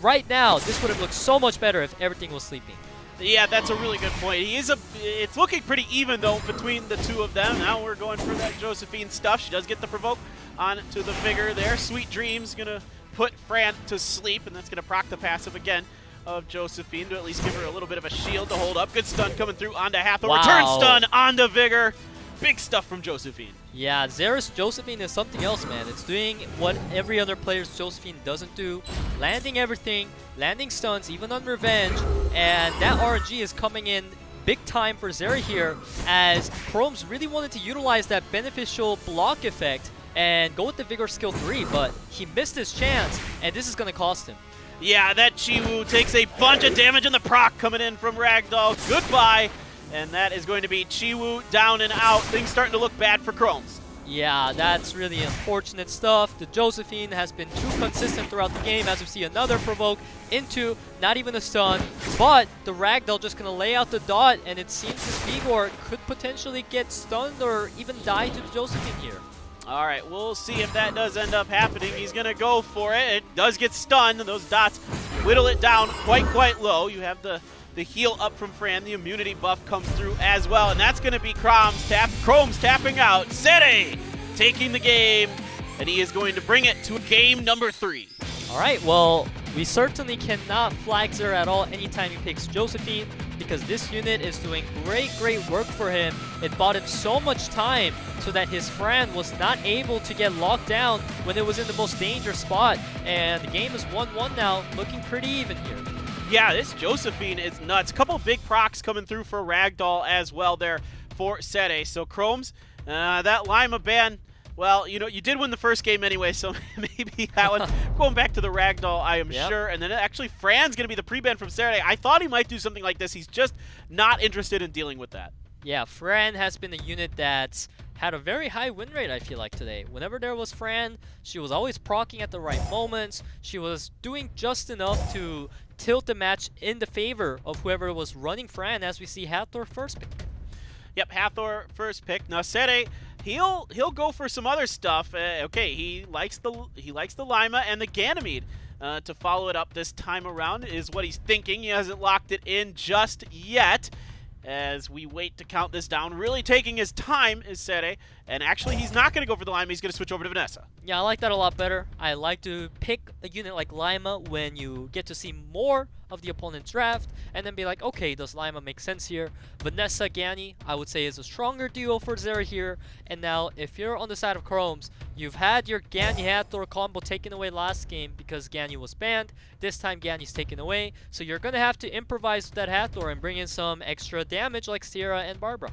right now, this would have looked so much better if everything was sleeping. Yeah, that's a really good point. It's looking pretty even, though, between the two of them. Now we're going for that Josephine stuff. She does get the provoke onto the Vigor there. Sweet Dreams going to put Fran to sleep, and that's going to proc the passive again of Josephine to at least give her a little bit of a shield to hold up. Good stun coming through onto Hathor. Wow. Return stun onto Vigor. Big stuff from Josephine. Yeah, XERE's Josephine is something else, man. It's doing what every other player's Josephine doesn't do. Landing everything, landing stuns, even on Revenge. And that RNG is coming in big time for XERE here, as KROMZ really wanted to utilize that beneficial block effect and go with the Vigor skill 3, but he missed his chance, and this is going to cost him. Yeah, that Chiwoo takes a bunch of damage, and the proc coming in from Ragdoll. Goodbye. And that is going to be Chiwoo down and out. Things starting to look bad for KROMZ. Yeah, that's really unfortunate stuff. The Josephine has been too consistent throughout the game, as we see another provoke into not even a stun, but the Ragdoll just going to lay out the dot, and it seems this Vigor could potentially get stunned or even die to the Josephine here. All right, we'll see if that does end up happening. He's going to go for it. It does get stunned, and those dots whittle it down quite low. You have the heal up from Fran. The immunity buff comes through as well, and that's going to be KROMZ tapping out. XERE taking the game, and he is going to bring it to game number 3. All right, well, we certainly cannot flag XERE at all anytime he picks Josephine, because this unit is doing great work for him. It bought him so much time so that his Fran was not able to get locked down when it was in the most dangerous spot, and the game is 1-1 now, looking pretty even here. Yeah, this Josephine is nuts. A couple of big procs coming through for Ragdoll as well there for XERE. So KROMZ, that Lima ban, well, you know, you did win the first game anyway, so maybe that one. Going back to the Ragdoll, I am sure. And then actually Fran's going to be the pre-ban from XERE. I thought he might do something like this. He's just not interested in dealing with that. Yeah, Fran has been a unit that's had a very high win rate, I feel like, today. Whenever there was Fran, she was always proccing at the right moments. She was doing just enough to tilt the match in the favor of whoever was running Fran, as we see Hathor first pick. Yep, Hathor first pick. Now XERE he'll go for some other stuff. Okay, he likes the Lima and the Ganymede to follow it up this time around is what he's thinking. He hasn't locked it in just yet. As we wait to count this down, really taking his time is SEA&AU, and actually he's not going to go for the Lima, he's going to switch over to Vanessa. Yeah, I like that a lot better. I like to pick a unit like Lima when you get to see more of the opponent's draft, and then be like, okay, does Lima make sense here? Vanessa, Gany, I would say is a stronger duo for XERE here, and now if you're on the side of KROMZ, you've had your Gany Hathor combo taken away last game because Gany was banned. This time Gany's taken away, so you're going to have to improvise with that Hathor and bring in some extra damage like SEA&AU and Barbara.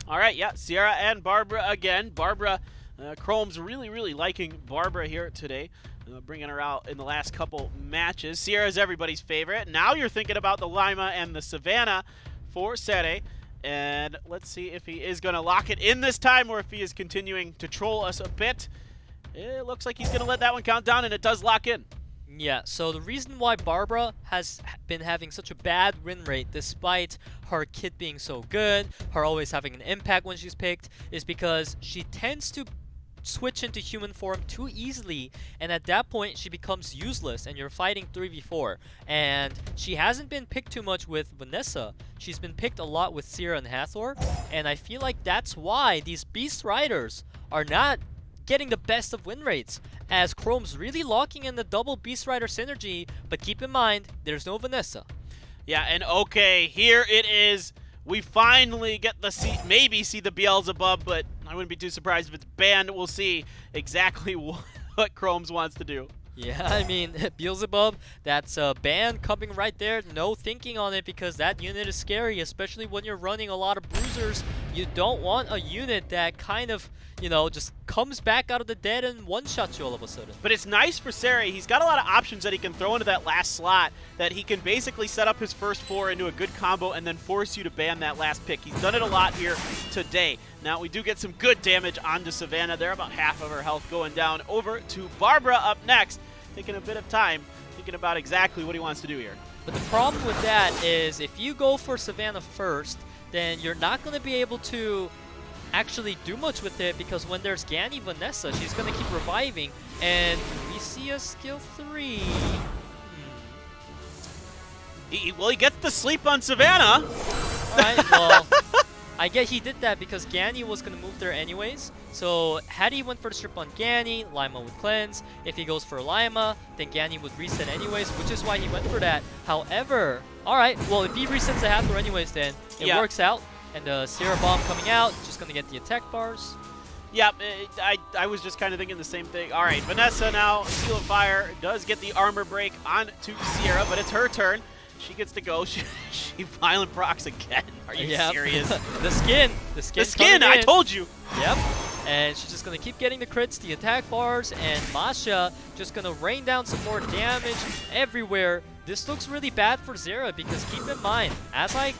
Alright, yeah, SEA&AU and Barbara again. Barbara, KROMZ really liking Barbara here today. Bringing her out in the last couple matches. SEA&AU is everybody's favorite. Now you're thinking about the Lima and the Savannah for SEA&AU. And let's see if he is going to lock it in this time or if he is continuing to troll us a bit. It looks like he's going to let that one count down, and it does lock in. Yeah, so the reason why Barbara has been having such a bad win rate despite her kit being so good, her always having an impact when she's picked, is because she tends to switch into human form too easily, and at that point she becomes useless and you're fighting 3v4. And she hasn't been picked too much with Vanessa. She's been picked a lot with SEA&AU and Hathor, and I feel like that's why these Beast Riders are not getting the best of win rates, as KROMZ really locking in the double Beast Rider synergy, but keep in mind, there's no Vanessa. Yeah, and okay, here it is. We finally get the maybe see the Beelzebub, but I wouldn't be too surprised if it's banned. We'll see exactly what KROMZ wants to do. Yeah, I mean, Beelzebub, that's a ban coming right there. No thinking on it because that unit is scary, especially when you're running a lot of bruisers. You don't want a unit that kind of, you know, just comes back out of the dead and one-shots you all of a sudden. But it's nice for SEA&AU. He's got a lot of options that he can throw into that last slot that he can basically set up his first four into a good combo and then force you to ban that last pick. He's done it a lot here today. Now, we do get some good damage onto Savannah there, about half of her health going down. Over to Barbara up next, taking a bit of time, thinking about exactly what he wants to do here. But the problem with that is if you go for Savannah first, then you're not going to be able to actually do much with it, because when there's Gany Vanessa, she's going to keep reviving, and we see a skill 3. Well, he gets the sleep on Savannah. Alright, well, I get he did that because Gany was going to move there anyways. So had he went for the strip on Gany, Lima would cleanse. If he goes for Lima, then Gany would reset anyways, which is why he went for that. However, alright, well, if he resets the Hathor anyways, then it works out. And the SEA&AU bomb coming out, just going to get the attack bars. Yep, I was just kind of thinking the same thing. All right, Vanessa now, Seal of Fire, does get the armor break onto SEA&AU, but it's her turn. She gets to go. She violent procs again. Are you serious? The skin, I told you. Yep. And she's just going to keep getting the crits, the attack bars, and Masha just going to rain down some more damage everywhere. This looks really bad for XERE because keep in mind, as I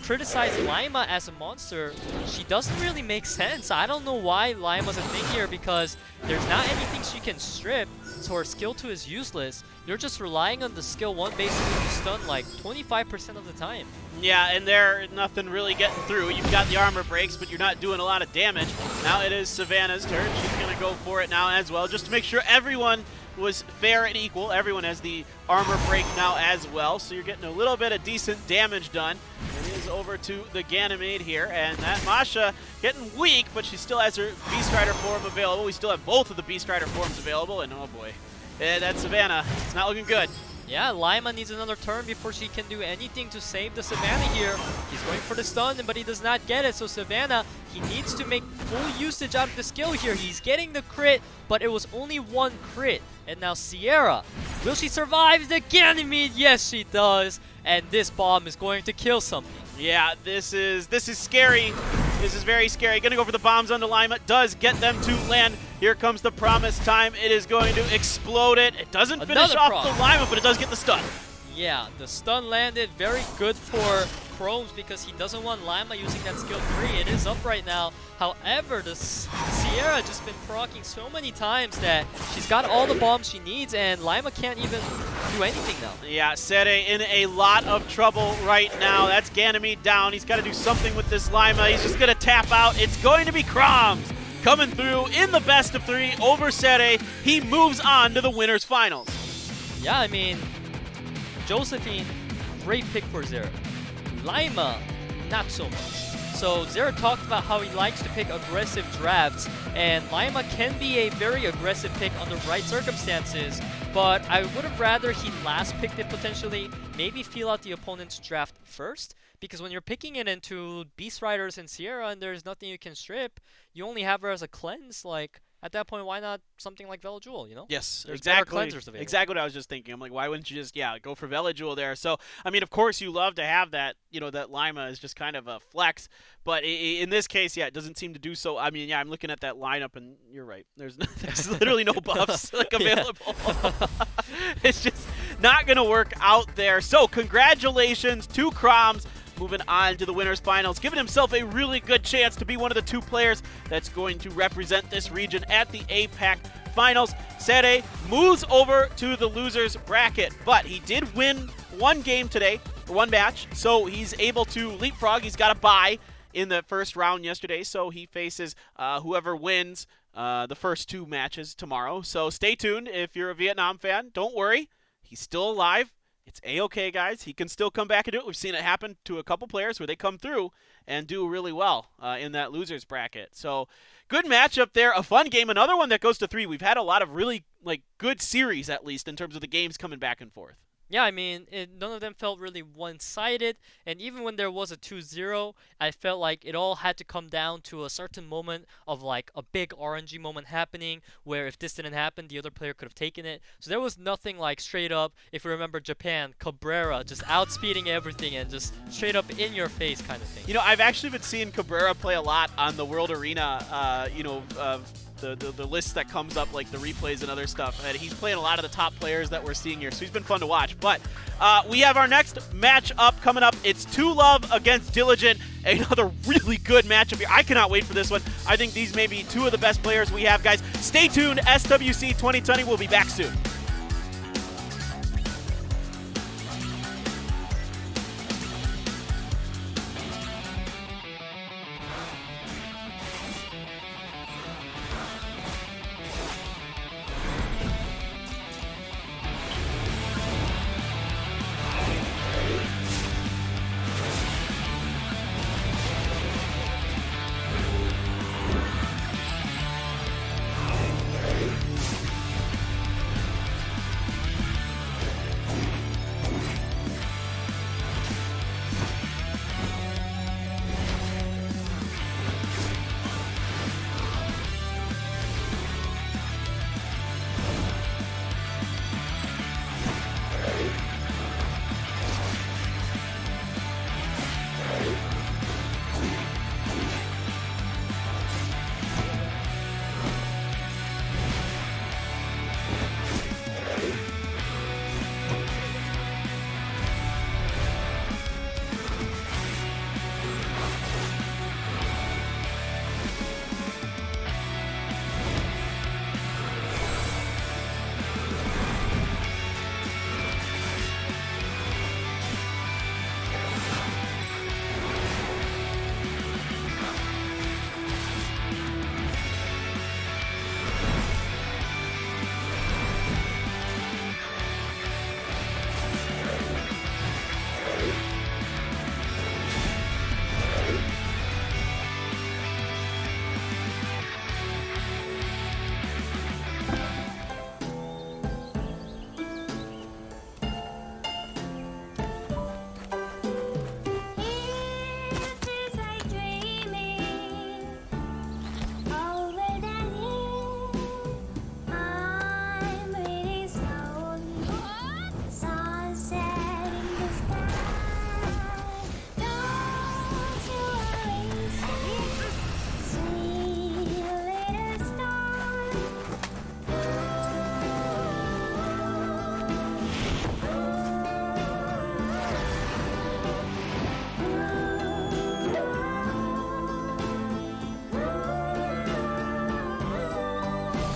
criticize Lima as a monster, she doesn't really make sense. I don't know why Lima's a thing here because there's not anything she can strip, so her skill 2 is useless. You're just relying on the skill 1 basically to stun like 25% of the time. Yeah, and there's nothing really getting through. You've got the armor breaks, but you're not doing a lot of damage. Now it is Savannah's turn. She's going to go for it now as well, just to make sure everyone was fair and equal. Everyone has the armor break now as well, so you're getting a little bit of decent damage done. It is over to the Ganymede here, and that Masha getting weak, but she still has her Beast Rider form available. We still have both of the Beast Rider forms available, and oh boy, that's Savannah. It's not looking good. Yeah, Lima needs another turn before she can do anything to save the Savannah here. He's going for the stun, but he does not get it. So Savannah, he needs to make full usage out of the skill here. He's getting the crit, but it was only one crit. And now SEA&AU, will she survive the Ganymede? Yes, she does. And this bomb is going to kill something. Yeah, this is scary. This is very scary. Gonna go for the bombs onto Lima. Does get them to land. Here comes the promised time. It is going to explode it. It doesn't finish off the Lima, but it does get the stun. Yeah, the stun landed. Very good for KROMZ because he doesn't want Lima using that skill 3. It is up right now. However, the SEA&AU just been proccing so many times that she's got all the bombs she needs, and Lima can't even do anything now. Yeah, SEA&AU in a lot of trouble right now. That's Ganymede down. He's got to do something with this Lima. He's just going to tap out. It's going to be KROMZ coming through in the best of 3 over SEA&AU. He moves on to the winners finals. Yeah, I mean, Josephine, great pick for XERE. Lima, not so much. So XERE talked about how he likes to pick aggressive drafts, and Lima can be a very aggressive pick under right circumstances, but I would have rather he last picked it potentially, maybe feel out the opponent's draft first, because when you're picking it into Beast Riders and Sierra and there's nothing you can strip, you only have her as a cleanse, like, at that point, why not something like Velajewel, you know? Yes, There's better exactly. cleansers available. Exactly what I was just thinking. I'm like, why wouldn't you just, go for Velajewel there? So, I mean, of course, you love to have that, that Lima is just kind of a flex. But in this case, it doesn't seem to do so. I mean, I'm looking at that lineup, and you're right. There's literally no buffs available. It's just not going to work out there. So, congratulations to KROMZ. Moving on to the winners finals, giving himself a really good chance to be one of the 2 players that's going to represent this region at the APAC finals. SEA&AU moves over to the losers bracket, but he did win 1 game today, or 1 match, so he's able to leapfrog. He's got a bye in the first round yesterday, so he faces whoever wins the first 2 matches tomorrow. So stay tuned if you're a Vietnam fan. Don't worry, he's still alive. It's A-okay, guys. He can still come back and do it. We've seen it happen to a couple players where they come through and do really well in that losers bracket. So good matchup there. A fun game. Another one that goes to 3. We've had a lot of really good series, at least, in terms of the games coming back and forth. Yeah, I mean, none of them felt really one-sided, and even when there was a 2-0, I felt like it all had to come down to a certain moment of like a big RNG moment happening, where if this didn't happen, the other player could have taken it. So there was nothing like straight up, if you remember Japan, Cabrera just outspeeding everything and just straight up in your face kind of thing. I've actually been seeing Cabrera play a lot on the World Arena, the list that comes up, like the replays and other stuff, and he's playing a lot of the top players that we're seeing here, so he's been fun to watch. But we have our next match up coming up. It's 2Love against Diligent, another really good matchup here. I cannot wait for this one. I think these may be 2 of the best players we have, guys. Stay tuned. SWC 2020 will be back soon.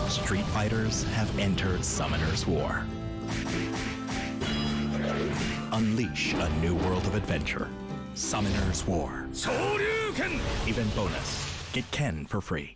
Street fighters have entered Summoner's War. Unleash a new world of adventure. Summoner's War. 昇竜拳 Event bonus. Get Ken for free.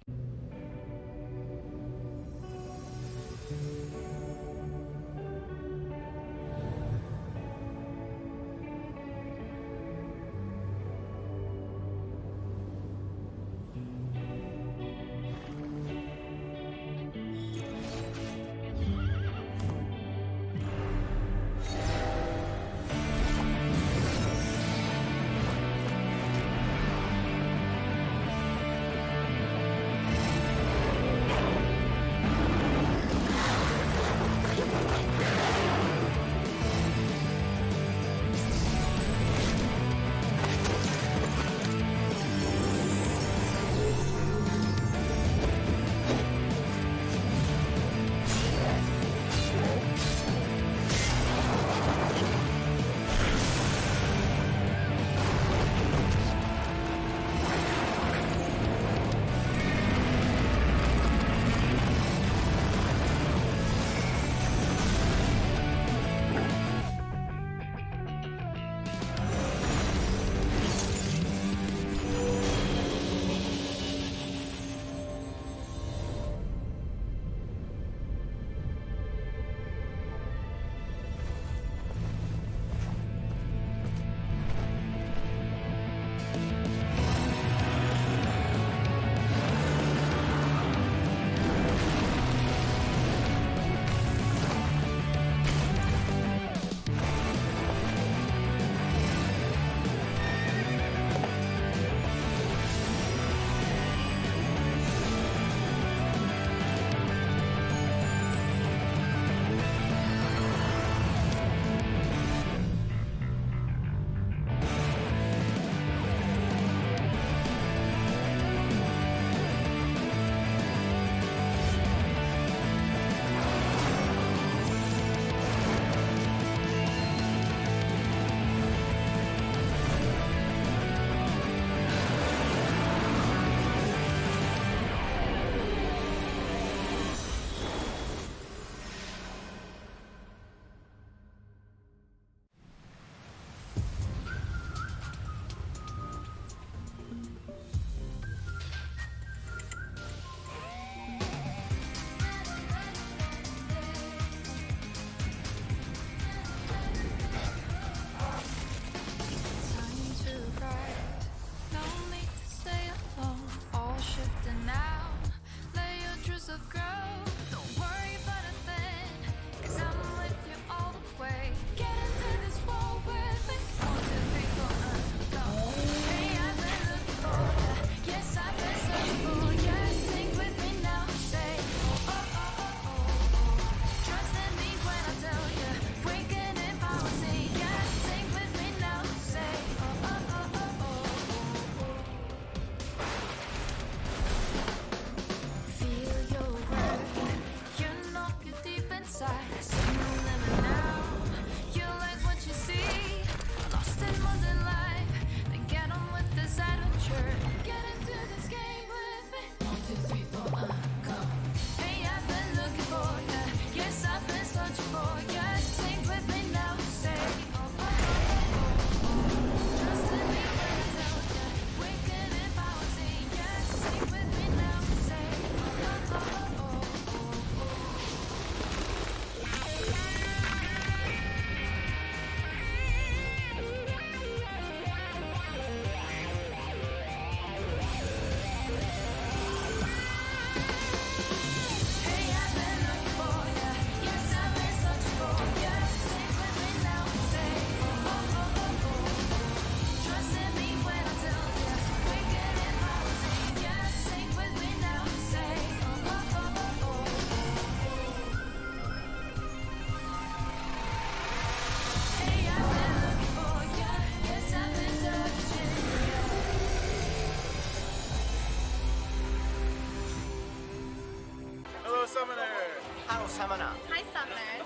Hello, Summoner. Hi, Summoners.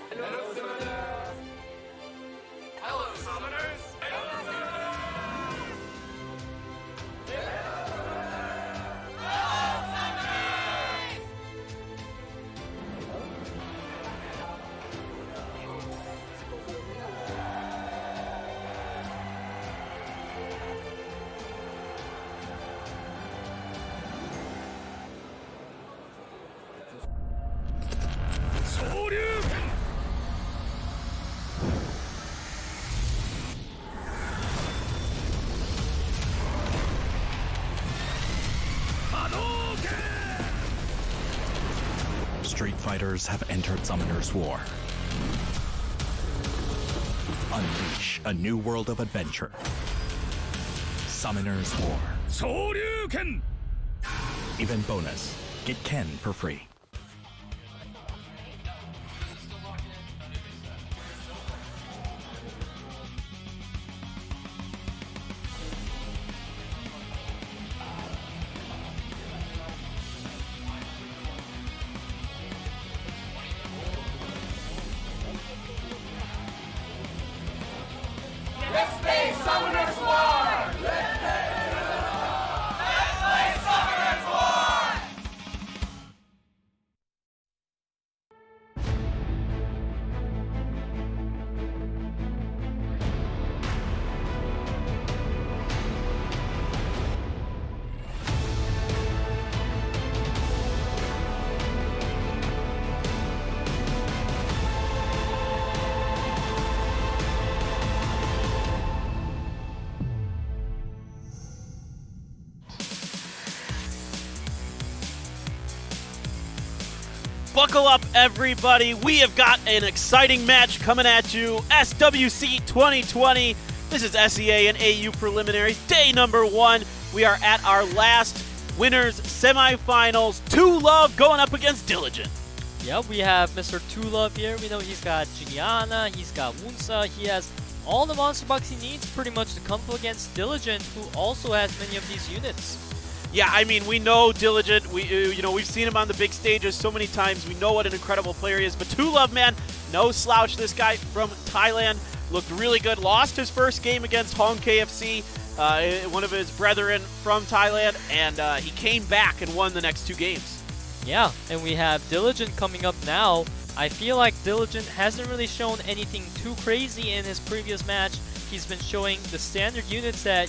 Hello, Summoners. Street fighters have entered Summoner's War. Unleash a new world of adventure. Summoner's War. 昇竜拳 Event bonus. Get Ken for free. Let's play Summoner's War! Let's play Summoner's War! Buckle up, everybody. We have got an exciting match coming at you. SWC 2020. This is SEA&AU preliminaries, day number 1. We are at our last winners semifinals. Two Love going up against Diligent. Yeah, we have Mr. Two Love here. We know he's got JINYAO, he's got Wunsa, he has all the monster bucks he needs pretty much to come up against Diligent, who also has many of these units. Yeah, I mean, we know Diligent. We've seen him on the big stages so many times. We know what an incredible player he is. But Two Love, man, no slouch. This guy from Thailand looked really good. Lost his first game against HONGKFC, one of his brethren from Thailand, and he came back and won the next 2 games. Yeah, and we have Diligent coming up now. I feel like Diligent hasn't really shown anything too crazy in his previous match. He's been showing the standard units that,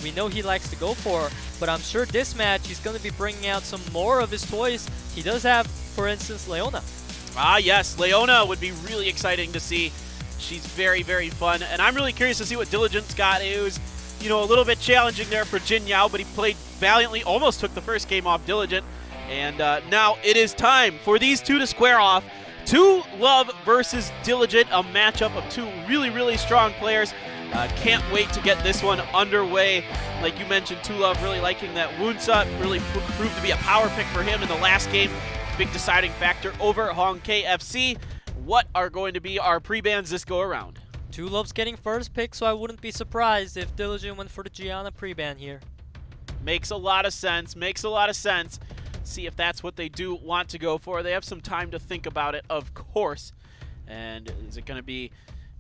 we know he likes to go for. But I'm sure this match, he's going to be bringing out some more of his toys. He does have, for instance, Leona. Ah, yes. Leona would be really exciting to see. She's very, very fun. And I'm really curious to see what Diligent's got. It was, a little bit challenging there for JINYAO, but he played valiantly. Almost took the first game off Diligent. And now it is time for these two to square off. Two Love versus Diligent, a matchup of two really, really strong players. Can't wait to get this one underway. Like you mentioned, Two Love really liking that Wunsa. Really proved to be a power pick for him in the last game. Big deciding factor over HONGKFC. What are going to be our pre-bans this go around? Two Love's getting first pick, so I wouldn't be surprised if Diligent went for the Gianna pre-ban here. Makes a lot of sense. Makes a lot of sense. See if that's what they do want to go for. They have some time to think about it, of course. And is it going to be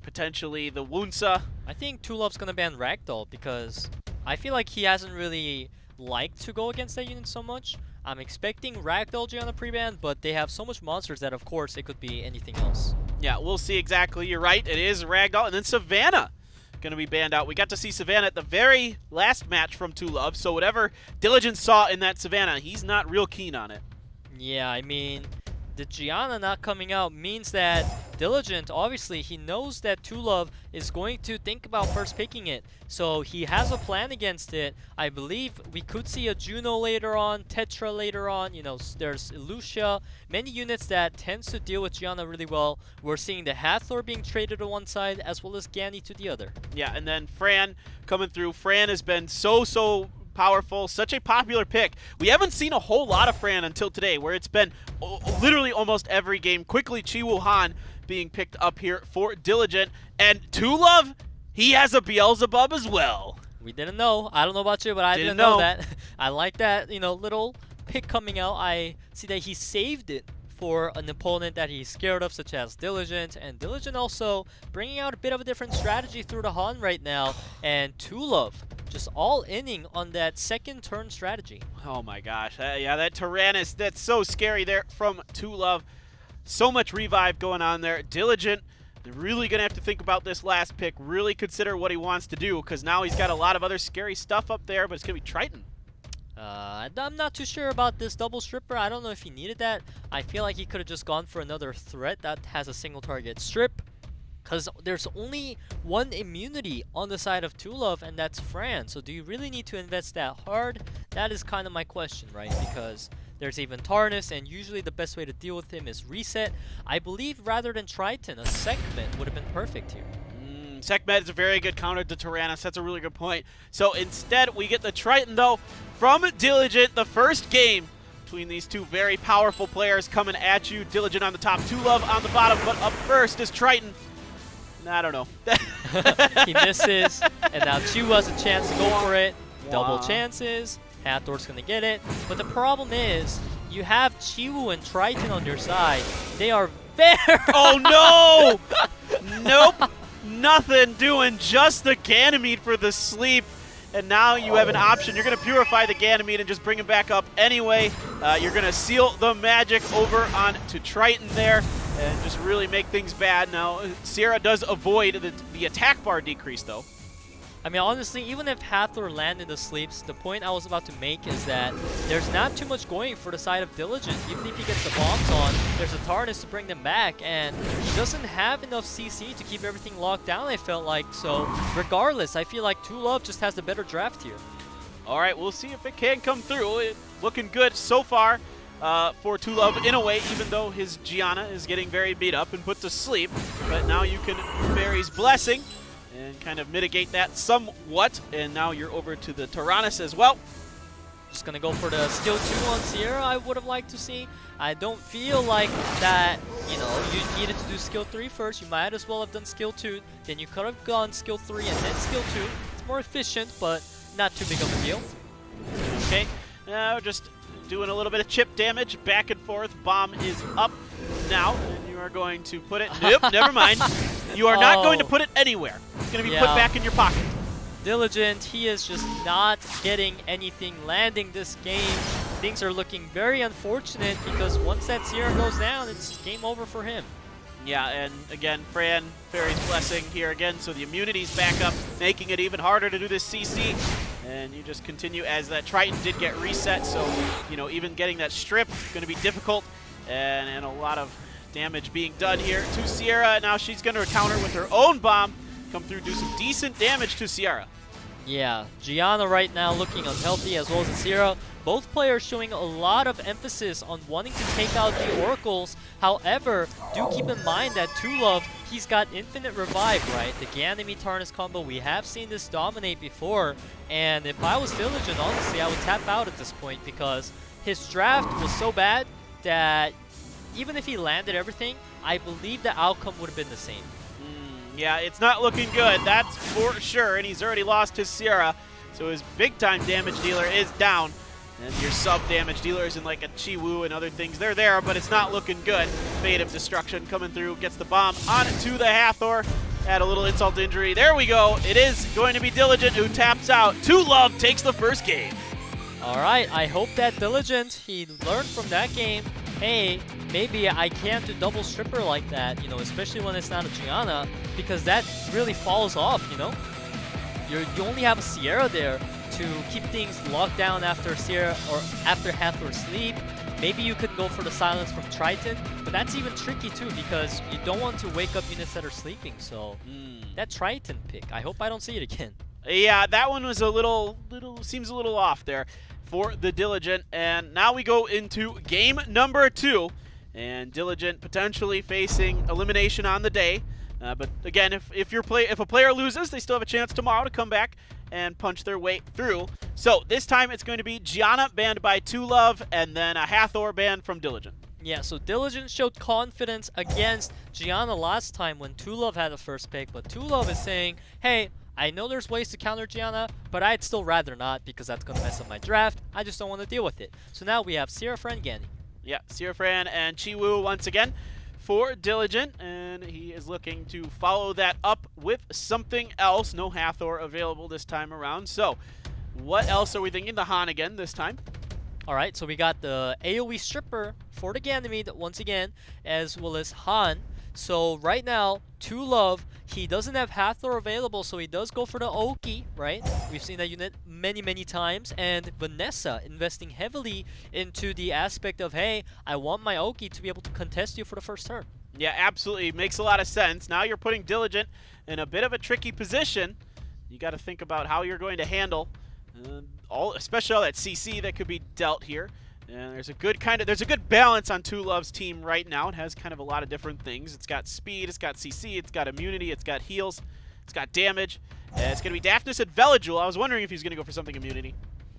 potentially the Wunsa? I think Two Love's going to ban Ragdoll because I feel like he hasn't really liked to go against that unit so much. I'm expecting Ragdoll Gianna pre-ban, but they have so much monsters that, of course, it could be anything else. Yeah, we'll see exactly. You're right. It is Ragdoll. And then Savannah going to be banned out. We got to see Savannah at the very last match from Two Love, so whatever Diligent saw in that Savannah, he's not real keen on it. Yeah, I mean, the Gianna not coming out means that Diligent, obviously, he knows that Two Love is going to think about first picking it. So he has a plan against it. I believe we could see a Juno later on, Tetra later on. There's Lucia. Many units that tends to deal with Gianna really well. We're seeing the Hathor being traded to one side as well as Gani to the other. Yeah, and then Fran coming through. Fran has been so powerful, such a popular pick. We haven't seen a whole lot of Fran until today, where it's been literally almost every game. Quickly, Chi Wuhan being picked up here for Diligent. And Two Love, he has a Beelzebub as well. We didn't know. I don't know about you, but I didn't know that. I like that, little pick coming out. I see that he saved it for an opponent that he's scared of, such as Diligent, and Diligent also bringing out a bit of a different strategy through the Han right now, and Tulov just all-inning on that second turn strategy. Oh my gosh, yeah, that Tyrannus, that's so scary there from Tulov. So much revive going on there. Diligent, they're really going to have to think about this last pick, really consider what he wants to do, because now he's got a lot of other scary stuff up there, but it's going to be Triton. I'm not too sure about this double stripper. I don't know if he needed that. I feel like he could have just gone for another threat that has a single target strip, because there's only one immunity on the side of Tulov, and that's Fran. So do you really need to invest that hard? That is kind of my question, right? Because there's even Tarnus, and usually the best way to deal with him is reset. I believe rather than Triton, a Sekhmet would have been perfect here. Sekhmet is a very good counter to Tyrannus. That's a really good point. So instead, we get the Triton, though, from Diligent. The first game between these two very powerful players coming at you. Diligent on the top, Tulov on the bottom, but up first is Triton. I don't know. He misses, and now Chu has a chance to go for it. Double chances. Hathor's going to get it. But the problem is, you have Chiwoo and Triton on your side. They are very... Oh, no! Nope. Nothing doing. Just the Ganymede for the sleep. And now you have an option. You're going to purify the Ganymede and just bring him back up anyway. You're going to seal the magic over on to Triton there and just really make things bad. Now, XERE does avoid the attack bar decrease, though. I mean, honestly, even if Hathor landed the sleeps, the point I was about to make is that there's not too much going for the side of Diligent. Even if he gets the bombs on, there's a Tarnus to bring them back, and he doesn't have enough CC to keep everything locked down, I felt like. So, regardless, I feel like Tulov just has the better draft here. All right, we'll see if it can come through. It's looking good so far for Tulov in a way, even though his Gianna is getting very beat up and put to sleep. But now you can Fairy's Blessing and kind of mitigate that somewhat. And now you're over to the Tyrannus as well. Just going to go for the skill 2 on XERE, I would have liked to see. I don't feel like that, you know, you needed to do skill 3 first. You might as well have done skill 2. Then you could have gone skill 3 and then skill 2. It's more efficient, but not too big of a deal. Okay, now just doing a little bit of chip damage, back and forth. Bomb is up now, and you are going to put it... Nope, never mind. You are not going to put it anywhere. It's going to be put back in your pocket. Diligent, he is just not getting anything landing this game. Things are looking very unfortunate because once that XERE goes down, it's game over for him. Yeah, and again, Fran, Fairy's Blessing here again, so the immunity's back up, making it even harder to do this CC. And you just continue as that Triton did get reset, so, you know, even getting that strip is going to be difficult. And a lot of damage being done here to XERE. Now she's going to counter with her own bomb, come through, do some decent damage to XERE. Yeah, Gianna right now looking unhealthy as well as XERE. Both players showing a lot of emphasis on wanting to take out the Oracles. However, do keep in mind that Tulov, he's got infinite revive, right? The Ganymede Tarnus combo, we have seen this dominate before. And if I was Diligent, honestly, I would tap out at this point because his draft was so bad that even if he landed everything, I believe the outcome would have been the same. Yeah, it's not looking good, that's for sure, and he's already lost his XERE, so his big-time damage dealer is down, and your sub-damage dealers in like a Chiwoo and other things, they're there, but it's not looking good. Fate of Destruction coming through, gets the bomb onto the Hathor, add a little insult to injury. There we go, it is going to be Diligent who taps out. Tulov takes the first game. Alright, I hope that Diligent, he learned from that game. Hey, maybe I can't do double stripper like that, you know, especially when it's not a Gianna, because that really falls off, you know? You only have a XERE there to keep things locked down after XERE or after Hathor sleep. Maybe you could go for the silence from Triton, but that's even tricky too because you don't want to wake up units that are sleeping, so that Triton pick, I hope I don't see it again. Yeah, that one was seems a little off there for the Diligent, and now we go into game number 2, and Diligent potentially facing elimination on the day. But again, if a player loses, they still have a chance tomorrow to come back and punch their way through. So this time it's going to be Gianna banned by Tulov, and then a Hathor banned from Diligent. Yeah, so Diligent showed confidence against Gianna last time when Tulov had the first pick, but Tulov is saying, hey, I know there's ways to counter Gianna, but I'd still rather not because that's going to mess up my draft. I just don't want to deal with it. So now we have XERE for Ngani. Yeah, Sierra and Chiwoo once again for Diligent, and he is looking to follow that up with something else. No Hathor available this time around. So, what else are we thinking? The Han again this time. Alright, so we got the AoE Stripper for the Ganymede once again, as well as Han. So right now, Two Love, he doesn't have Hathor available, so he does go for the Oki, right? We've seen that unit many times. And Vanessa investing heavily into the aspect of, hey, I want my Oki to be able to contest you for the first turn. Yeah, absolutely. Makes a lot of sense. Now you're putting Diligent in a bit of a tricky position. You got to think about how you're going to handle especially all that CC that could be dealt here. And there's a good balance on Two Love's team right now. It has kind of a lot of different things. It's got speed, it's got CC, it's got immunity, it's got heals, it's got damage. It's going to be Daphnis at Veligul. I was wondering if he's going to go for something immunity.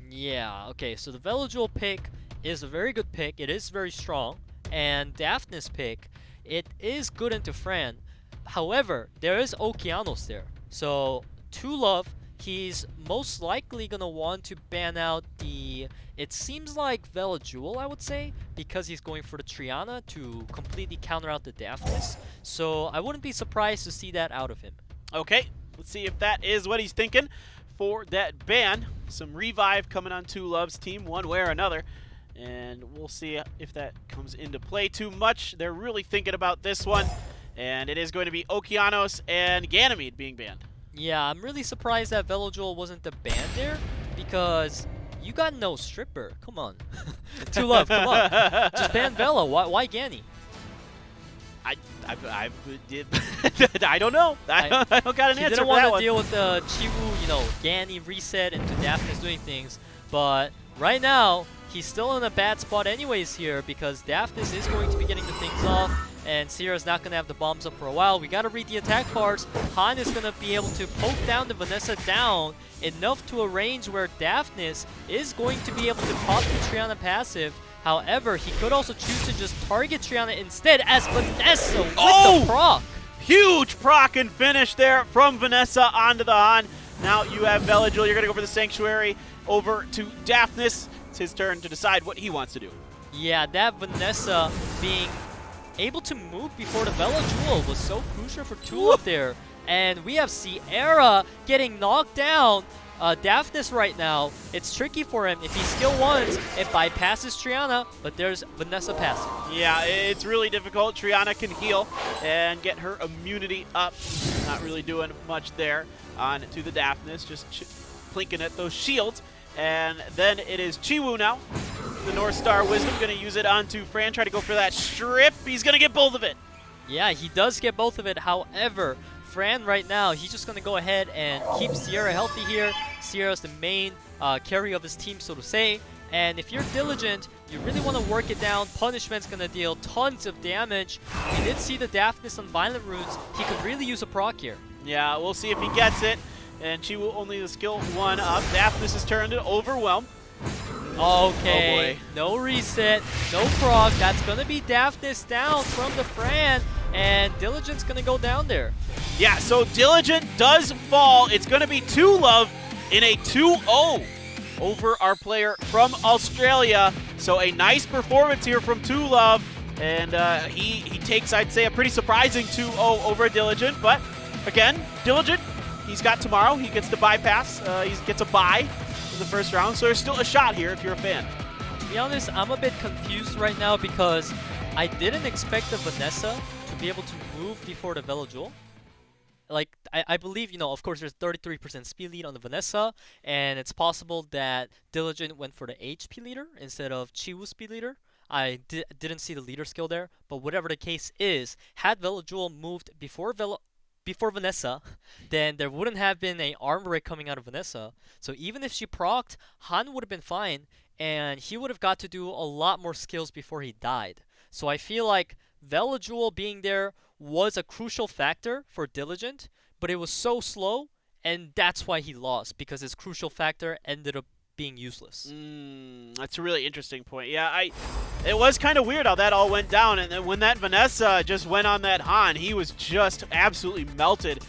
Yeah, okay, so the Veligul pick is a very good pick. It is very strong. And Daphnis pick, it is good into Fran. However, there is Okeanos there. So Two Love, he's most likely going to want to ban out the, it seems like Veligul, I would say, because he's going for the Triana to completely counter out the Daphnis. So I wouldn't be surprised to see that out of him. Okay, let's see if that is what he's thinking for that ban. Some revive coming on Two Love's team one way or another. And we'll see if that comes into play too much. They're really thinking about this one. And it is going to be Okeanos and Ganymede being banned. Yeah, I'm really surprised that Veligul wasn't the ban there, because you got no Stripper. Come on. Two Love, come on. Just ban Velo. Why Ganny? I don't know. I don't got an answer for that one. He didn't want to deal with the Chiwoo, Ganny reset into Daphnis doing things. But right now, he's still in a bad spot anyways here, because Daphnis is going to be getting the things off. And Sierra's not going to have the bombs up for a while. We got to read the attack cards. Han is going to be able to poke down the Vanessa down enough to a range where Daphnis is going to be able to pop the Triana passive. However, he could also choose to just target Triana instead as Vanessa with the proc. Huge proc and finish there from Vanessa onto the Han. Now you have Veligul. You're going to go for the Sanctuary over to Daphnis. It's his turn to decide what he wants to do. Yeah, that Vanessa being able to move before the Veligul was so crucial for Two Love there. And we have XERE getting knocked down. Daphnis right now, it's tricky for him. If he skill ones, it bypasses Triana, but there's Vanessa passing. Yeah, it's really difficult. Triana can heal and get her immunity up. Not really doing much there on to the Daphnis, just plinking at those shields. And then it is Chiwoo now. The North Star Wisdom going to use it onto Fran, try to go for that strip. He's going to get both of it. Yeah, he does get both of it. However, Fran right now, he's just going to go ahead and keep XERE healthy here. XERE's the main carry of his team, so to say. And if you're Diligent, you really want to work it down. Punishment's going to deal tons of damage. We did see the Daphnis on Violent Runes. He could really use a proc here. Yeah, we'll see if he gets it. And Chiwoo only the skill 1 up. Daphnis is turned to Overwhelm. Okay, oh boy. No reset, no proc. That's going to be Daphnis down from the Fran, and Diligent's going to go down there. Yeah, so Diligent does fall. It's going to be Two Love in a 2-0 over our player from Australia. So a nice performance here from Two Love, and he takes, I'd say, a pretty surprising 2-0 over Diligent. But again, Diligent, he's got tomorrow. He gets the bypass. He gets a bye in the first round, so there's still a shot here if you're a fan. To be honest, I'm a bit confused right now because I didn't expect the Vanessa to be able to move before the Veligul. Like, I believe, of course, there's 33% speed lead on the Vanessa, and it's possible that Diligent went for the HP leader instead of Chiwoo speed leader. I didn't see the leader skill there, but whatever the case is, had Veligul moved before Vanessa, then there wouldn't have been an armor rig coming out of Vanessa. So even if she procced, Han would have been fine, and he would have got to do a lot more skills before he died. So I feel like Veligul being there was a crucial factor for Diligent, but it was so slow, and that's why he lost, because his crucial factor ended up being useless. That's a really interesting point. Yeah, it was kind of weird how that all went down, and then when that Vanessa just went on that Han, he was just absolutely melted.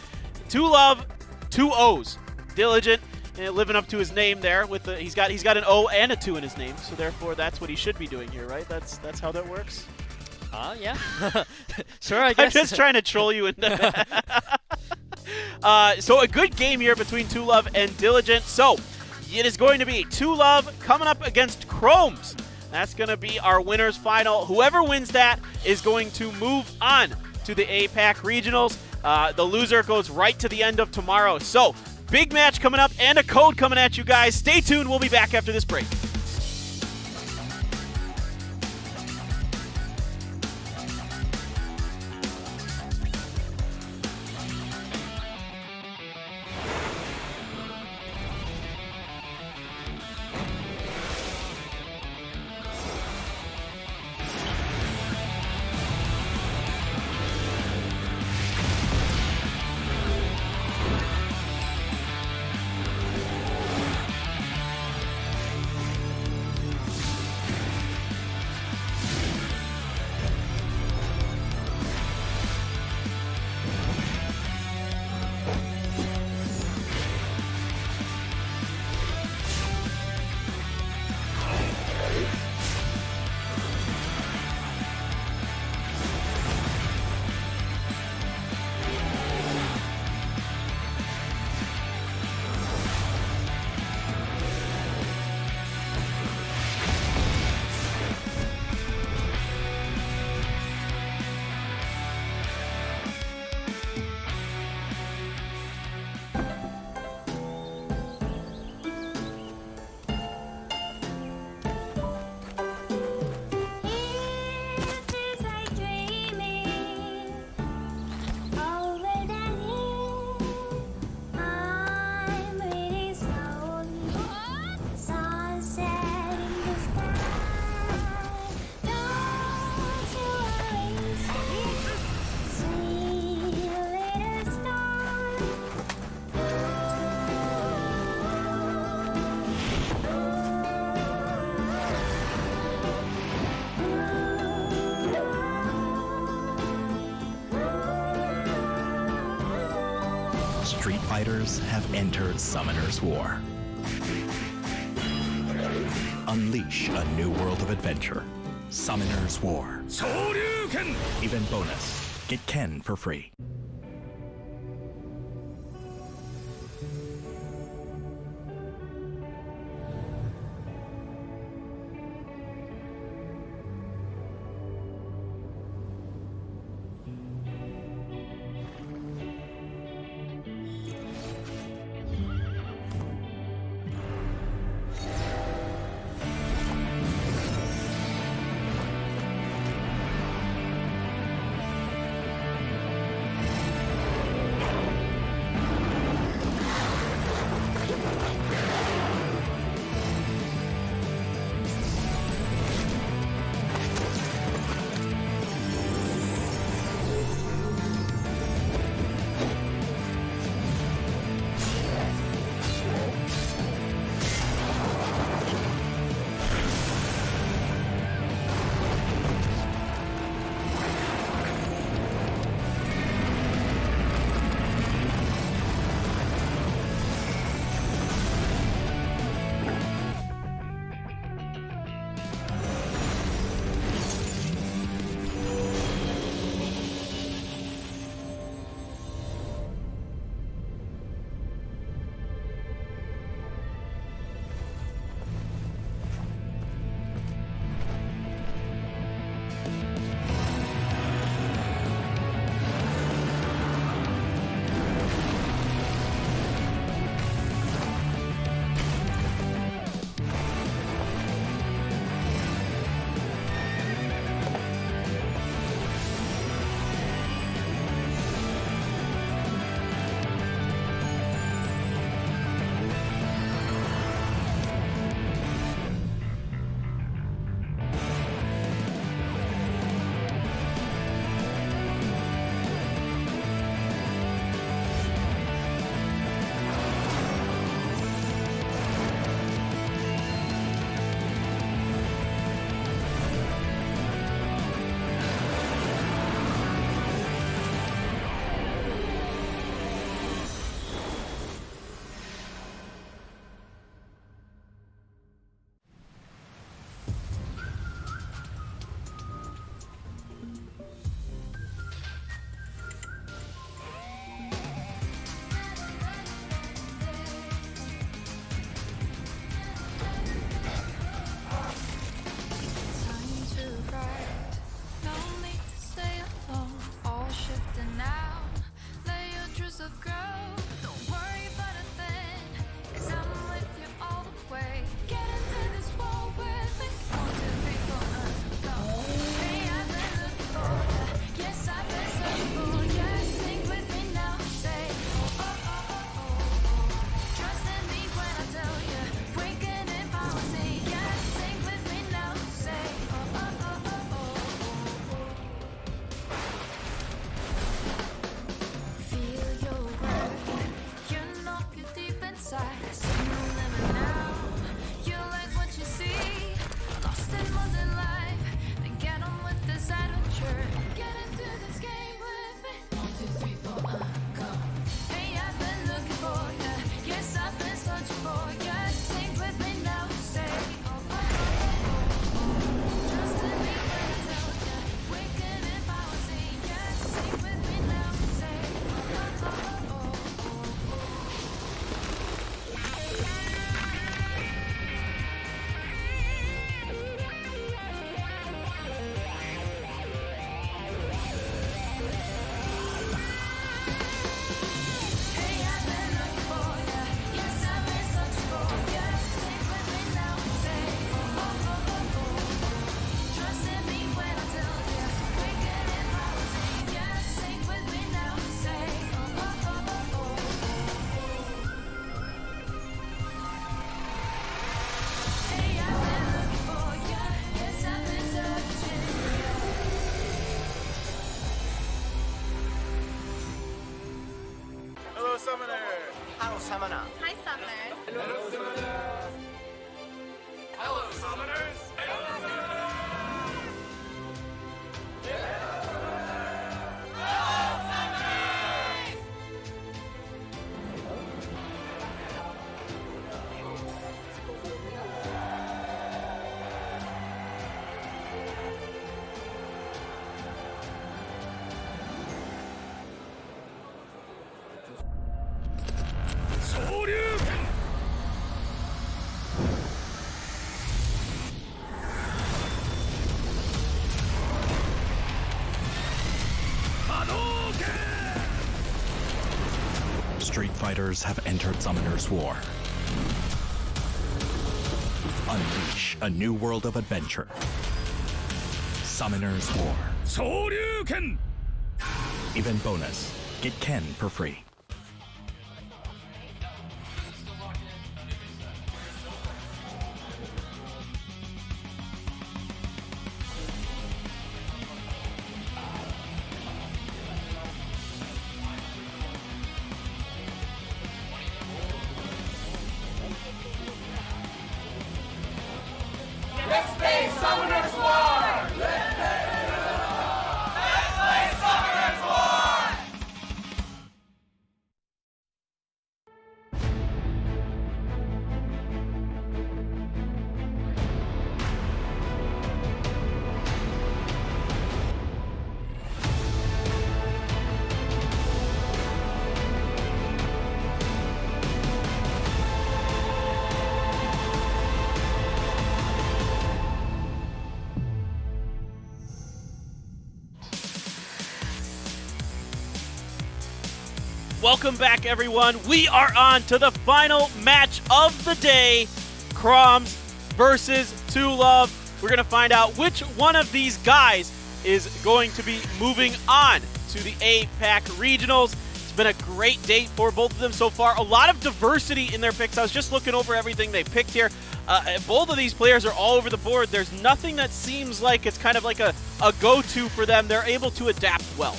Two Love, 2 O's. Diligent, living up to his name there. With the, he's got an O and a 2 in his name, so therefore that's what he should be doing here, right? That's how that works. Yeah. Sure, I guess. I'm just trying to troll you into that. So a good game here between Two Love and Diligent. So it is going to be Two Love coming up against KROMZ. That's going to be our winners final. Whoever wins that is going to move on to the APAC regionals. The loser goes right to the end of tomorrow. So big match coming up and a code coming at you guys. Stay tuned. We'll be back after this break. Street fighters have entered Summoner's War. Unleash a new world of adventure. Summoner's War. 昇竜拳 Event bonus. Get Ken for free. Summoners. Hi, Summoners. Hello, summoners. Street fighters have entered Summoner's War. Unleash a new world of adventure. Summoner's War. 昇竜拳 Even bonus. Get Ken for free. Let's play Summoners War! Let's play Summoners War! Welcome back, everyone. We are on to the final match of the day, KROMZ versus 2Love. We're going to find out which one of these guys is going to be moving on to the APAC Regionals. It's been a great day for both of them so far. A lot of diversity in their picks. I was just looking over everything they picked here. Both of these players are all over the board. There's nothing that seems like it's kind of like a go-to for them. They're able to adapt well.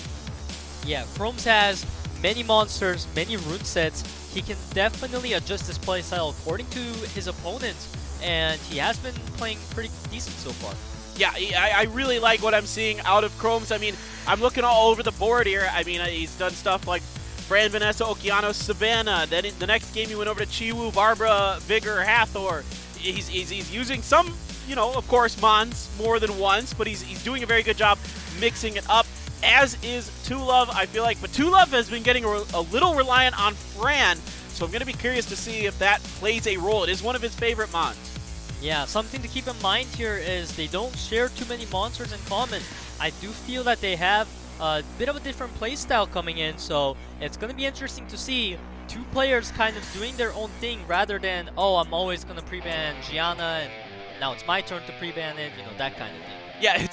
Yeah, KROMZ has many monsters, many rune sets. He can definitely adjust his playstyle according to his opponents, and he has been playing pretty decent so far. Yeah, I really like what I'm seeing out of KROMZ. I mean, I'm looking all over the board here. I mean, he's done stuff like Fran, Vanessa, Okeanos, Savannah. Then the next game he went over to Chiwoo, Barbara, Vigor, Hathor. He's using some, you know, of course, Mons more than once, but he's doing a very good job mixing it up, as is 2Love, I feel like. But 2Love has been getting a little reliant on Fran, so I'm going to be curious to see if that plays a role. It is one of his favorite Mons. Yeah, something to keep in mind here is they don't share too many monsters in common. I do feel that they have a bit of a different playstyle coming in, so it's going to be interesting to see two players kind of doing their own thing rather than, oh, I'm always going to pre-ban Gianna and now it's my turn to pre-ban it, you know, that kind of thing. Yeah,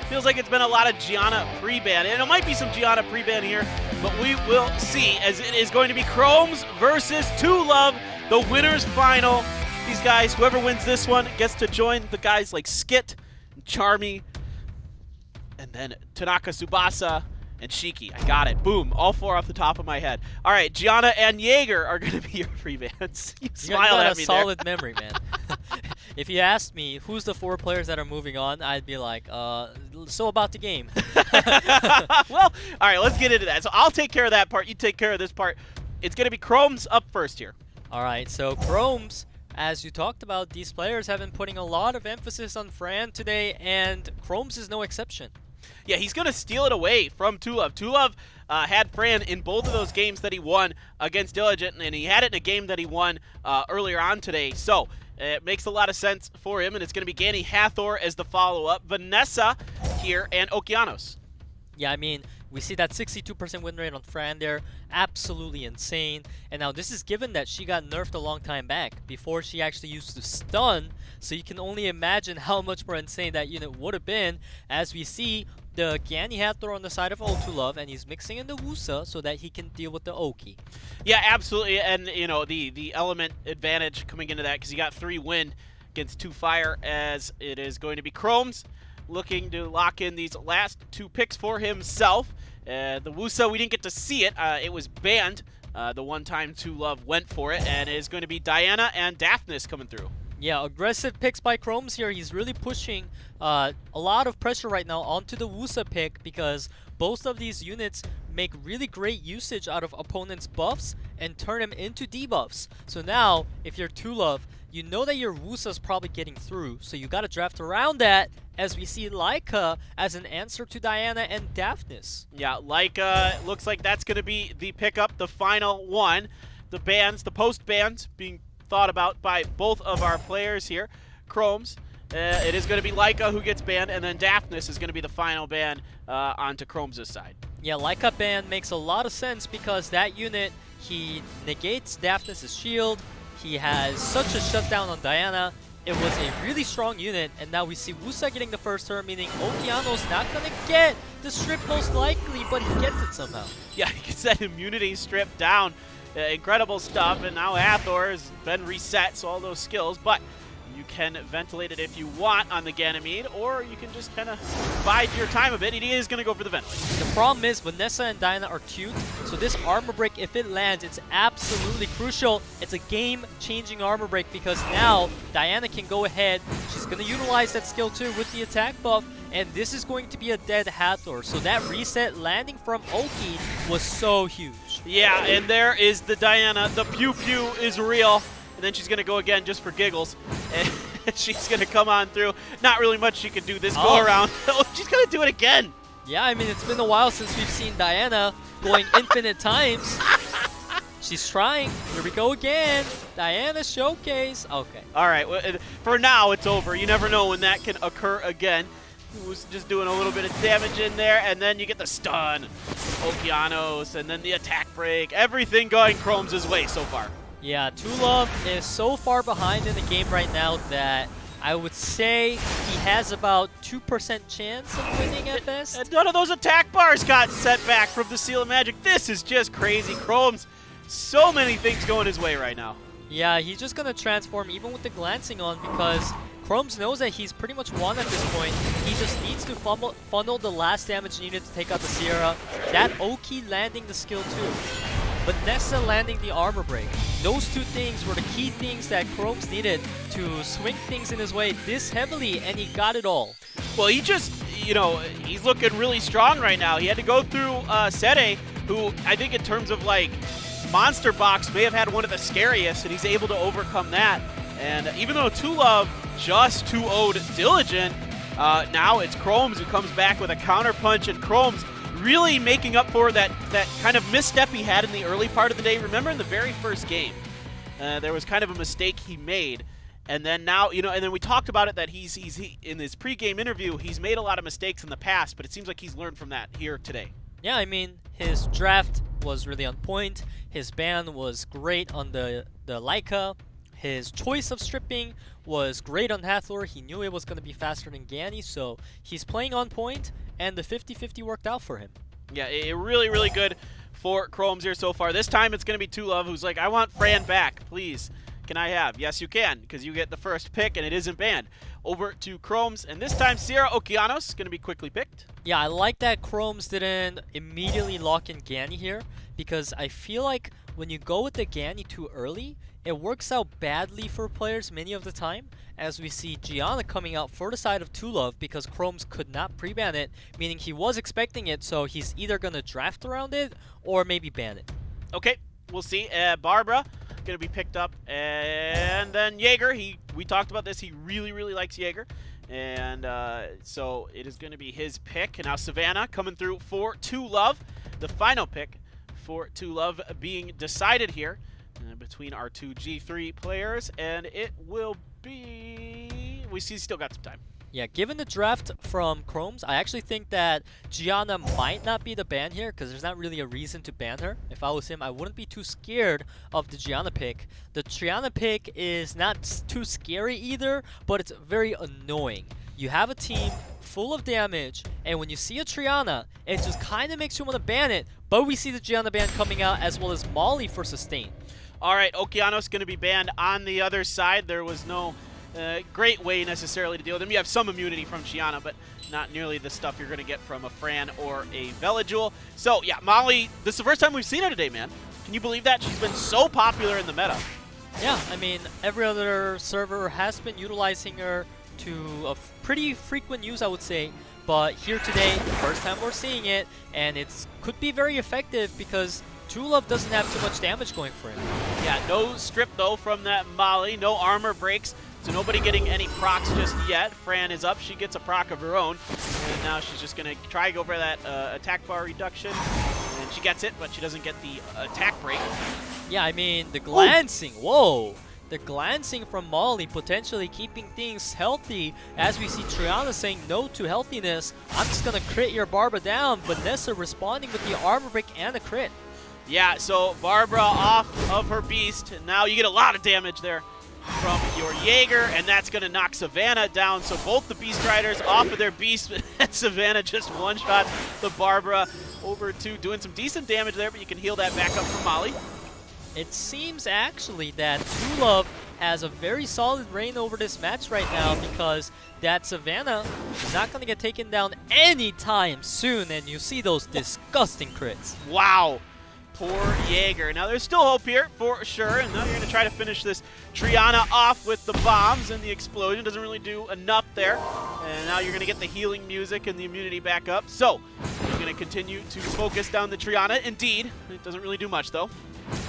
feels like it's been a lot of Gianna pre-ban, and it might be some Gianna pre-ban here, but we will see, as it is going to be KROMZ versus 2Love, the winner's final. These guys, whoever wins this one, gets to join the guys like Skit, and Charmy, and then Tanaka Tsubasa, and Shiki. I got it. Boom. All four off the top of my head. All right, Gianna and Jaeger are going to be your pre-bans. You smiled at me a solid memory, man. If you asked me who's the four players that are moving on, I'd be like, so about the game. Well, all right, let's get into that. So I'll take care of that part. You take care of this part. It's going to be KROMZ up first here. All right, so KROMZ, as you talked about, these players have been putting a lot of emphasis on Fran today, and KROMZ is no exception. Yeah, he's going to steal it away from 2Love. 2Love had Fran in both of those games that he won against Diligent, and he had it in a game that he won earlier on today. So it makes a lot of sense for him, and it's going to be Gani Hathor as the follow-up, Vanessa here, and Okeanos. Yeah, I mean, we see that 62% win rate on Fran there. Absolutely insane. And now this is given that she got nerfed a long time back before she actually used to stun. So you can only imagine how much more insane that unit would have been, as we see the Gani Hathor on the side of 2Love, and he's mixing in the Wusa so that he can deal with the Oki. Yeah, absolutely. And, you know, the element advantage coming into that, because he got 3 wind against 2 fire, as it is going to be KROMZ looking to lock in these last 2 picks for himself. The Wusa, we didn't get to see it. It was banned the one time 2Love went for it, and it is going to be Diana and Daphnis coming through. Yeah, aggressive picks by KROMZ here. He's really pushing a lot of pressure right now onto the Wusa pick because both of these units make really great usage out of opponents' buffs and turn them into debuffs. So now, if you're 2Love, you know that your Wusa's probably getting through, so you gotta draft around that, as we see Laika as an answer to Diana and Daphnis. Yeah, Laika looks like that's going to be the pickup, the final one. The bans, the post bans being thought about by both of our players here. KROMZ, it is going to be Laika who gets banned, and then Daphnis is going to be the final ban onto KROMZ's side. Yeah, Laika ban makes a lot of sense because that unit, he negates Daphnis' shield, he has such a shutdown on Diana. It was a really strong unit, and now we see Wusa getting the first turn, meaning Okeano's not going to get the strip most likely, but he gets it somehow. Yeah, he gets that immunity strip down. Incredible stuff, and now Hathor has been reset, so all those skills, but you can ventilate it if you want on the Ganymede, or you can just kind of bide your time a bit. He is going to go for the ventilate. The problem is Vanessa and Diana are tuned, so this armor break, if it lands, it's absolutely crucial. It's a game-changing armor break because now Diana can go ahead. She's going to utilize that skill too with the attack buff, and this is going to be a dead Hathor. So that reset landing from Oki was so huge. Yeah, and there is the Diana. The pew-pew is real. And then she's going to go again just for giggles. And she's going to come on through. Not really much she can do this go-around. She's going to do it again. Yeah, I mean, it's been a while since we've seen Diana going infinite times. She's trying. Here we go again. Diana showcase. Okay. All right. Well, for now, it's over. You never know when that can occur again. He was just doing a little bit of damage in there, and then you get the stun. Okeanos, and then the attack break. Everything going KROMZ's way so far. Yeah, 2Love is so far behind in the game right now that I would say he has about 2% chance of winning at best. And none of those attack bars got set back from the Seal of Magic. This is just crazy. KROMZ, so many things going his way right now. Yeah, he's just going to transform even with the glancing on because KROMZ knows that he's pretty much won at this point. He just needs to funnel the last damage needed to take out the Sierra. That Oki landing the skill too. Vanessa landing the armor break. Those two things were the key things that KROMZ needed to swing things in his way this heavily, and he got it all. Well, he just, you know, he's looking really strong right now. He had to go through SEA&AU, who I think in terms of like Monster Box may have had one of the scariest, and he's able to overcome that. And even though 2Love just 2-0'd Diligent, now it's KROMZ who comes back with a counterpunch, and KROMZ really making up for that kind of misstep he had in the early part of the day. Remember in the very first game, there was kind of a mistake he made, and then now, you know, and then we talked about it that he's in his pregame interview, he's made a lot of mistakes in the past, but it seems like he's learned from that here today. Yeah, I mean, his draft was really on point. His ban was great on the Laika. His choice of stripping was great on Hathor. He knew it was going to be faster than Gany, so he's playing on point, and the 50-50 worked out for him. Yeah, really, really good for KROMZ here so far. This time it's going to be 2Love who's like, I want Fran back, please. Can I have? Yes, you can, because you get the first pick, and it isn't banned. Over to KROMZ, and this time Sierra Okeanos is going to be quickly picked. Yeah, I like that KROMZ didn't immediately lock in Gany here, because I feel like when you go with the Gany too early, it works out badly for players many of the time, as we see Gianna coming out for the side of 2Love because KROMZ could not pre-ban it, meaning he was expecting it, so he's either going to draft around it or maybe ban it. Okay, we'll see. Barbara going to be picked up, and then Jaeger. We talked about this. He really, really likes Jaeger, and so it is going to be his pick. And now Savannah coming through for 2Love, the final pick for 2Love being decided here between our two G3 players, and it will be... we see still got some time. Yeah, given the draft from KROMZ, I actually think that Gianna might not be the ban here because there's not really a reason to ban her. If I was him, I wouldn't be too scared of the Gianna pick. The Triana pick is not too scary either, but it's very annoying. You have a team full of damage, and when you see a Triana, it just kind of makes you want to ban it, but we see the Gianna ban coming out as well as Molly for sustain. All right, Okeanos going to be banned on the other side. There was no great way necessarily to deal with him. You have some immunity from Gianna, but not nearly the stuff you're going to get from a Fran or a Veladjul. So, yeah, Molly, this is the first time we've seen her today, man. Can you believe that? She's been so popular in the meta. Yeah, I mean, every other server has been utilizing her to a pretty frequent use, I would say. But here today, first time we're seeing it, and it could be very effective because TrueLove doesn't have too much damage going for him. Yeah, no strip though from that Molly, no armor breaks, so nobody getting any procs just yet. Fran is up, she gets a proc of her own, and now she's just gonna try to go for that attack bar reduction, and she gets it, but she doesn't get the attack break. Yeah, I mean, the glancing, whoa! The glancing from Molly potentially keeping things healthy as we see Triana saying no to healthiness. I'm just gonna crit your Barbara down. Vanessa responding with the armor break and a crit. Yeah, so Barbara off of her beast, and now you get a lot of damage there from your Jaeger, and that's gonna knock Savannah down. So both the Beast Riders off of their beast, and Savannah just one-shot the Barbara over to doing some decent damage there, but you can heal that back up from Molly. It seems actually that TrueLove has a very solid reign over this match right now because that Savannah is not going to get taken down anytime soon, and you see those disgusting crits. Wow. Poor Jaeger. Now there's still hope here for sure, and now you're going to try to finish this Triana off with the bombs, and the explosion doesn't really do enough there. And now you're going to get the healing music and the immunity back up. So you're going to continue to focus down the Triana. Indeed, it doesn't really do much though.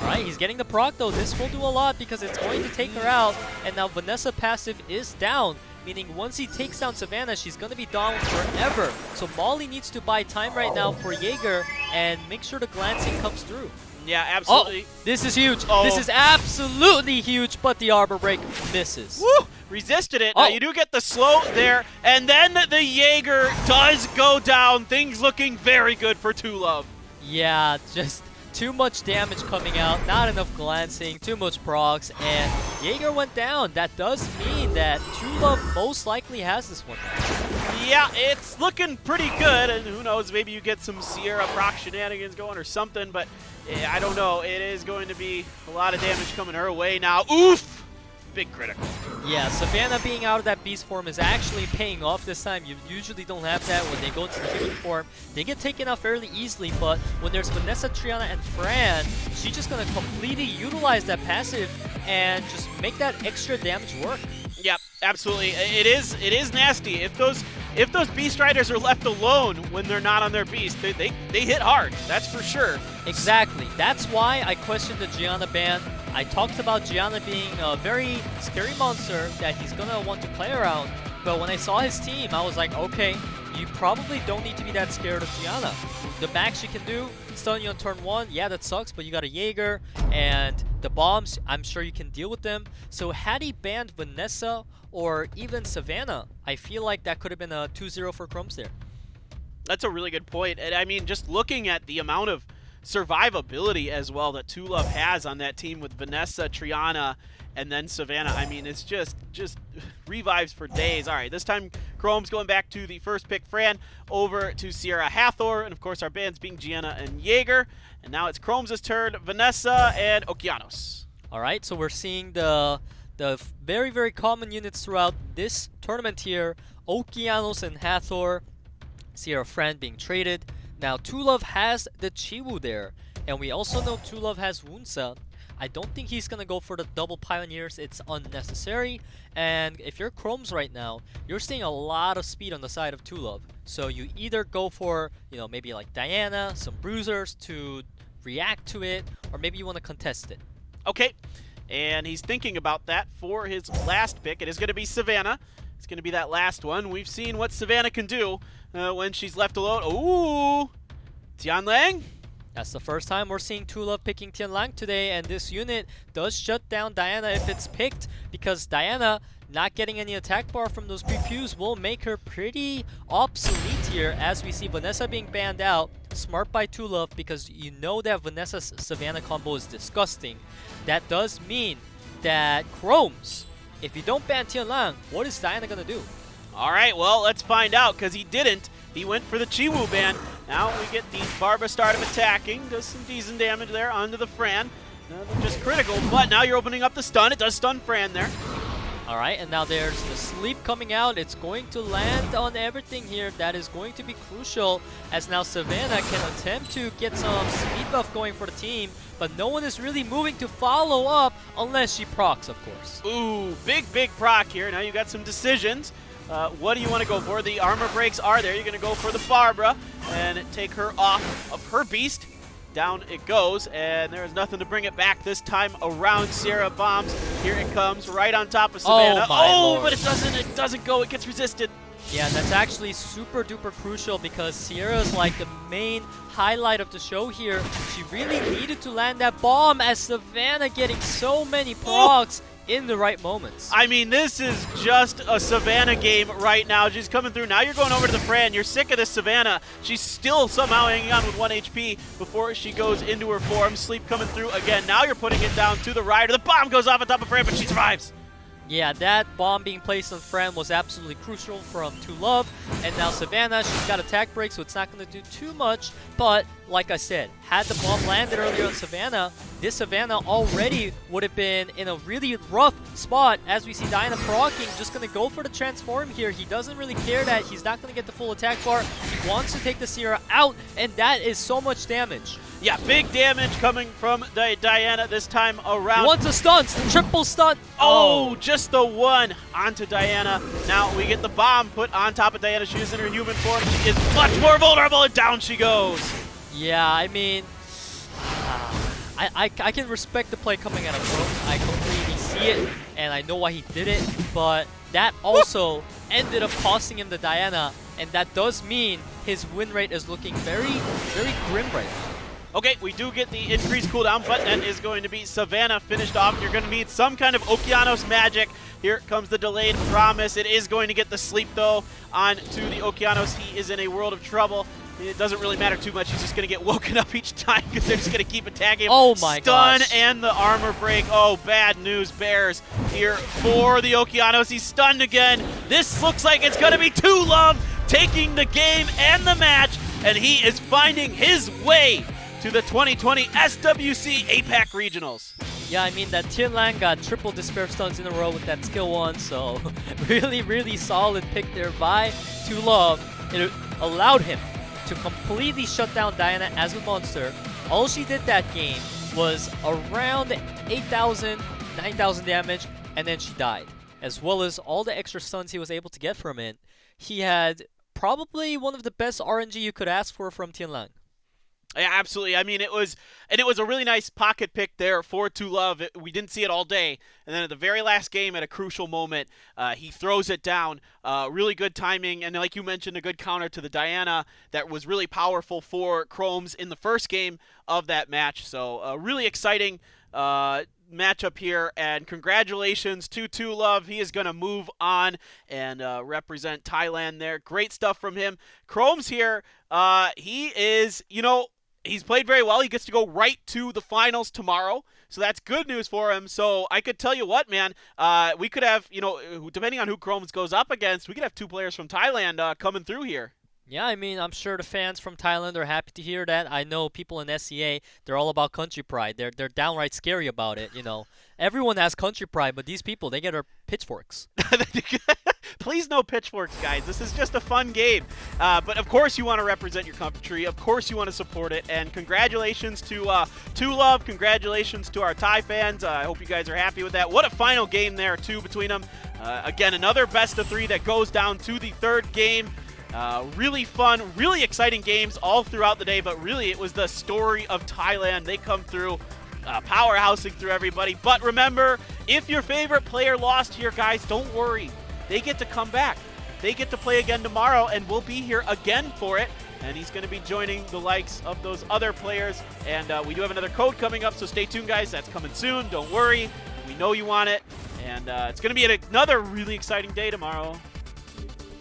Alright, he's getting the proc though. This will do a lot because it's going to take her out, and now Vanessa passive is down, meaning once he takes down Savannah, she's going to be down forever. So Molly needs to buy time right now for Jaeger and make sure the glancing comes through. Yeah, absolutely. Oh, this is huge. Oh. This is absolutely huge, but the arbor break misses. Woo! Resisted it. Now you do get the slow there, and then the Jaeger does go down. Things looking very good for TrueLove. Yeah, just too much damage coming out, not enough glancing, too much procs, and Jaeger went down. That does mean that TrueLove most likely has this one now. Yeah, it's looking pretty good, and who knows, maybe you get some Sierra proc shenanigans going or something, but I don't know. It is going to be a lot of damage coming her way now. Oof! Big critical. Yeah, Savannah being out of that beast form is actually paying off this time. You usually don't have that when they go into the human form. They get taken out fairly easily, but when there's Vanessa, Triana, and Fran, she's just going to completely utilize that passive and just make that extra damage work. Yep, absolutely. It is nasty. If those Beast Riders are left alone when they're not on their beast, they hit hard. That's for sure. Exactly. That's why I questioned the Gianna ban. I talked about Gianna being a very scary monster that he's going to want to play around. But when I saw his team, I was like, okay, you probably don't need to be that scared of Gianna. The max you can do, stun you on turn 1, yeah, that sucks, but you got a Jaeger, and the bombs, I'm sure you can deal with them. So had he banned Vanessa or even Savannah, I feel like that could have been a 2-0 for KROMZ there. That's a really good point. And I mean, just looking at the amount of survivability as well that TrueLove has on that team with Vanessa, Triana, and then Savannah, I mean, it's just revives for days. All right, this time KROMZ going back to the first pick, Fran, over to Sierra Hathor, and of course our bans being Gianna and Jaeger. And now it's KROMZ's turn, Vanessa and Okeanos. All right, so we're seeing the very, very common units throughout this tournament here. Okeanos and Hathor. Sierra Fran being traded. Now TrueLove has the Chiwu there, and we also know TrueLove has Wunsa. I don't think he's going to go for the double Pioneers. It's unnecessary. And if you're KROMZ right now, you're seeing a lot of speed on the side of TrueLove. So you either go for, you know, maybe like Diana, some bruisers to react to it, or maybe you want to contest it. Okay, and he's thinking about that for his last pick. It is going to be Savannah. It's going to be that last one. We've seen what Savannah can do when she's left alone. Ooh, Tianlang. That's the first time we're seeing TrueLove picking Tianlang today, and this unit does shut down Diana if it's picked, because Diana not getting any attack bar from those pre-pews will make her pretty obsolete here, as we see Vanessa being banned out. Smart by TrueLove, because you know that Vanessa's Savannah combo is disgusting. That does mean that KROMZ, if you don't ban Tianlang, what is Diana going to do? All right, well, let's find out, because he didn't. He went for the Chiwu ban. Now we get the Barbara start him attacking. Does some decent damage there onto the Fran. Just critical, but now you're opening up the stun. It does stun Fran there. Alright, and now there's the sleep coming out. It's going to land on everything here. That is going to be crucial, as now Savannah can attempt to get some speed buff going for the team, but no one is really moving to follow up unless she procs, of course. Ooh, big proc here. Now you got some decisions. What do you want to go for? The armor breaks are there. You're going to go for the Barbara and take her off of her beast. Down it goes, and there is nothing to bring it back this time around. Sierra bombs. Here it comes, right on top of Savannah. Oh, but it doesn't go. It gets resisted. Yeah, that's actually super duper crucial because Sierra is like the main highlight of the show here. She really needed to land that bomb, as Savannah getting so many procs in the right moments. I mean, this is just a Savannah game right now. She's coming through. Now you're going over to the Fran. You're sick of this Savannah. She's still somehow hanging on with 1 HP before she goes into her form. Sleep coming through again. Now you're putting it down to the Rider. The bomb goes off on top of Fran, but she survives. Yeah, that bomb being placed on Fran was absolutely crucial from 2Love. And now Savannah, she's got attack break, so it's not going to do too much. But like I said, had the bomb landed earlier on Savannah, this Savannah already would have been in a really rough spot. As we see Diana proccing, just going to go for the transform here. He doesn't really care that he's not going to get the full attack bar. He wants to take the Sierra out, and that is so much damage. Yeah, big damage coming from Diana this time around. He wants a stun, triple stun. Oh, just the one onto Diana. Now we get the bomb put on top of Diana. She is in her human form. She is much more vulnerable, and down she goes. Yeah, I mean, I can respect the play coming out of Chrome. I completely see it, and I know why he did it, but that also ended up costing him the Diana, and that does mean his win rate is looking very, very grim right now. Okay, we do get the increased cooldown, but that is going to be Savannah finished off. You're going to need some kind of Okeanos magic. Here comes the delayed promise. It is going to get the sleep, though, on to the Okeanos. He is in a world of trouble. It doesn't really matter too much. He's just going to get woken up each time because they're just going to keep attacking him. Oh my Stun gosh. and the armor break. Oh, bad news bears here for the Okeanos. He's stunned again. This looks like it's going to be 2Love taking the game and the match, and he is finding his way to the 2020 SWC APAC Regionals. Yeah, I mean, that Tianlan got triple Despair stuns in a row with that skill 1, so really, really solid pick there by 2Love. It allowed him to completely shut down Diana as a monster. All she did that game was around 8,000, 9,000 damage, and then she died. As well as all the extra stuns he was able to get from it. He had probably one of the best RNG you could ask for from Tianlan. Yeah, absolutely. I mean, it was a really nice pocket pick there for 2Love. We didn't see it all day, and then at the very last game, at a crucial moment, he throws it down. Really good timing, and like you mentioned, a good counter to the Diana that was really powerful for KROMZ in the first game of that match. So, really exciting matchup here, and congratulations to 2Love. He is going to move on and represent Thailand there. Great stuff from him. KROMZ here, he is, he's played very well. He gets to go right to the finals tomorrow, so that's good news for him. So I could tell you what, man, we could have, depending on who KROMZ goes up against, we could have 2 players from Thailand coming through here. Yeah, I mean, I'm sure the fans from Thailand are happy to hear that. I know people in SEA, they're all about country pride. They're downright scary about it, Everyone has country pride, but these people, they get our pitchforks. Please no pitchforks, guys. This is just a fun game. But of course you want to represent your country. Of course you want to support it. And congratulations to 2Love. Congratulations to our Thai fans. I hope you guys are happy with that. What a final game there, too, between them. Again, another best of 3 that goes down to the 3rd game. Really fun, really exciting games all throughout the day, but really it was the story of Thailand. They come through, powerhousing through everybody. But remember, if your favorite player lost here, guys, don't worry. They get to come back. They get to play again tomorrow, and we'll be here again for it. And he's going to be joining the likes of those other players. And we do have another code coming up, so stay tuned, guys. That's coming soon. Don't worry. We know you want it. And it's going to be another really exciting day tomorrow.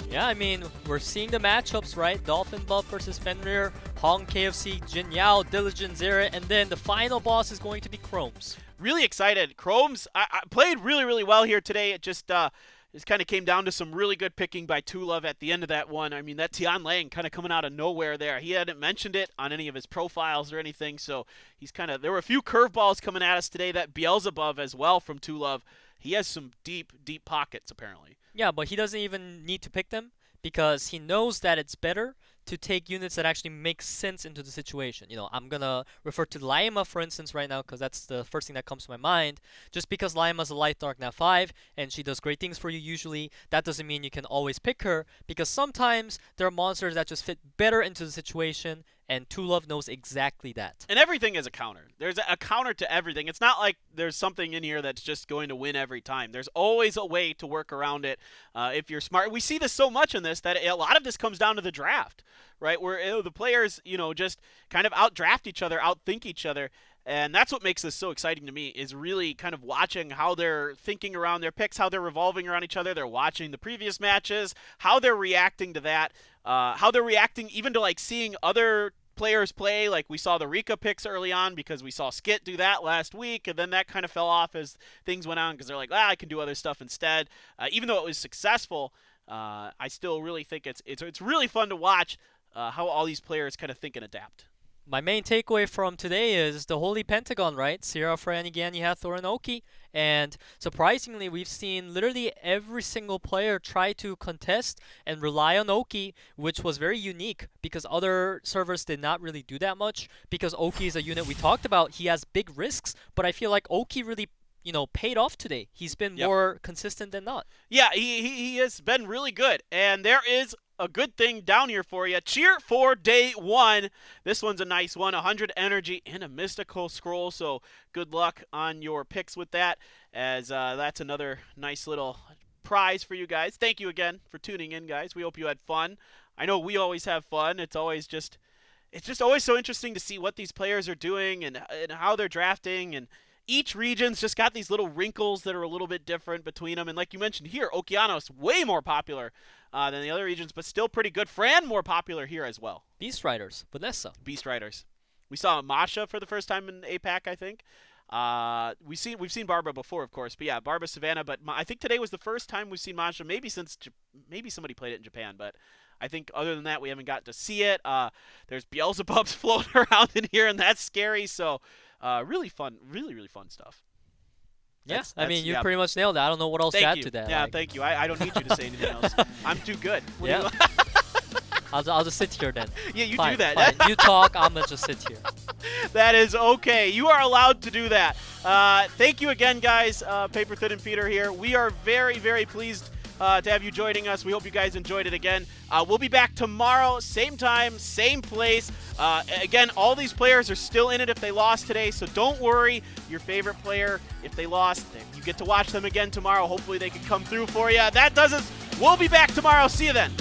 Yeah, I mean, we're seeing the matchups, right? DOLPHINBUFF versus FENRIR, HONGKFC, JINYAO, Diligent XERE, and then the final boss is going to be KROMZ. Really excited. KROMZ I played really, really well here today. It just kind of came down to some really good picking by 2Love at the end of that one. I mean, that Tianlang kind of coming out of nowhere there. He hadn't mentioned it on any of his profiles or anything, so he's there were a few curveballs coming at us today. That Beelzebub as well from 2Love he has some deep, deep pockets apparently. Yeah, but he doesn't even need to pick them because he knows that it's better to take units that actually make sense into the situation. You know, I'm gonna refer to Laima, for instance, right now because that's the first thing that comes to my mind. Just because Laima's a light dark nav 5 and she does great things for you usually, that doesn't mean you can always pick her because sometimes there are monsters that just fit better into the situation, and Tulov knows exactly that. And everything is a counter. There's a counter to everything. It's not like there's something in here that's just going to win every time. There's always a way to work around it if you're smart. We see this so much in this that a lot of this comes down to the draft, right? Where the players, just kind of outdraft each other, outthink each other. And that's what makes this so exciting to me, is really kind of watching how they're thinking around their picks, how they're revolving around each other. They're watching the previous matches, how they're reacting to that, how they're reacting even to like seeing other players play. Like we saw the Rika picks early on because we saw Skit do that last week, and then that kind of fell off as things went on because they're like, I can do other stuff instead. Even though it was successful, I still really think it's really fun to watch how all these players kind of think and adapt. My main takeaway from today is the Holy Pentagon, right? Sierra, Fran, Gani, Hathor, and Oki. And surprisingly, we've seen literally every single player try to contest and rely on Oki, which was very unique because other servers did not really do that much. Because Oki is a unit we talked about. He has big risks, but I feel like Oki really paid off today. He's been more consistent than not. Yeah, he has been really good. And there is a good thing down here for you. Cheer for day 1. This one's a nice one. 100 energy and a mystical scroll. So good luck on your picks with that, as that's another nice little prize for you guys. Thank you again for tuning in, guys. We hope you had fun. I know we always have fun. It's just always so interesting to see what these players are doing and how they're drafting, and each region's just got these little wrinkles that are a little bit different between them. And like you mentioned here, Okeanos way more popular than the other regions, but still pretty good. Fran more popular here as well. Beast Riders, Vanessa. Beast Riders. We saw Masha for the first time in APAC, I think. We've seen Barbara before, of course, but yeah, Barbara Savannah. But I think today was the first time we've seen Masha, maybe somebody played it in Japan, but I think other than that, we haven't got to see it. There's Beelzebubs floating around in here, and that's scary. So really fun, really fun stuff. Yeah, I mean, you pretty much nailed it. I don't know what else to add to that. Yeah, thank you. I don't need you to say anything else. I'm too good. Yeah. I'll just sit here then. Yeah, you fine, do that. Fine. You talk, I'm going to just sit here. That is okay. You are allowed to do that. Thank you again, guys. Paper Thin and Peter here. We are very, very pleased to have you joining us. We hope you guys enjoyed it again. We'll be back tomorrow, same time, same place. Again, all these players are still in it if they lost today, so don't worry. Your favorite player, if they lost, you get to watch them again tomorrow. Hopefully they can come through for you. That does us. We'll be back tomorrow. See you then.